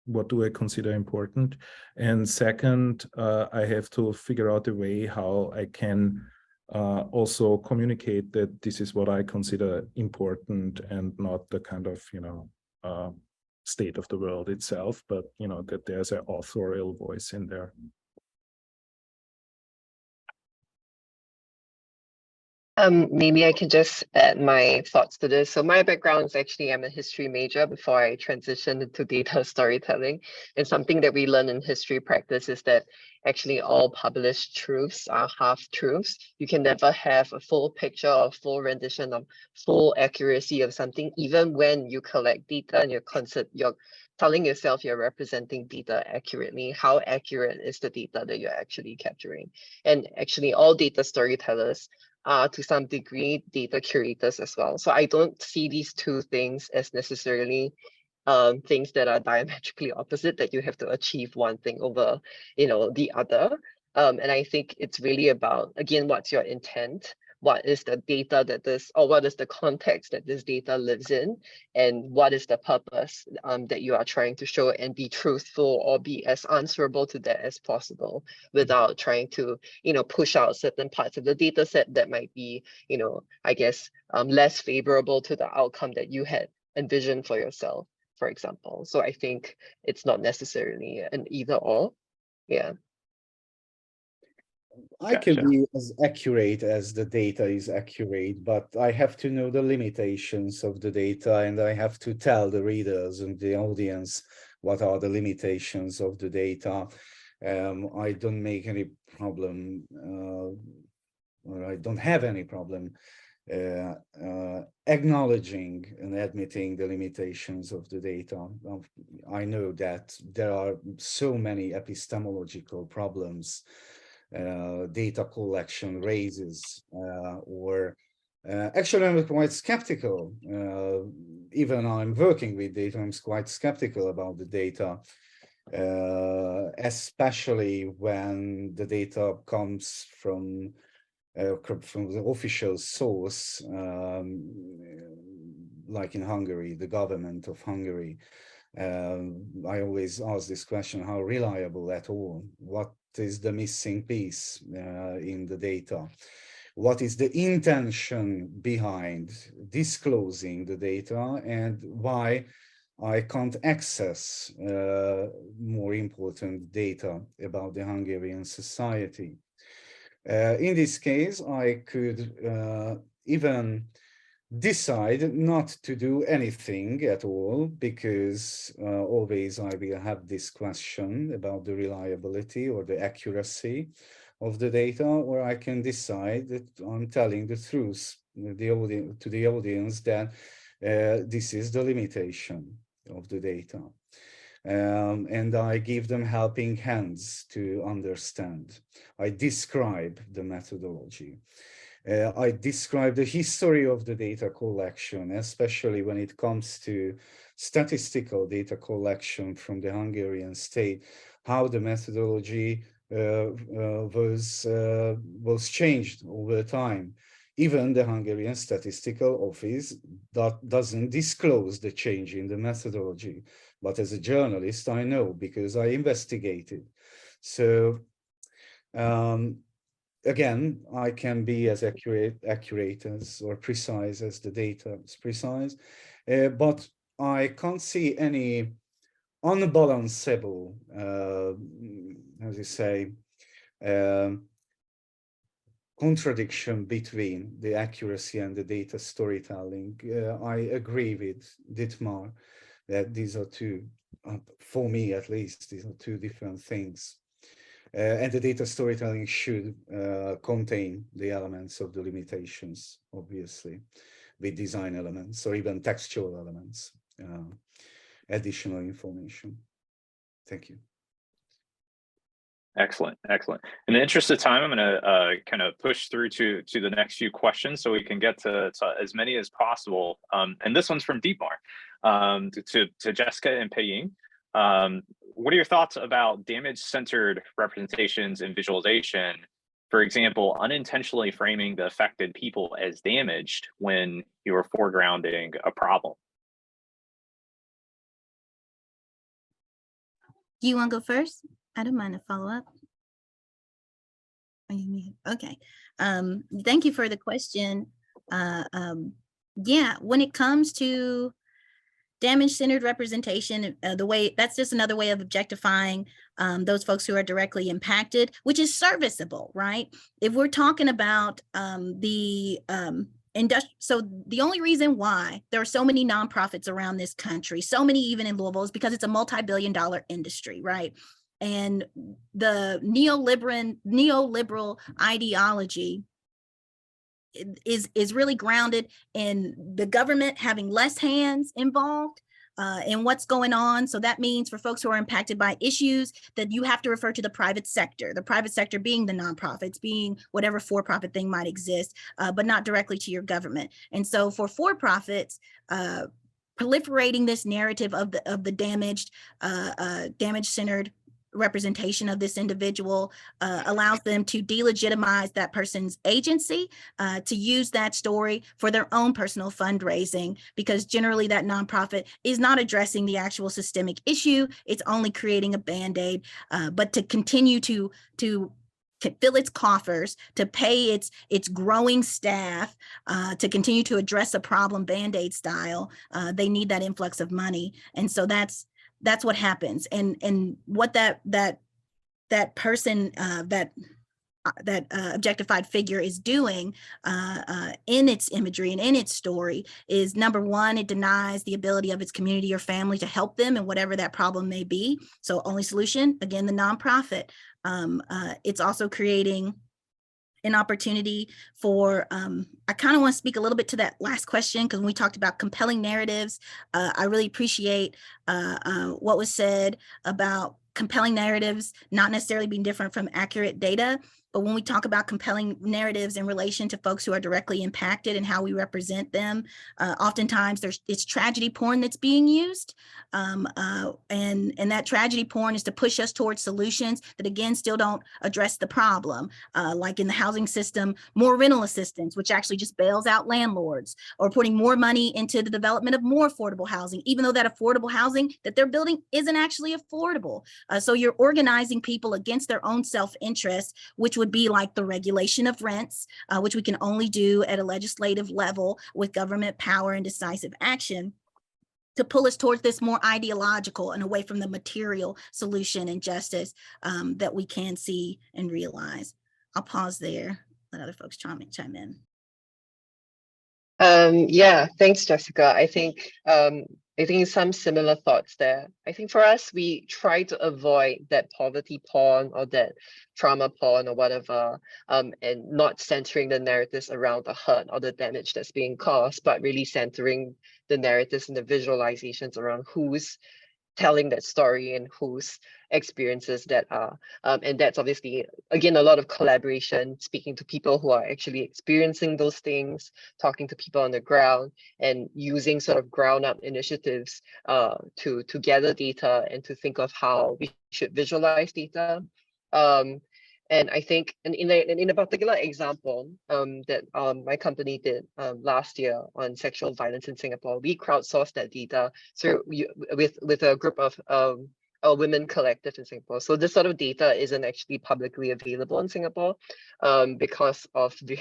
what do I consider important, and second, I have to figure out a way how I can also communicate that this is what I consider important, and not the kind of state of the world itself, but that there's an authorial voice in there. Maybe I can just add my thoughts to this. So my background is actually, I'm a history major before I transitioned into data storytelling. And something that we learn in history practice is that actually all published truths are half truths. You can never have a full picture or full rendition of full accuracy of something, even when you collect data and you're telling yourself you're representing data accurately. How accurate is the data that you're actually capturing? And actually all data storytellers are to some degree data curators as well. So I don't see these two things as necessarily things that are diametrically opposite, that you have to achieve one thing over, the other. And I think it's really about, again, what's your intent? What is the data that this, or what is the context that this data lives in? And what is the purpose that you are trying to show, and be truthful or be as answerable to that as possible without trying to, push out certain parts of the data set that might be, I guess, less favorable to the outcome that you had envisioned for yourself, for example. So I think it's not necessarily an either or. Yeah. I can be as accurate as the data is accurate, but I have to know the limitations of the data, and I have to tell the readers and the audience what are the limitations of the data. I don't make any problem, or I don't have any problem acknowledging and admitting the limitations of the data. I know that there are so many epistemological problems data collection raises, actually I'm quite skeptical. Even I'm working with data, I'm quite skeptical about the data, especially when the data comes from the official source, like in Hungary, the government of Hungary. I always ask this question: how reliable at all? What is the missing piece in the data? What is the intention behind disclosing the data, and why I can't access more important data about the Hungarian society? In this case, I could even decide not to do anything at all, because always I will have this question about the reliability or the accuracy of the data, or I can decide that I'm telling the truth to the audience that this is the limitation of the data. And I give them helping hands to understand. I describe the methodology. I describe the history of the data collection, especially when it comes to statistical data collection from the Hungarian state, how the methodology was changed over time. Even the Hungarian Statistical Office doesn't disclose the change in the methodology. But as a journalist, I know, because I investigated. So again, I can be as accurate as, or precise as the data is precise, but I can't see any unbalanceable, how do you say, contradiction between the accuracy and the data storytelling. I agree with Dietmar that these are two, for me at least, these are two different things. And the data storytelling should contain the elements of the limitations, obviously, with design elements or even textual elements, additional information. Thank you. Excellent, excellent. In the interest of time, I'm going to kind of push through to the next few questions so we can get to as many as possible. And this one's from Dietmar, to Jessica and Pei Ying. What are your thoughts about damage-centered representations and visualization? For example, unintentionally framing the affected people as damaged when you are foregrounding a problem. Do you want to go first? I don't mind a follow-up. Okay. Thank you for the question. Yeah, when it comes to damage-centered representation, that's just another way of objectifying those folks who are directly impacted, which is serviceable, right? If we're talking about so the only reason why there are so many nonprofits around this country, so many even in Louisville, is because it's a multi-billion-dollar industry, right? And the neoliberal ideology is really grounded in the government having less hands involved in what's going on. So that means for folks who are impacted by issues that you have to refer to the private sector being the nonprofits, being whatever for-profit thing might exist, but not directly to your government. And so for-profits, proliferating this narrative of the damage-centered representation of this individual allows them to delegitimize that person's agency, to use that story for their own personal fundraising, because generally that nonprofit is not addressing the actual systemic issue. It's only creating a Band-Aid, but to continue to fill its coffers, to pay its growing staff, to continue to address a problem Band-Aid style, they need that influx of money. And so that's what happens. And what that person, that objectified figure is doing in its imagery and in its story is, number one, it denies the ability of its community or family to help them in whatever that problem may be. So only solution, again, the nonprofit. It's also creating an opportunity for, I kind of want to speak a little bit to that last question, because when we talked about compelling narratives, I really appreciate what was said about compelling narratives not necessarily being different from accurate data. But when we talk about compelling narratives in relation to folks who are directly impacted and how we represent them, oftentimes it's tragedy porn that's being used. And that tragedy porn is to push us towards solutions that, again, still don't address the problem. Like in the housing system, more rental assistance, which actually just bails out landlords, or putting more money into the development of more affordable housing, even though that affordable housing that they're building isn't actually affordable. So you're organizing people against their own self-interest, which would be like the regulation of rents, which we can only do at a legislative level with government power and decisive action, to pull us towards this more ideological and away from the material solution and justice that we can see and realize. I'll pause there, let other folks chime in. Yeah, thanks, Jessica. I think some similar thoughts there. I think for us, we try to avoid that poverty porn or that trauma porn or whatever, and not centering the narratives around the hurt or the damage that's being caused, but really centering the narratives and the visualizations around who's telling that story and whose experiences that are. And that's obviously, again, a lot of collaboration, speaking to people who are actually experiencing those things, talking to people on the ground, and using sort of ground up initiatives to gather data and to think of how we should visualize data. And I think in a particular example that my company did last year on sexual violence in Singapore, we crowdsourced that data with a group of a women collective in Singapore. So this sort of data isn't actually publicly available in Singapore because of the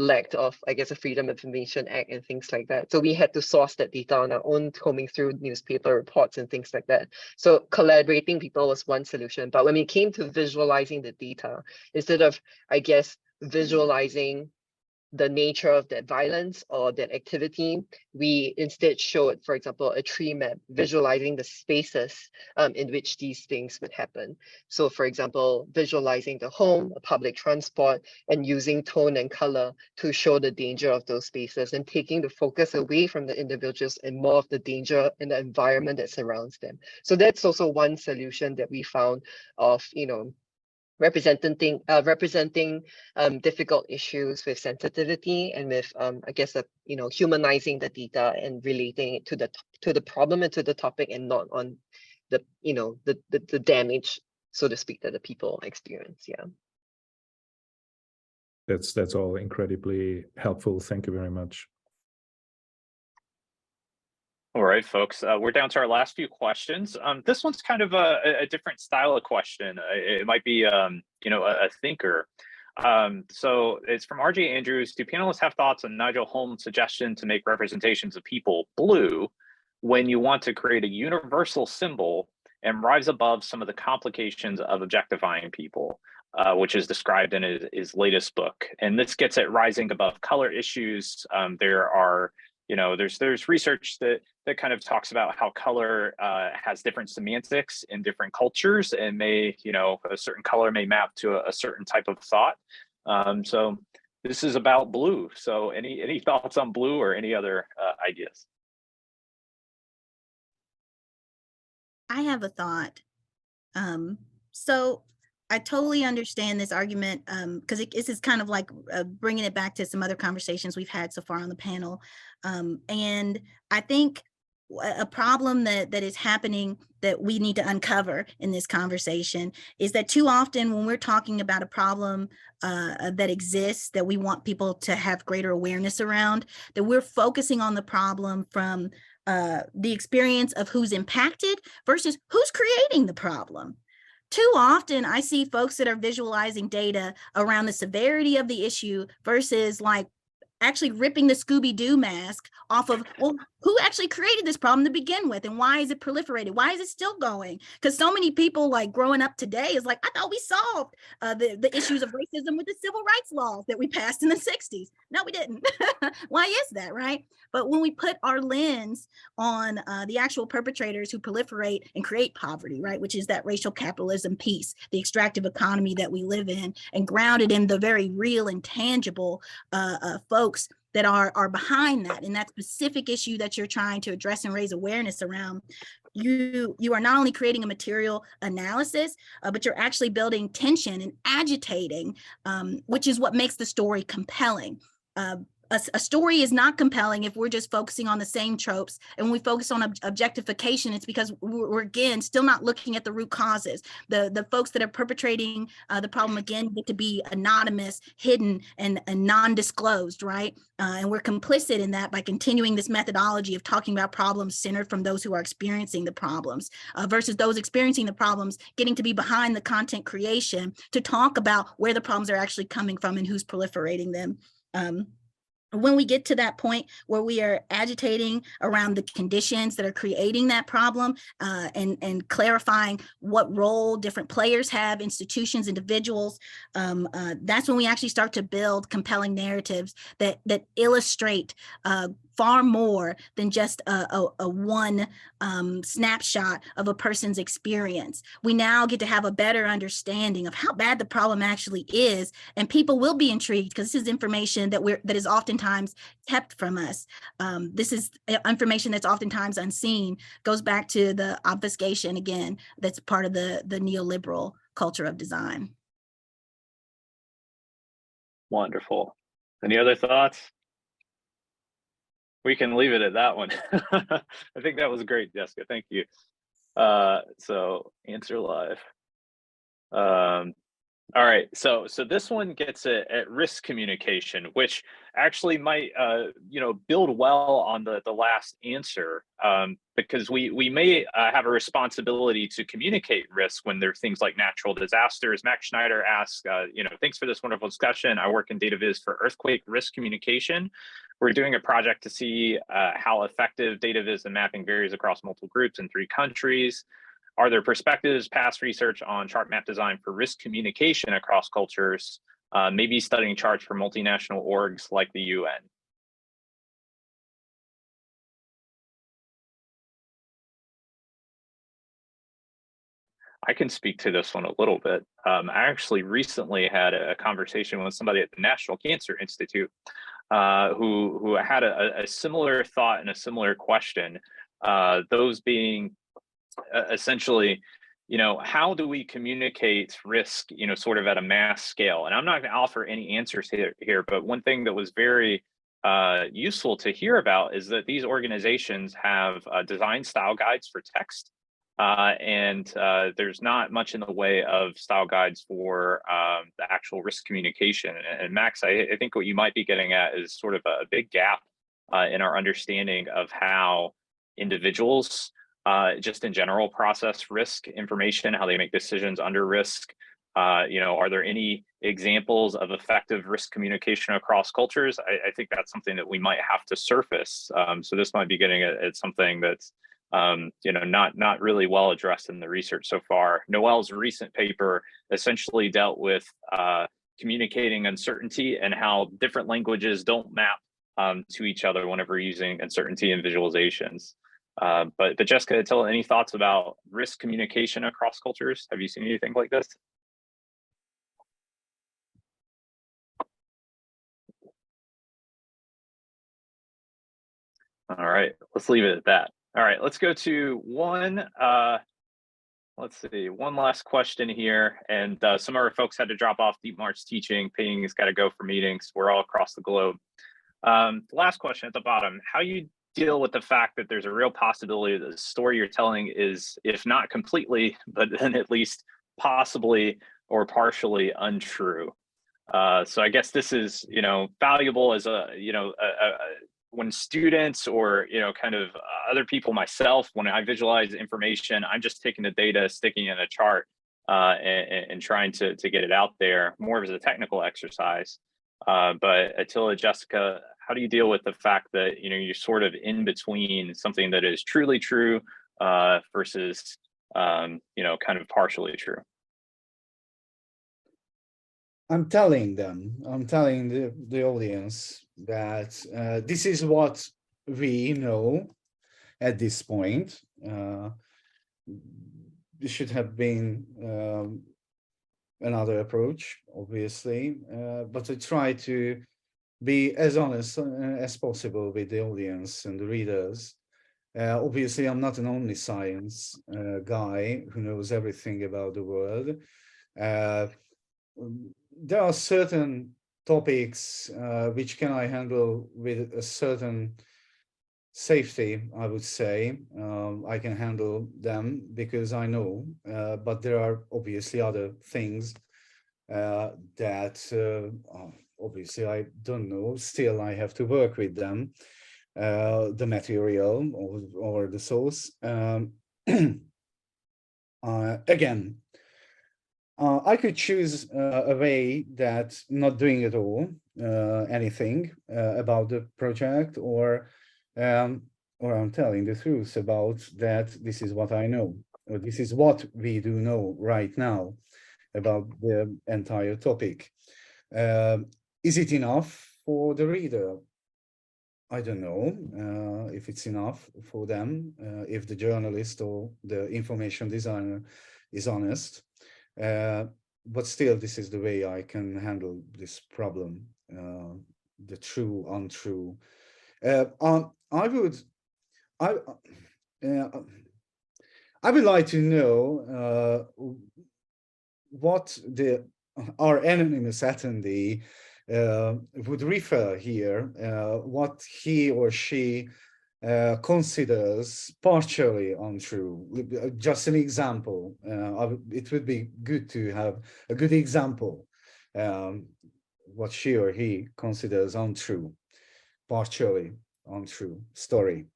lack of, I guess, a Freedom of Information Act and things like that. So we had to source that data on our own, combing through newspaper reports and things like that. So collaborating people was one solution. But when it came to visualizing the data, instead of, I guess, visualizing the nature of that violence or that activity, we instead showed, for example, a tree map visualizing the spaces in which these things would happen. So, for example, visualizing the home, public transport, and using tone and color to show the danger of those spaces and taking the focus away from the individuals and more of the danger in the environment that surrounds them. So that's also one solution that we found of, representing difficult issues with sensitivity and with I guess humanizing the data and relating it to the problem and to the topic, and not on the the damage, so to speak, that the people experience. Yeah, that's all incredibly helpful. Thank you very much. All right, folks, we're down to our last few questions. This one's kind of a different style of question. It might be, a thinker. So it's from RJ Andrews. Do panelists have thoughts on Nigel Holmes' suggestion to make representations of people blue when you want to create a universal symbol and rise above some of the complications of objectifying people, which is described in his latest book. And this gets at rising above color issues. There are, there's research that kind of talks about how color has different semantics in different cultures, and may, a certain color may map to a certain type of thought. So this is about blue. So any thoughts on blue or any other ideas? I have a thought. So I totally understand this argument, because this is kind of like bringing it back to some other conversations we've had so far on the panel. And I think a problem that is happening that we need to uncover in this conversation is that too often when we're talking about a problem that exists, that we want people to have greater awareness around, that we're focusing on the problem from the experience of who's impacted versus who's creating the problem. Too often I see folks that are visualizing data around the severity of the issue versus like actually ripping the Scooby-Doo mask off of, well, who actually created this problem to begin with, and why is it proliferated? Why is it still going? Because so many people like growing up today is like, I thought we solved the issues of racism with the civil rights laws that we passed in the 60s. No, we didn't. Why is that, right? But when we put our lens on the actual perpetrators who proliferate and create poverty, right, which is that racial capitalism piece, the extractive economy that we live in, and grounded in the very real and tangible folks that are behind that, and that specific issue that you're trying to address and raise awareness around, you are not only creating a material analysis, but you're actually building tension and agitating, which is what makes the story compelling. A story is not compelling if we're just focusing on the same tropes. And when we focus on objectification, it's because we're again still not looking at the root causes. The folks that are perpetrating the problem again get to be anonymous, hidden, and non-disclosed, right? And we're complicit in that by continuing this methodology of talking about problems centered from those who are experiencing the problems versus those experiencing the problems getting to be behind the content creation to talk about where the problems are actually coming from and who's proliferating them. When we get to that point where we are agitating around the conditions that are creating that problem and clarifying what role different players have, institutions, individuals, that's when we actually start to build compelling narratives that illustrate far more than just a one snapshot of a person's experience. We now get to have a better understanding of how bad the problem actually is, and people will be intrigued because this is information that is oftentimes kept from us. This is information that's oftentimes unseen, goes back to the obfuscation again, that's part of the neoliberal culture of design. Wonderful. Any other thoughts? We can leave it at that one. I think that was great, Jessica. Thank you. So answer live. All right, so this one gets at risk communication, which actually might build well on the last answer, because we may have a responsibility to communicate risk when there are things like natural disasters. Max Schneider asks, thanks for this wonderful discussion. I work in data viz for earthquake risk communication. We're doing a project to see how effective data viz and mapping varies across multiple groups in 3 countries. Are there perspectives, past research on chart map design for risk communication across cultures, maybe studying charts for multinational orgs like the UN? I can speak to this one a little bit. I actually recently had a conversation with somebody at the National Cancer Institute who had a similar thought and a similar question, those being essentially, how do we communicate risk, sort of at a mass scale? And I'm not going to offer any answers here, but one thing that was very useful to hear about is that these organizations have design style guides for text. And there's not much in the way of style guides for the actual risk communication. And Max, I think what you might be getting at is sort of a big gap in our understanding of how individuals just in general process risk information, how they make decisions under risk. Are there any examples of effective risk communication across cultures? I think that's something that we might have to surface. So this might be getting at something that's not really well addressed in the research so far. Noëlle's recent paper essentially dealt with communicating uncertainty and how different languages don't map to each other whenever using uncertainty in visualizations. But Jessica, Attila, any thoughts about risk communication across cultures? Have you seen anything like this? All right, let's leave it at that. All right, let's go to one last question here. And some of our folks had to drop off. Dietmar's teaching, Pei Ying has got to go for meetings. We're all across the globe. The last question at the bottom, how you deal with the fact that there's a real possibility that the story you're telling is, if not completely, but then at least possibly or partially untrue. So I guess this is, valuable as when students or, kind of other people, myself, when I visualize information, I'm just taking the data, sticking in a chart and trying to get it out there more as a technical exercise. But Attila, Jessica, how do you deal with the fact that, you're sort of in between something that is truly true versus, kind of partially true? I'm telling the audience that this is what we know at this point. This should have been another approach, obviously, but I try to be as honest as possible with the audience and the readers. Obviously, I'm not an omniscience guy who knows everything about the world. There are certain topics which can I handle with a certain safety, I would say. I can handle them because I know, but there are obviously other things that obviously I don't know. Still, I have to work with them, the material or the source. Again, I could choose a way that not doing at all anything about the project, or I'm telling the truth about that. This is what I know, or this is what we do know right now about the entire topic. Is it enough for the reader? I don't know if it's enough for them, if the journalist or the information designer is honest. But still, this is the way I can handle this problem, the true, untrue. I would like to know what our anonymous attendee would refer here, what he or she considers partially untrue. Just an example. It would be good to have a good example, what she or he considers untrue, partially untrue story.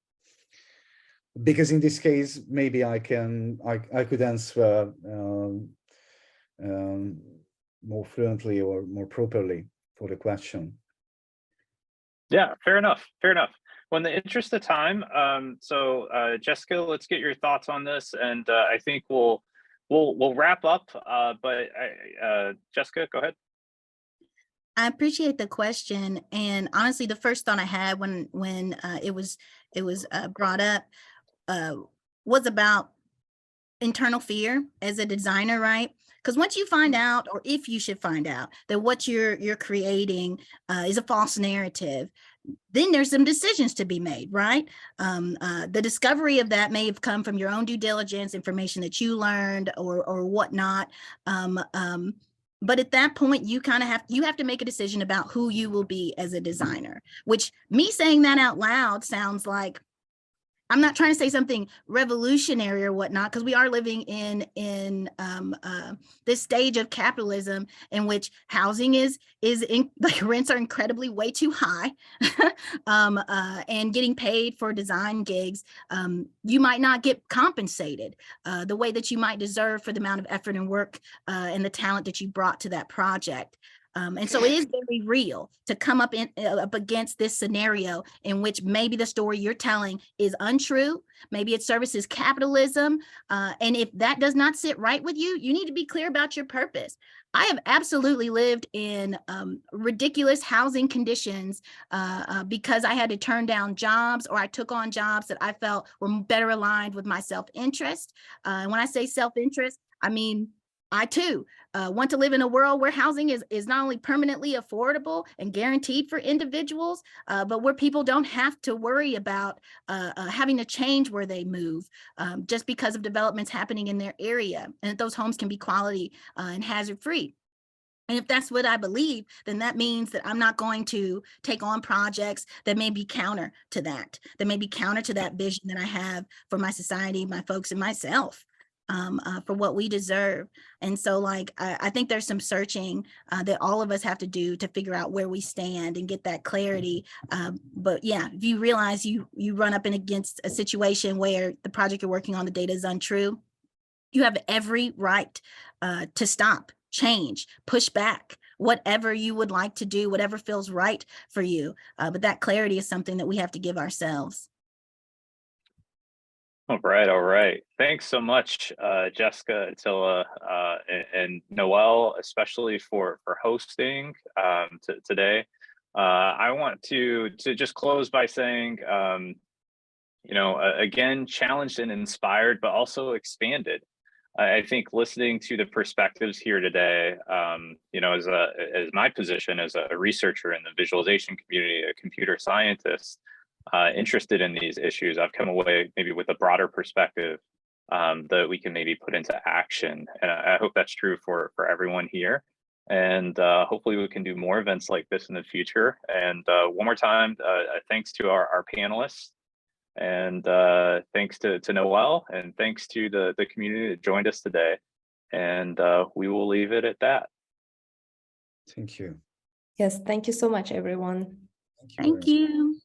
Because in this case, maybe I could answer more fluently or more properly for the question. Yeah, fair enough. Well, in the interest of time, Jessica, let's get your thoughts on this, and I think we'll wrap up. But Jessica, go ahead. I appreciate the question, and honestly, the first thought I had when it was brought up was about internal fear as a designer, right? Because once you find out, or if you should find out, that what you're creating is a false narrative, then there's some decisions to be made, right? The discovery of that may have come from your own due diligence, information that you learned, or whatnot. But at that point, you have to make a decision about who you will be as a designer. Which, me saying that out loud sounds like I'm not trying to say something revolutionary or whatnot, because we are living in this stage of capitalism in which housing is like rents are incredibly way too high, and getting paid for design gigs, you might not get compensated the way that you might deserve for the amount of effort and work and the talent that you brought to that project. And so it is very real to come up against this scenario in which maybe the story you're telling is untrue, maybe it services capitalism, and if that does not sit right with you, you need to be clear about your purpose. I have absolutely lived in ridiculous housing conditions because I had to turn down jobs, or I took on jobs that I felt were better aligned with my self-interest. And when I say self-interest, I mean, I too want to live in a world where housing is not only permanently affordable and guaranteed for individuals, but where people don't have to worry about having to change where they move just because of developments happening in their area, and that those homes can be quality and hazard-free. And if that's what I believe, then that means that I'm not going to take on projects that may be counter to that may be counter to that vision that I have for my society, my folks, and myself. For what we deserve. And so like, I think there's some searching that all of us have to do to figure out where we stand and get that clarity. But yeah, if you realize you run up against a situation where the project you're working on, the data is untrue, you have every right to stop, change, push back, whatever you would like to do, whatever feels right for you. But that clarity is something that we have to give ourselves. All right. Thanks so much, Jessica, Attila, and Noëlle, especially for hosting today. I want to just close by saying, again, challenged and inspired, but also expanded. I think listening to the perspectives here today, as my position as a researcher in the visualization community, a computer scientist, interested in these issues, I've come away maybe with a broader perspective that we can maybe put into action. And I hope that's true for everyone here. And hopefully we can do more events like this in the future. And one more time, thanks to our panelists, and thanks to Noëlle, and thanks to the community that joined us today. And we will leave it at that. Thank you. Yes, thank you so much, everyone. Thank you.